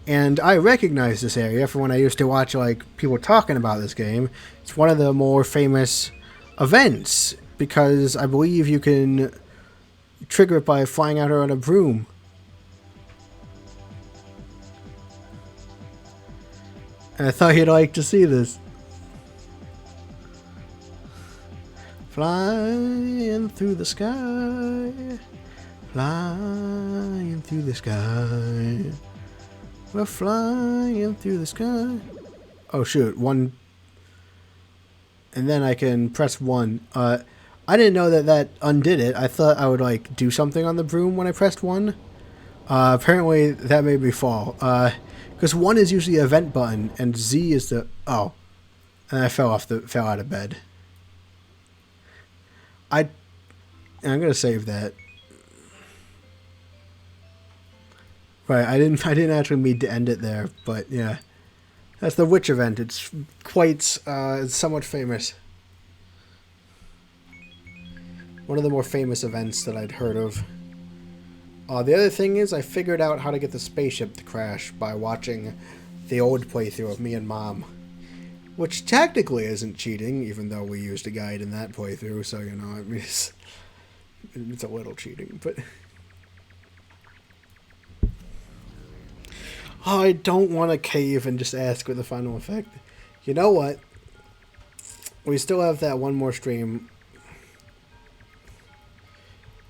and I recognize this area from when I used to watch like people talking about this game. It's one of the more famous events because I believe you can trigger it by flying out her on a broom. And I thought you'd like to see this. Flying through the sky, flying through the sky, we're flying through the sky. Oh shoot, one. And then I can press 1. I didn't know that undid it. I thought I would like do something on the broom when I pressed 1. Apparently that made me fall. Because 1 is usually the event button, and Z is the... Oh. And I fell out of bed. I'm going to save that. Right, I didn't actually mean to end it there, but yeah. That's the witch event. It's quite... it's somewhat famous. One of the more famous events that I'd heard of. The other thing is I figured out how to get the spaceship to crash by watching the old playthrough of me and Mom. Which technically isn't cheating, even though we used a guide in that playthrough, so, I mean, it's a little cheating, but... Oh, I don't want to cave and just ask for the final effect. You know what? We still have that one more stream.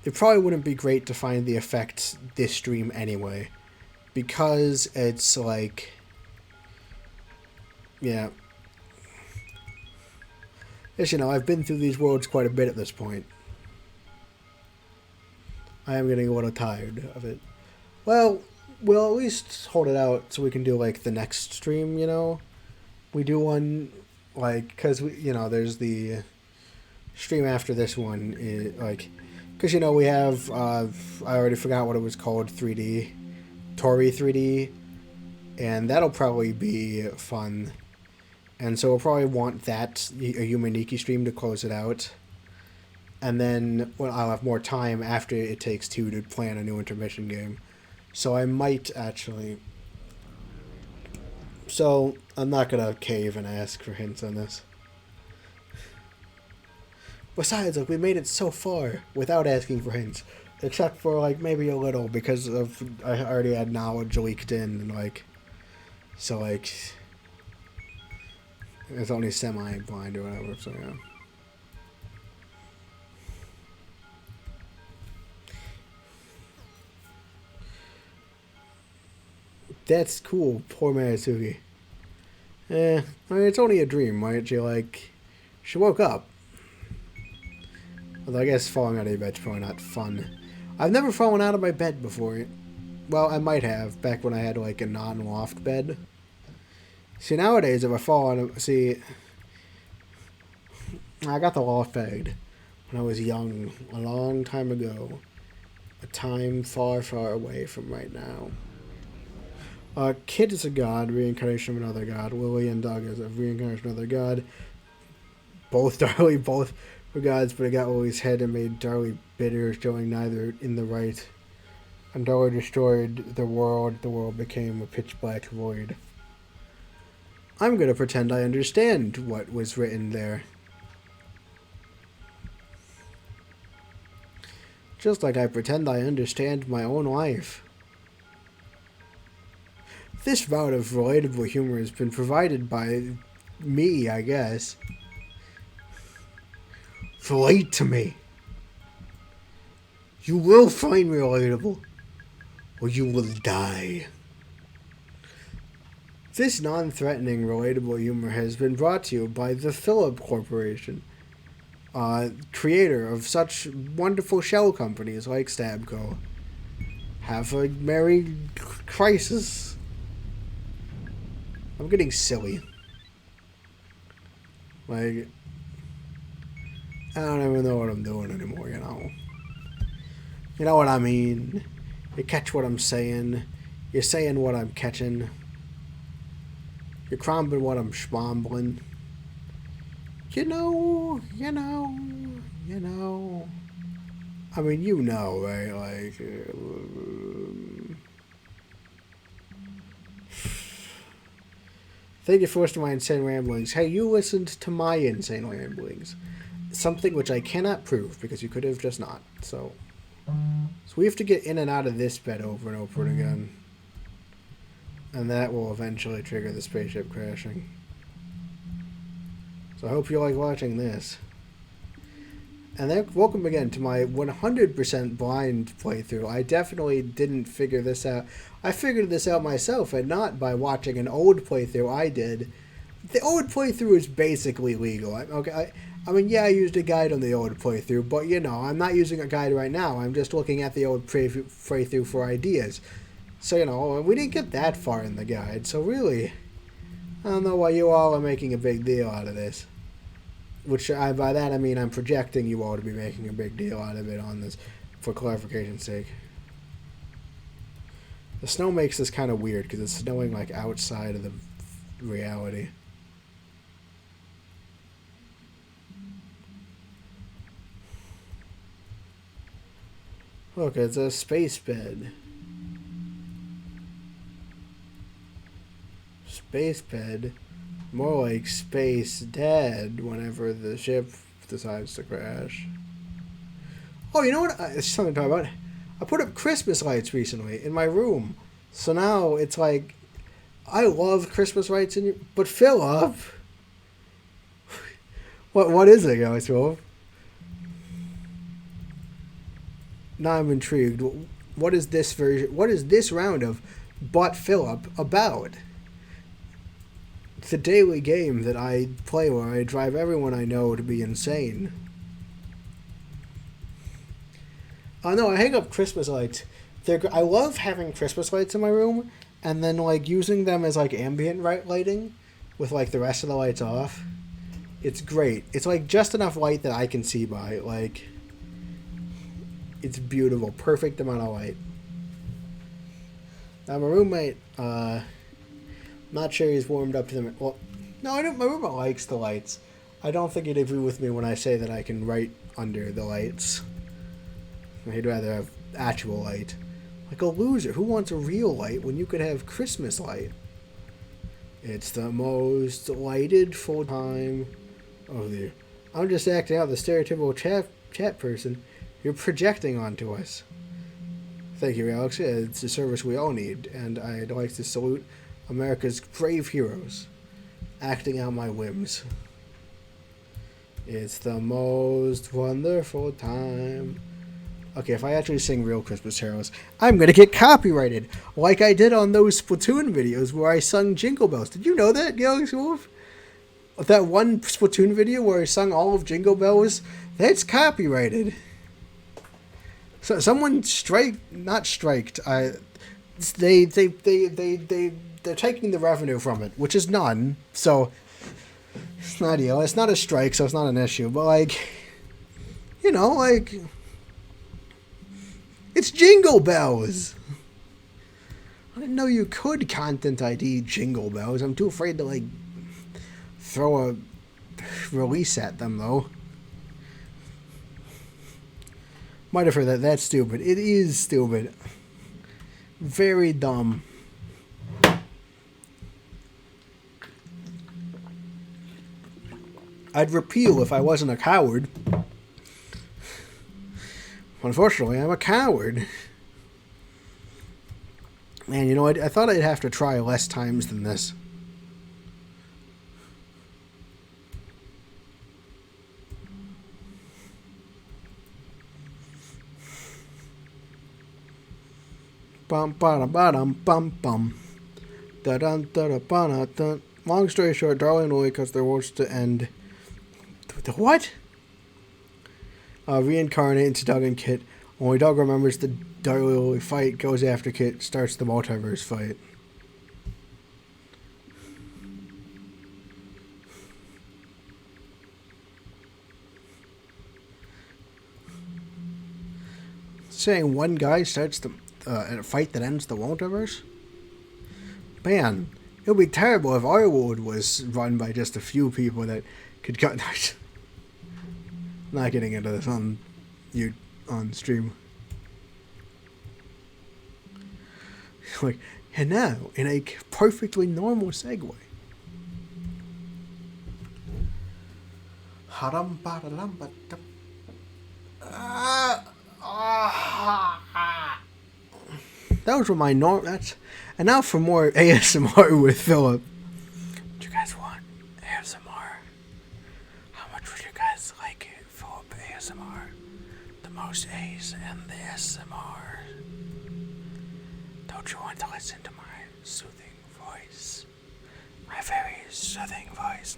It probably wouldn't be great to find the effects this stream anyway. Because it's like... Yeah. Yes, I've been through these worlds quite a bit at this point. I am getting a little tired of it. Well, we'll at least hold it out so we can do, like, the next stream, We do one, like, because, there's the stream after this one, like... Because, we have, I already forgot what it was called, 3D. Toree 3D. And that'll probably be fun. And so we'll probably want that, a Yume Nikki stream to close it out. And then I'll have more time after It Takes Two to plan a new intermission game. So I might actually... So I'm not going to cave and ask for hints on this. Besides, like, we made it so far without asking for hints. Except for, like, maybe a little because of... I already had knowledge leaked in, and, like... So, like... It's only semi-blind or whatever, so, yeah. That's cool, poor Marisugi. I mean, it's only a dream, right? She woke up. Although I guess falling out of your bed's probably not fun. I've never fallen out of my bed before. Well, I might have, back when I had, like, a non-loft bed. See, nowadays, if I fall out of... See, I got the loft bed when I was young, a long time ago. A time far, far away from right now. Kid is a god, reincarnation of another god. Lily and Doug is a reincarnation of another god. Both were gods, but it got Lily's head and made Darlie bitter, showing neither in the right. And Darlie destroyed the world became a pitch black void. I'm gonna pretend I understand what was written there. Just like I pretend I understand my own life. This bout of relatable humor has been provided by me, I guess. Relate to me. You will find me relatable, or you will die. This non-threatening, relatable humor has been brought to you by the Philip Corporation, creator of such wonderful shell companies like Stabco. Have a merry crisis. I'm getting silly. Like, I don't even know what I'm doing anymore, you know? You know what I mean? You catch what I'm saying. You're saying what I'm catching. You're crumbling what I'm schwombling. You know. I mean, you know, right? Like, thank you for listening to my insane ramblings. Hey, you listened to my insane ramblings. Something which I cannot prove because you could have just not. So we have to get in and out of this bed over and over again. And that will eventually trigger the spaceship crashing. So I hope you like watching this. And then welcome again to my 100% blind playthrough. I definitely didn't figure this out. I figured this out myself, and not by watching an old playthrough I did. The old playthrough is basically legal. I mean, yeah, I used a guide on the old playthrough, but, you know, I'm not using a guide right now. I'm just looking at the old playthrough for ideas. So, you know, we didn't get that far in the guide. So, really, I don't know why you all are making a big deal out of this. Which, by that, I mean I'm projecting you all to be making a big deal out of it on this, for clarification's sake. The snow makes this kind of weird, because it's snowing, like, outside of the reality. Look, it's a space bed. Space bed? More like space dead whenever the ship decides to crash. Oh, you know what? It's something to talk about. I put up Christmas lights recently in my room. So now it's like, I love Christmas lights, but Philip, what is it, guys? Philip? Now I'm intrigued. What is this version? What is this round of But Philip about? It's a daily game that I play where I drive everyone I know to be insane. Oh no, I hang up Christmas lights. I love having Christmas lights in my room, and then like using them as like ambient lighting, with like the rest of the lights off. It's great. It's like just enough light that I can see by. Like, it's beautiful, perfect amount of light. Now my roommate, not sure he's warmed up to them. Well, no, I don't. My roommate likes the lights. I don't think he'd agree with me when I say that I can write under the lights. He'd rather have actual light. Like a loser. Who wants a real light when you could have Christmas light? It's the most lighted full time. Oh dear. I'm just acting out the stereotypical chat person. You're projecting onto us. Thank you, Alex. Yeah, it's a service we all need, and I'd like to salute America's brave heroes, acting out my whims. It's the most wonderful time. Okay, if I actually sing real Christmas carols, I'm gonna get copyrighted, like I did on those Splatoon videos where I sung Jingle Bells. Did you know that, Galaxy Wolf? That one Splatoon video where I sung all of Jingle Bells, that's copyrighted. So someone not striked. They're taking the revenue from it, which is none. So it's not ideal. It's not a strike, so it's not an issue. But like, you know, like, it's Jingle Bells. I didn't know you could content ID Jingle Bells. I'm too afraid to like throw a release at them though. Might have heard that. That's stupid. It is stupid. Very dumb. I'd repeal if I wasn't a coward. Unfortunately, I'm a coward. Man, you know, I thought I'd have to try less times than this. Bum ba dum bum bum. Da dun da da ba dun. Long story short, Darling and Lily, because they're wants to end. The what? Reincarnate into Doug and Kit. Only Doug remembers the Darling and Lily fight, goes after Kit, starts the multiverse fight. Saying one guy starts a fight that ends the multiverse? Man, it would be terrible if our world was run by just a few people that could cut. Not getting into this on stream. Like, and now in a perfectly normal segue. That was my and now for more ASMR with Philip. Do you guys want ASMR? How much would you guys like Philip ASMR? The most A's and the SMR. Don't you want to listen to my soothing voice? My very soothing voice.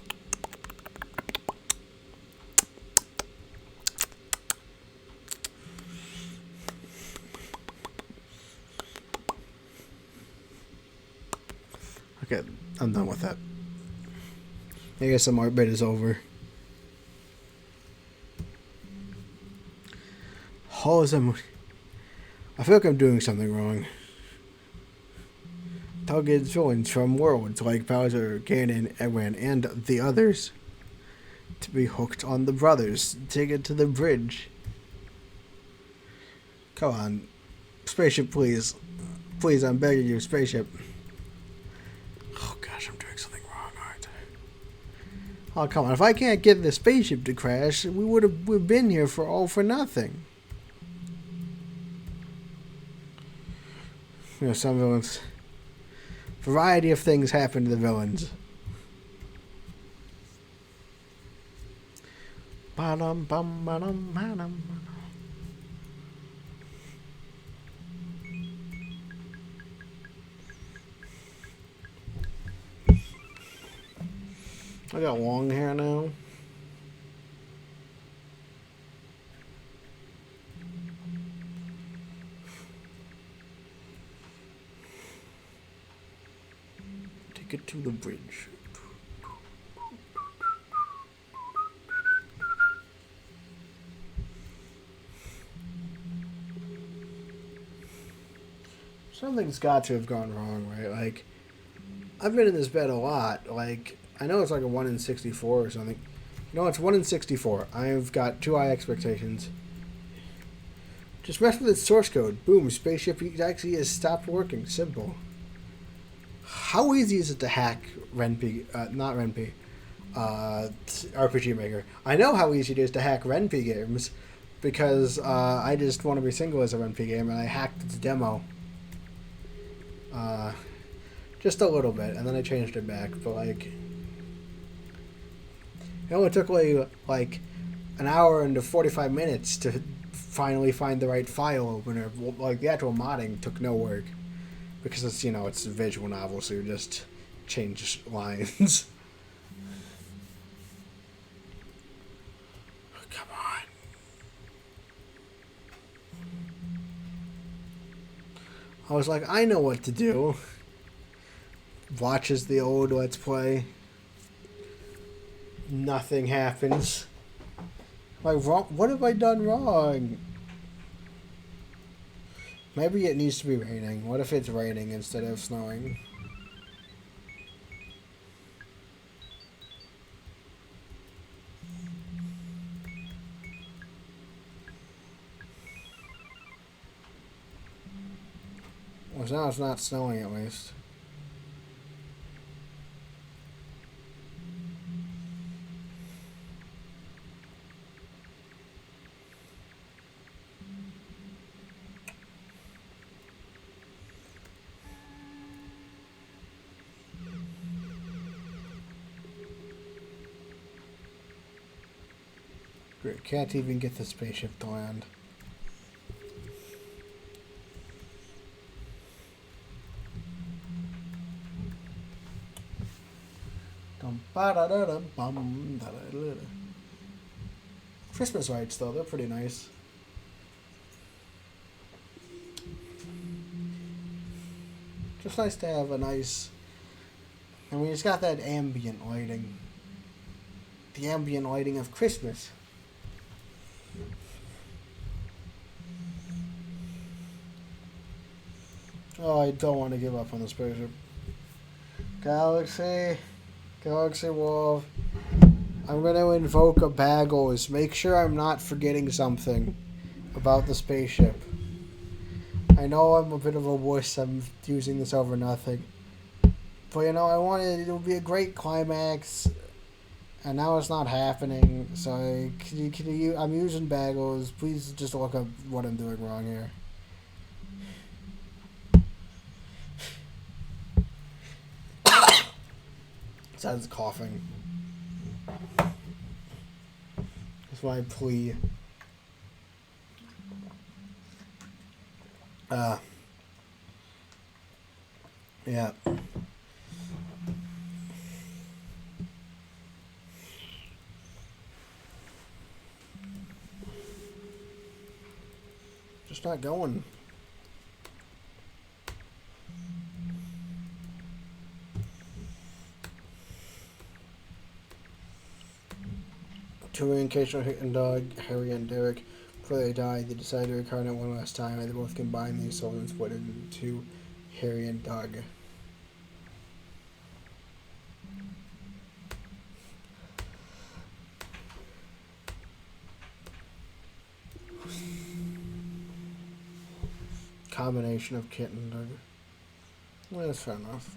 Okay, I'm done with that. I guess the art bit is over. I feel like I'm doing something wrong. Target villains from worlds like Bowser, Ganon, Edwin, and the others to be hooked on the brothers. Take it to the bridge. Come on. Spaceship, please. Please, I'm begging you, spaceship. Oh gosh, I'm doing something wrong, aren't I? Oh, come on. If I can't get the spaceship to crash, we've been here for nothing. You know, some villains. Variety of things happen to the villains. Ba-dum, bum, ba-dum, ba-dum. I got long hair now. Take it to the bridge. Something's got to have gone wrong, right? Like, I've been in this bed a lot. Like, I know it's like a 1 in 64 or something. No, it's 1 in 64. I've got too high expectations. Just mess with its source code. Boom, spaceship actually has stopped working. Simple. How easy is it to hack not Renpy, RPG Maker? I know how easy it is to hack Renpy games because I just want to be single as a Renpy game and I hacked its demo. Just a little bit, and then I changed it back, but like, it only took like an hour and 45 minutes to finally find the right file opener. Like, the actual modding took no work because it's, you know, it's a visual novel, so you just change lines. Come on. I was like, I know what to do. Watches the old Let's Play. Nothing happens. Like, wrong, what have I done wrong? Maybe it needs to be raining. What if it's raining instead of snowing? Well, now it's not snowing at least. Great, can't even get the spaceship to land. Christmas lights, though, they're pretty nice. Just nice to have a nice... I mean, it's got that ambient lighting. The ambient lighting of Christmas. Oh, I don't want to give up on the spaceship. Galaxy Wolf. I'm going to invoke a Bagels. Make sure I'm not forgetting something about the spaceship. I know I'm a bit of a wuss. I'm using this over nothing. But, you know, I wanted it would be a great climax. And now it's not happening. So, I'm using Bagels. Please just look up what I'm doing wrong here. Besides coughing. That's why I plea. Yeah. Just not going. Toree and Kate are hitting dog, Harry and Derek. Before they died, they decided to reincarnate one last time, and they both combined these souls and split into Harry and Doug. Combination of Kit and Doug. Well, that's fair enough.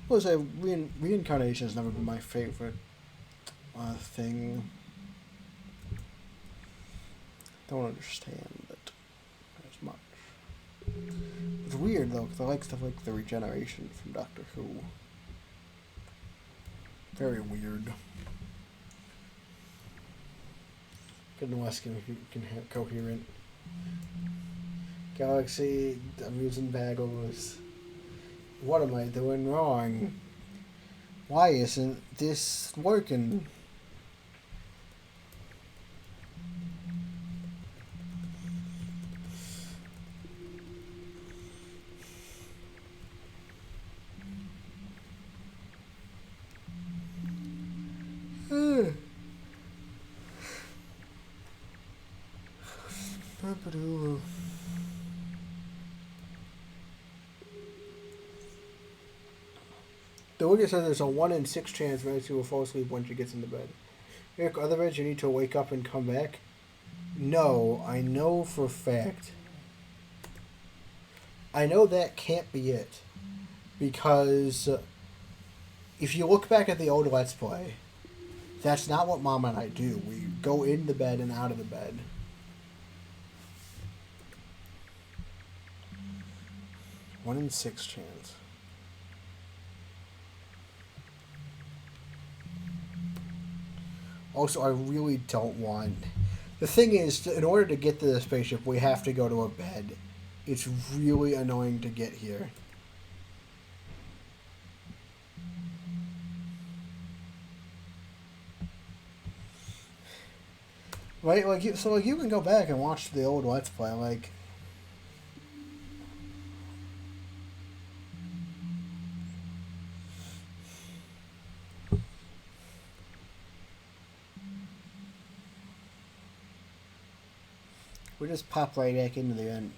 I was say reincarnation has never been my favorite thing. Don't understand it as much. It's weird though, because I like stuff like the regeneration from Doctor Who. Very weird. Couldn't ask him if you can have coherent. Galaxy, I'm using Bagels. What am I doing wrong? Why isn't this working? The wiki says there's a 1 in 6 chance Nancy will fall asleep when she gets into bed. Eric, otherwise you need to wake up and come back? No, I know for a fact. I know that can't be it. Because if you look back at the old Let's Play, that's not what Mom and I do. We go in the bed and out of the bed. One in 6 chance. Also, I really don't want... The thing is, in order to get to the spaceship, we have to go to a bed. It's really annoying to get here. Right? Like, you can go back and watch the old Let's Play, like... We just pop right back into the end.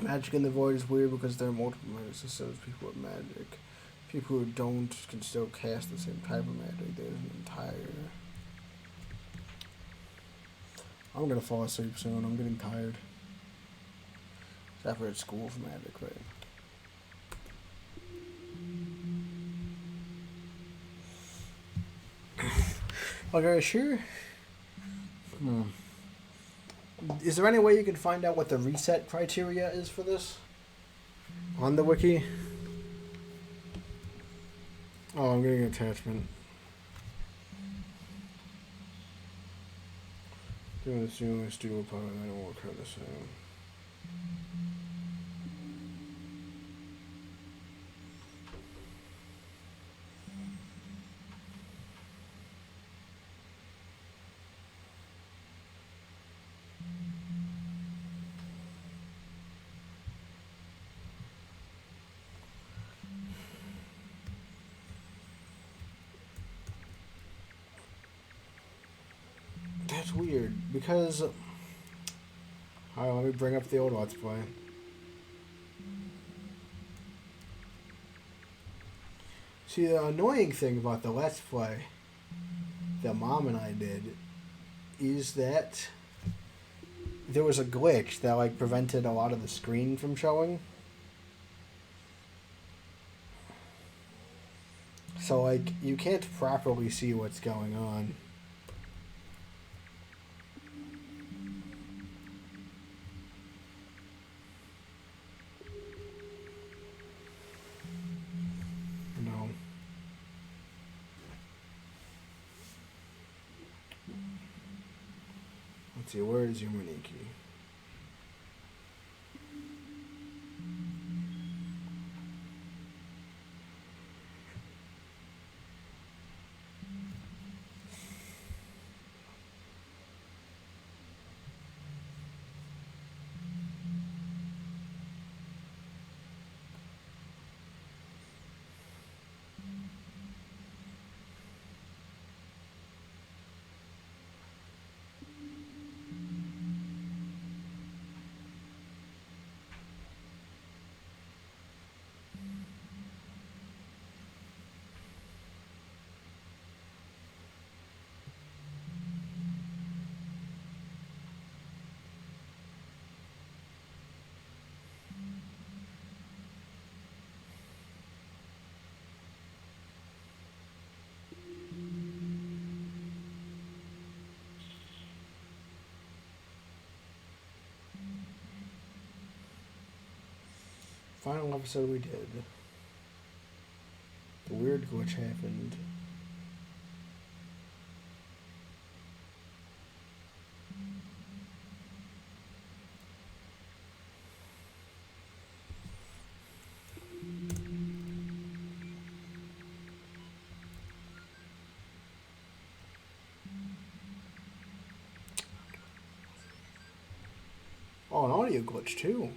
Magic in the Void is weird because there are multiple magic systems. People with magic. People who don't can still cast the same type of magic. There's an entire... I'm gonna fall asleep soon. I'm getting tired. Except for at school for magic, right? Okay, sure. Is there any way you can find out what the reset criteria is for this? On the wiki? Oh, I'm getting an attachment. Doing this new studio pilot, I don't work out the same. That's weird, because... Alright, let me bring up the old Let's Play. See, the annoying thing about the Let's Play that Mom and I did is that there was a glitch that, like, prevented a lot of the screen from showing. So, like, you can't properly see what's going on. No. Let's see, where is Yume Nikki? Final episode we did. The weird glitch happened. Oh, an audio glitch too.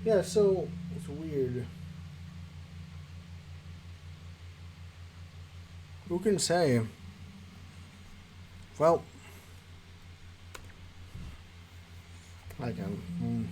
Yeah, so it's weird. Who can say? Well, I can.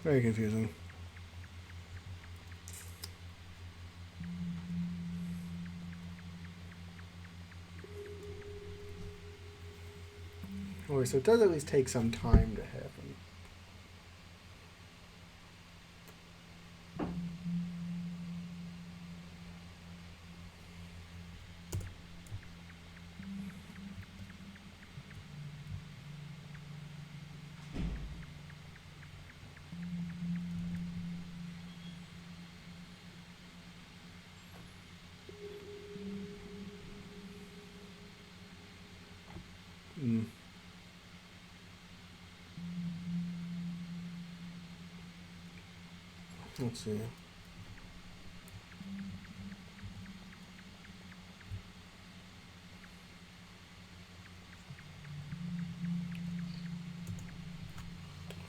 Very confusing. Oh, so it does at least take some time to happen. Let's see.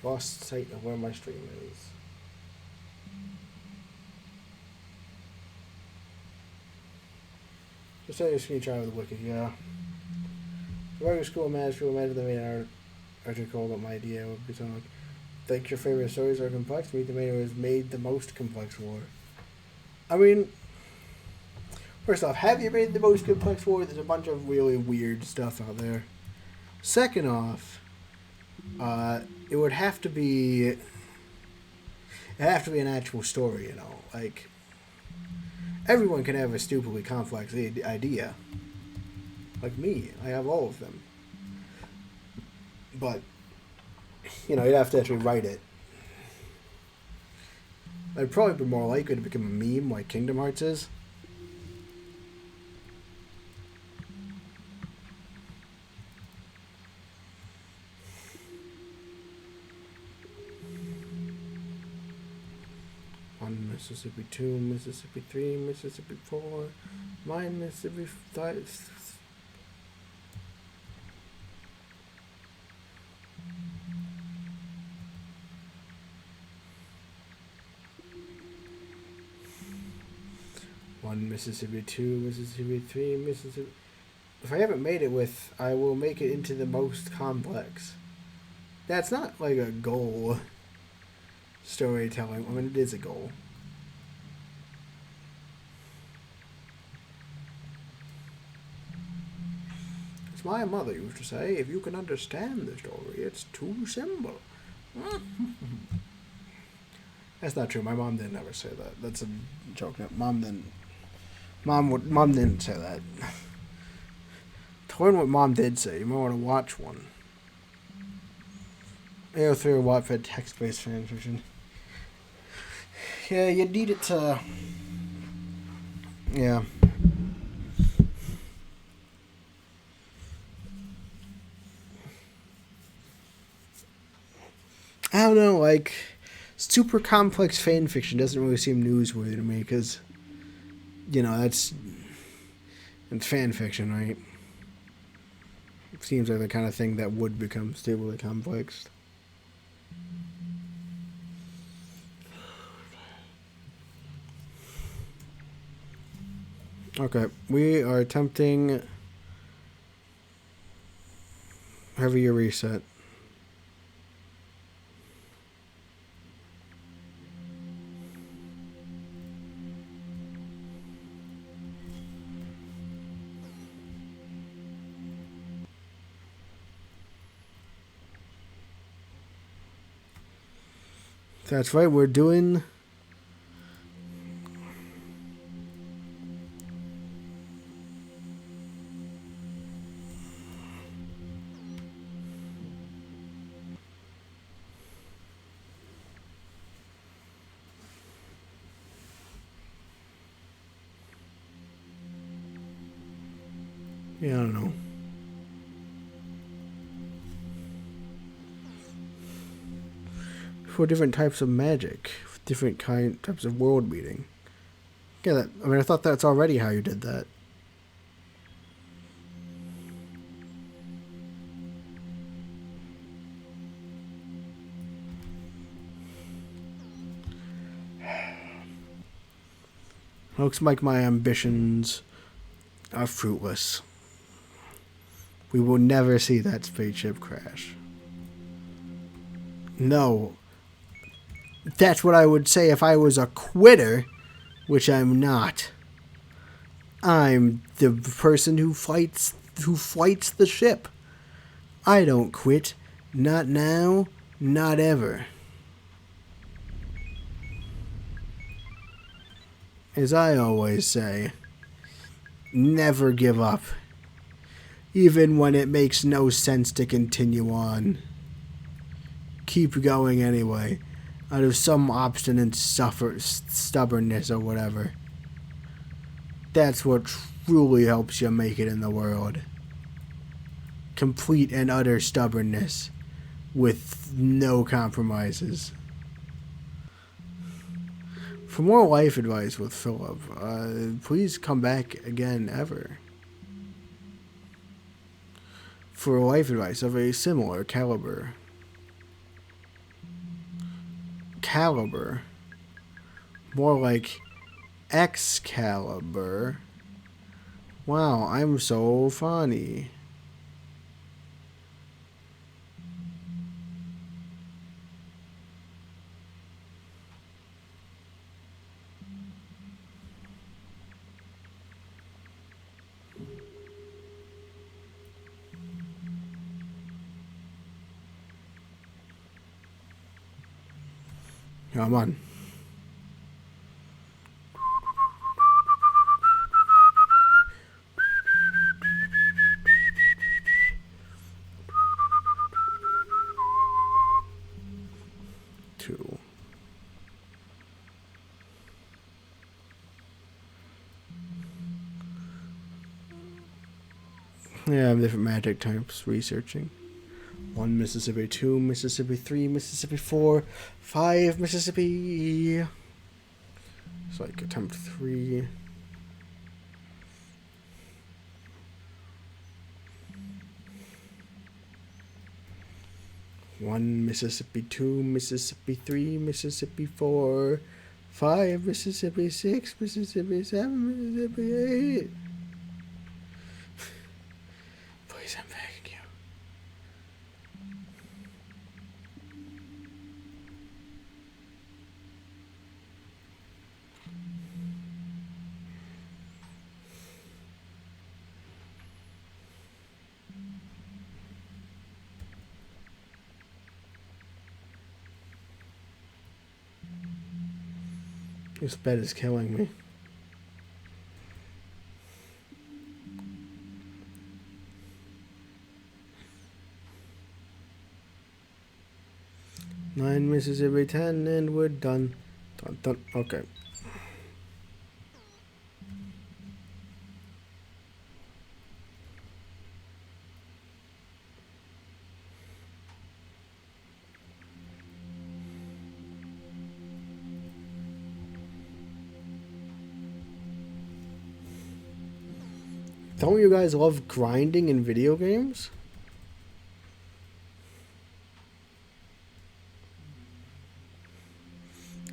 Lost sight of where my stream is. Just say your screen try with the Wicked, yeah. The regular school manager will imagine they made an article about my idea would be something like, think your favorite stories are complex, meet the man who has made the most complex war. I mean, first off, have you made the most complex war? There's a bunch of really weird stuff out there. Second off, it would have to be an actual story, you know. Like, everyone can have a stupidly complex idea. Like me, I have all of them. But, you know, you'd have to actually write it. I'd probably be more likely to become a meme like Kingdom Hearts is. Mississippi 2, Mississippi 3, Mississippi 4, mine Mississippi 5. One Mississippi 2, Mississippi 3, Mississippi. If I haven't made it with, I will make it into the most complex. That's not like a goal. Storytelling. I mean, it is a goal. As my mother used to say, if you can understand the story, it's too simple. That's not true. My mom didn't ever say that. That's a joke. No, mom didn't. Mom didn't say that. To learn what mom did say, you might want to watch one. AO3 or Wattpad text-based fanfiction. Yeah, you need it to. Yeah. I don't know, like, super complex fan fiction doesn't really seem newsworthy to me because, you know, it's fan fiction, right? It seems like the kind of thing that would become stably complex. Okay, we are attempting heavier reset. That's right, we're doing... Yeah, I don't know. For different types of magic, different types of world beating. Yeah, I thought that's already how you did that. Looks like my ambitions are fruitless. We will never see that spaceship crash. No. That's what I would say if I was a quitter, which I'm not. I'm the person who flights the ship. I don't quit. Not now, not ever. As I always say, never give up. Even when it makes no sense to continue on. Keep going anyway, out of some obstinate stubbornness or whatever. That's what truly helps you make it in the world. Complete and utter stubbornness with no compromises. For more life advice with Philip, please come back again ever. For life advice of a similar caliber. More like Excalibur. Wow, I'm so funny. Come on. Two. Yeah, different magic types researching. 1 Mississippi, 2 Mississippi, 3 Mississippi, 4, 5 Mississippi. It's like attempt 3. One Mississippi, 2 Mississippi, 3 Mississippi, 4, 5 Mississippi, 6 Mississippi, 7 Mississippi, 8. Please, I'm begging you. This bed is killing me. Nine Mississippi 10 and we're done. Done. Okay. Don't you guys love grinding in video games?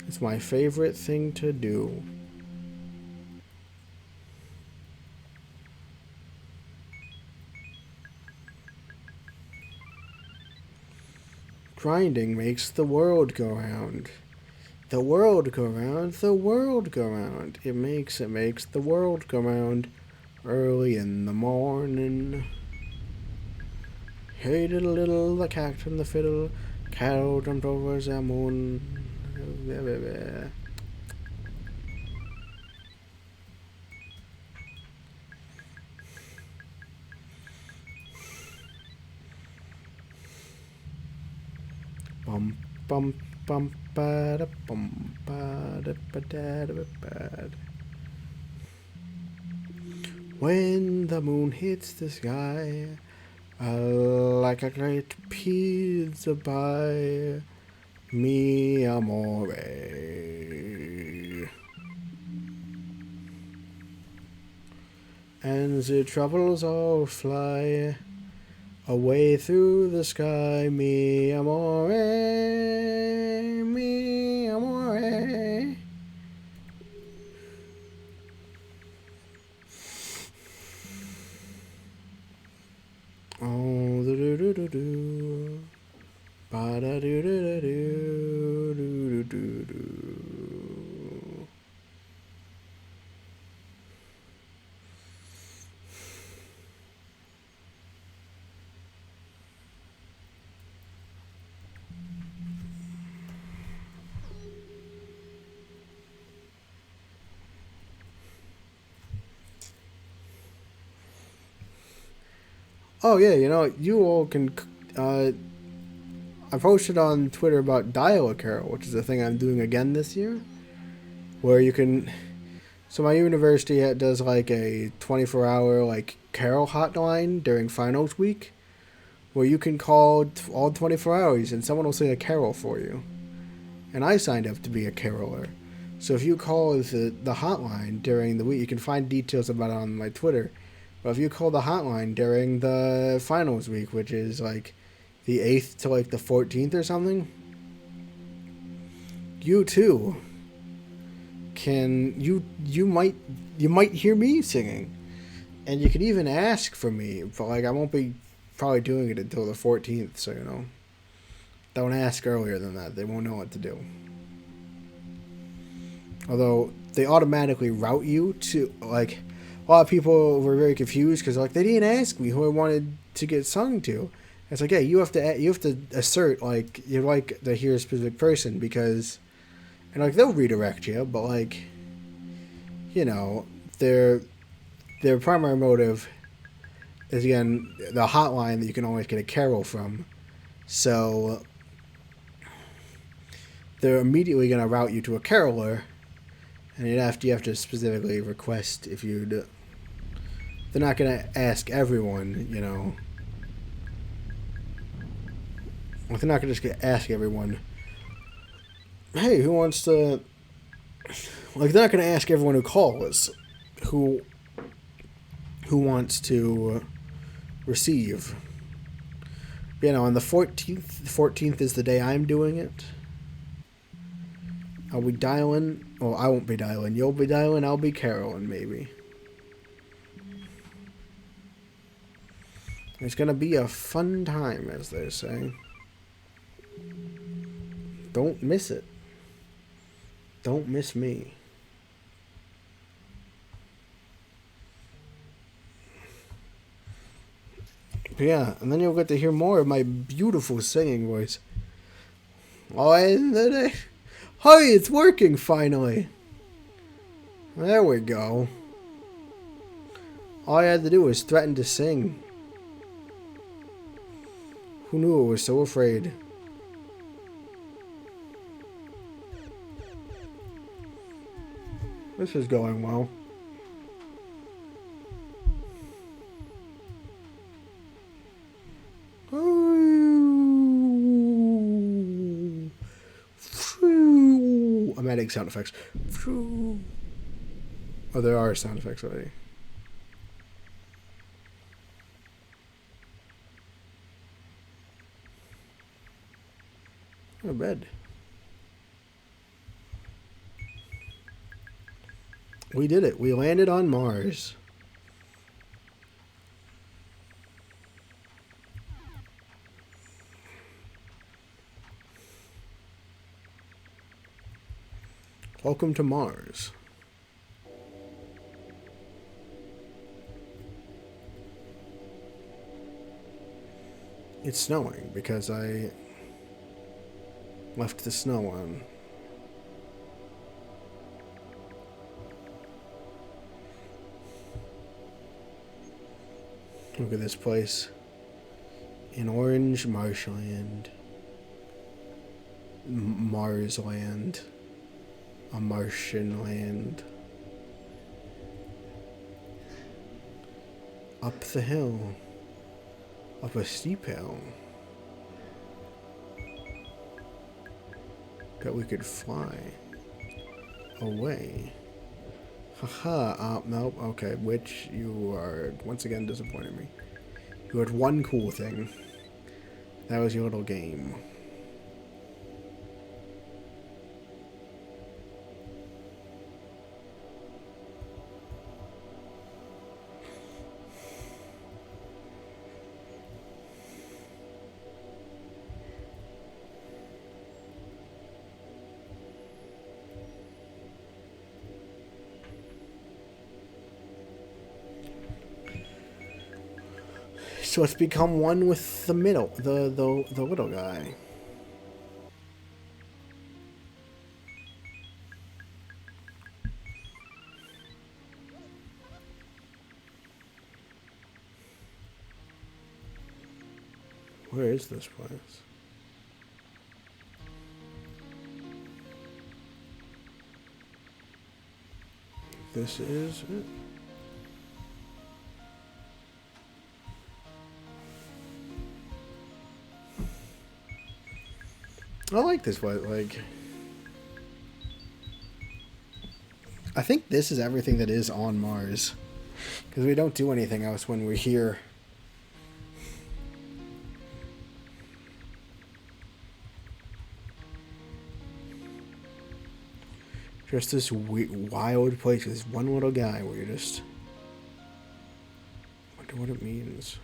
It's my favorite thing to do. Grinding makes the world go round. The world go round, the world go round. It makes the world go round. Early in the morning. Hey diddle diddle, the cat and the fiddle. Carol jumped over the moon. Bum bum bum ba da bum ba da ba da da ba. When the moon hits the sky, like a great pizza pie, mi amore. And the troubles all fly away through the sky, mi amore, mi amore. Oh, do do do do, ba da do do do do do do. Oh yeah, you know, you all can. I posted on Twitter about Dial-A-Carol, which is a thing I'm doing again this year, where you can. So my university does like a 24-hour like carol hotline during finals week, where you can call all 24 hours and someone will sing a carol for you. And I signed up to be a caroler. So if you call the hotline during the week, you can find details about it on my Twitter. But if you call the hotline during the finals week, which is like the 8th to like the 14th or something, you too can you might hear me singing, and you can even ask for me. But like I won't be probably doing it until the 14th, so you know, don't ask earlier than that. They won't know what to do. Although they automatically route you to like. A lot of people were very confused because like they didn't ask me who I wanted to get sung to. It's like, yeah, you have to assert like you'd like to hear a specific person because, and like they'll redirect you, but like, you know, their primary motive is again the hotline that you can always get a carol from, so they're immediately gonna route you to a caroler, and you have to specifically request if you'd. They're not going to ask everyone, you know. Well, they're not going to just ask everyone, hey, who wants to... Like, they're not going to ask everyone who calls who wants to receive. You know, on the 14th is the day I'm doing it. I'll be dialing... Well, I won't be dialing. You'll be dialing, I'll be caroling, maybe. It's going to be a fun time, as they say. Don't miss it. Don't miss me. But yeah, and then you'll get to hear more of my beautiful singing voice. Oh, and then hi, it's working finally. There we go. All I had to do was threaten to sing. Who knew I was so afraid? This is going well. I'm adding sound effects. Oh, there are sound effects already. A bed. We did it. We landed on Mars. Welcome to Mars. It's snowing because I left the snow on. Look at this place. In orange marshland. Marsland. A Martian land. Up the hill. Up a steep hill. That we could fly away. Haha, nope, okay, which you are once again disappointing me. You had one cool thing. That was your little game. So it's become one with the middle, the little guy. Where is this place? This is it. I like this one. Like, I think this is everything that is on Mars, because we don't do anything else when we're here. Just this wild place with this one little guy where you just wonder what it means.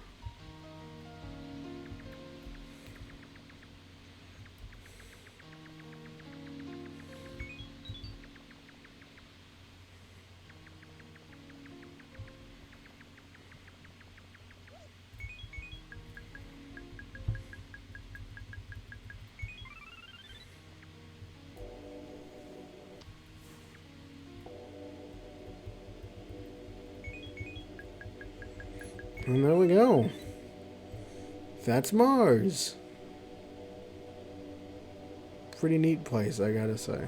And there we go. That's Mars. Pretty neat place, I gotta say.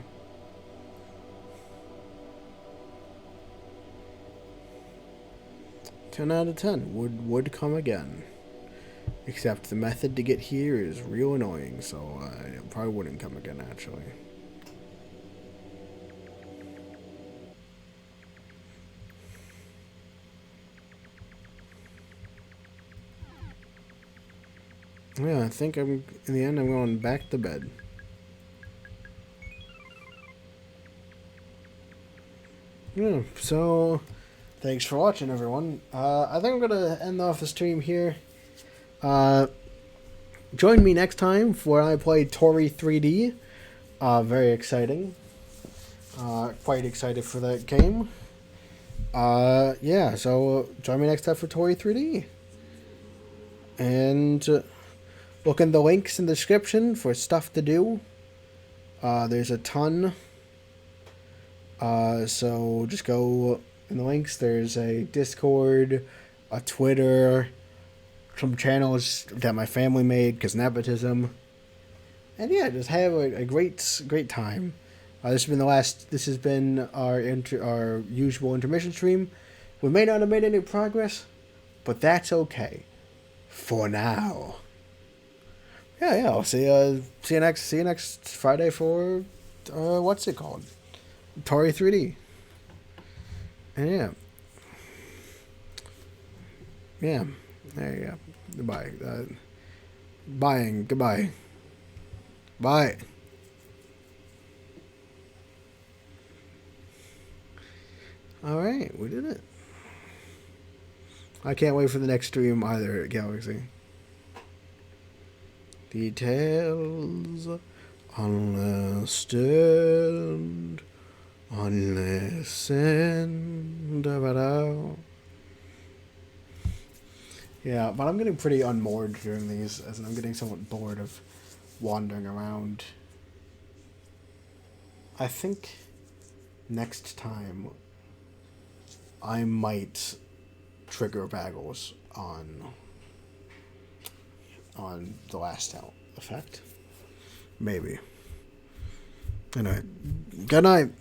Ten out of 10. Would come again. Except the method to get here is real annoying, so I probably wouldn't come again, actually. Yeah, I think in the end I'm going back to bed. Yeah, so thanks for watching, everyone. I think I'm gonna end off the stream here. Join me next time for when I play Toree 3D. Very exciting. Quite excited for that game. Yeah, so join me next time for Toree 3D. And look in the links in the description for stuff to do. There's a ton. So just go in the links. There's a Discord, a Twitter, some channels that my family made because nepotism. And yeah, just have a great time. This has been our usual intermission stream. We may not have made any progress, but that's okay for now. Yeah. I'll see you next Friday for what's it called? Toree 3D. And yeah. There you go. Goodbye. Goodbye. Bye. All right, we did it. I can't wait for the next stream either, Galaxy. Details unlisted, unlistened. Yeah, but I'm getting pretty unmoored during these, as I'm getting somewhat bored of wandering around. I think next time I might trigger Baggles on the last out effect. Maybe. Anyway, good night.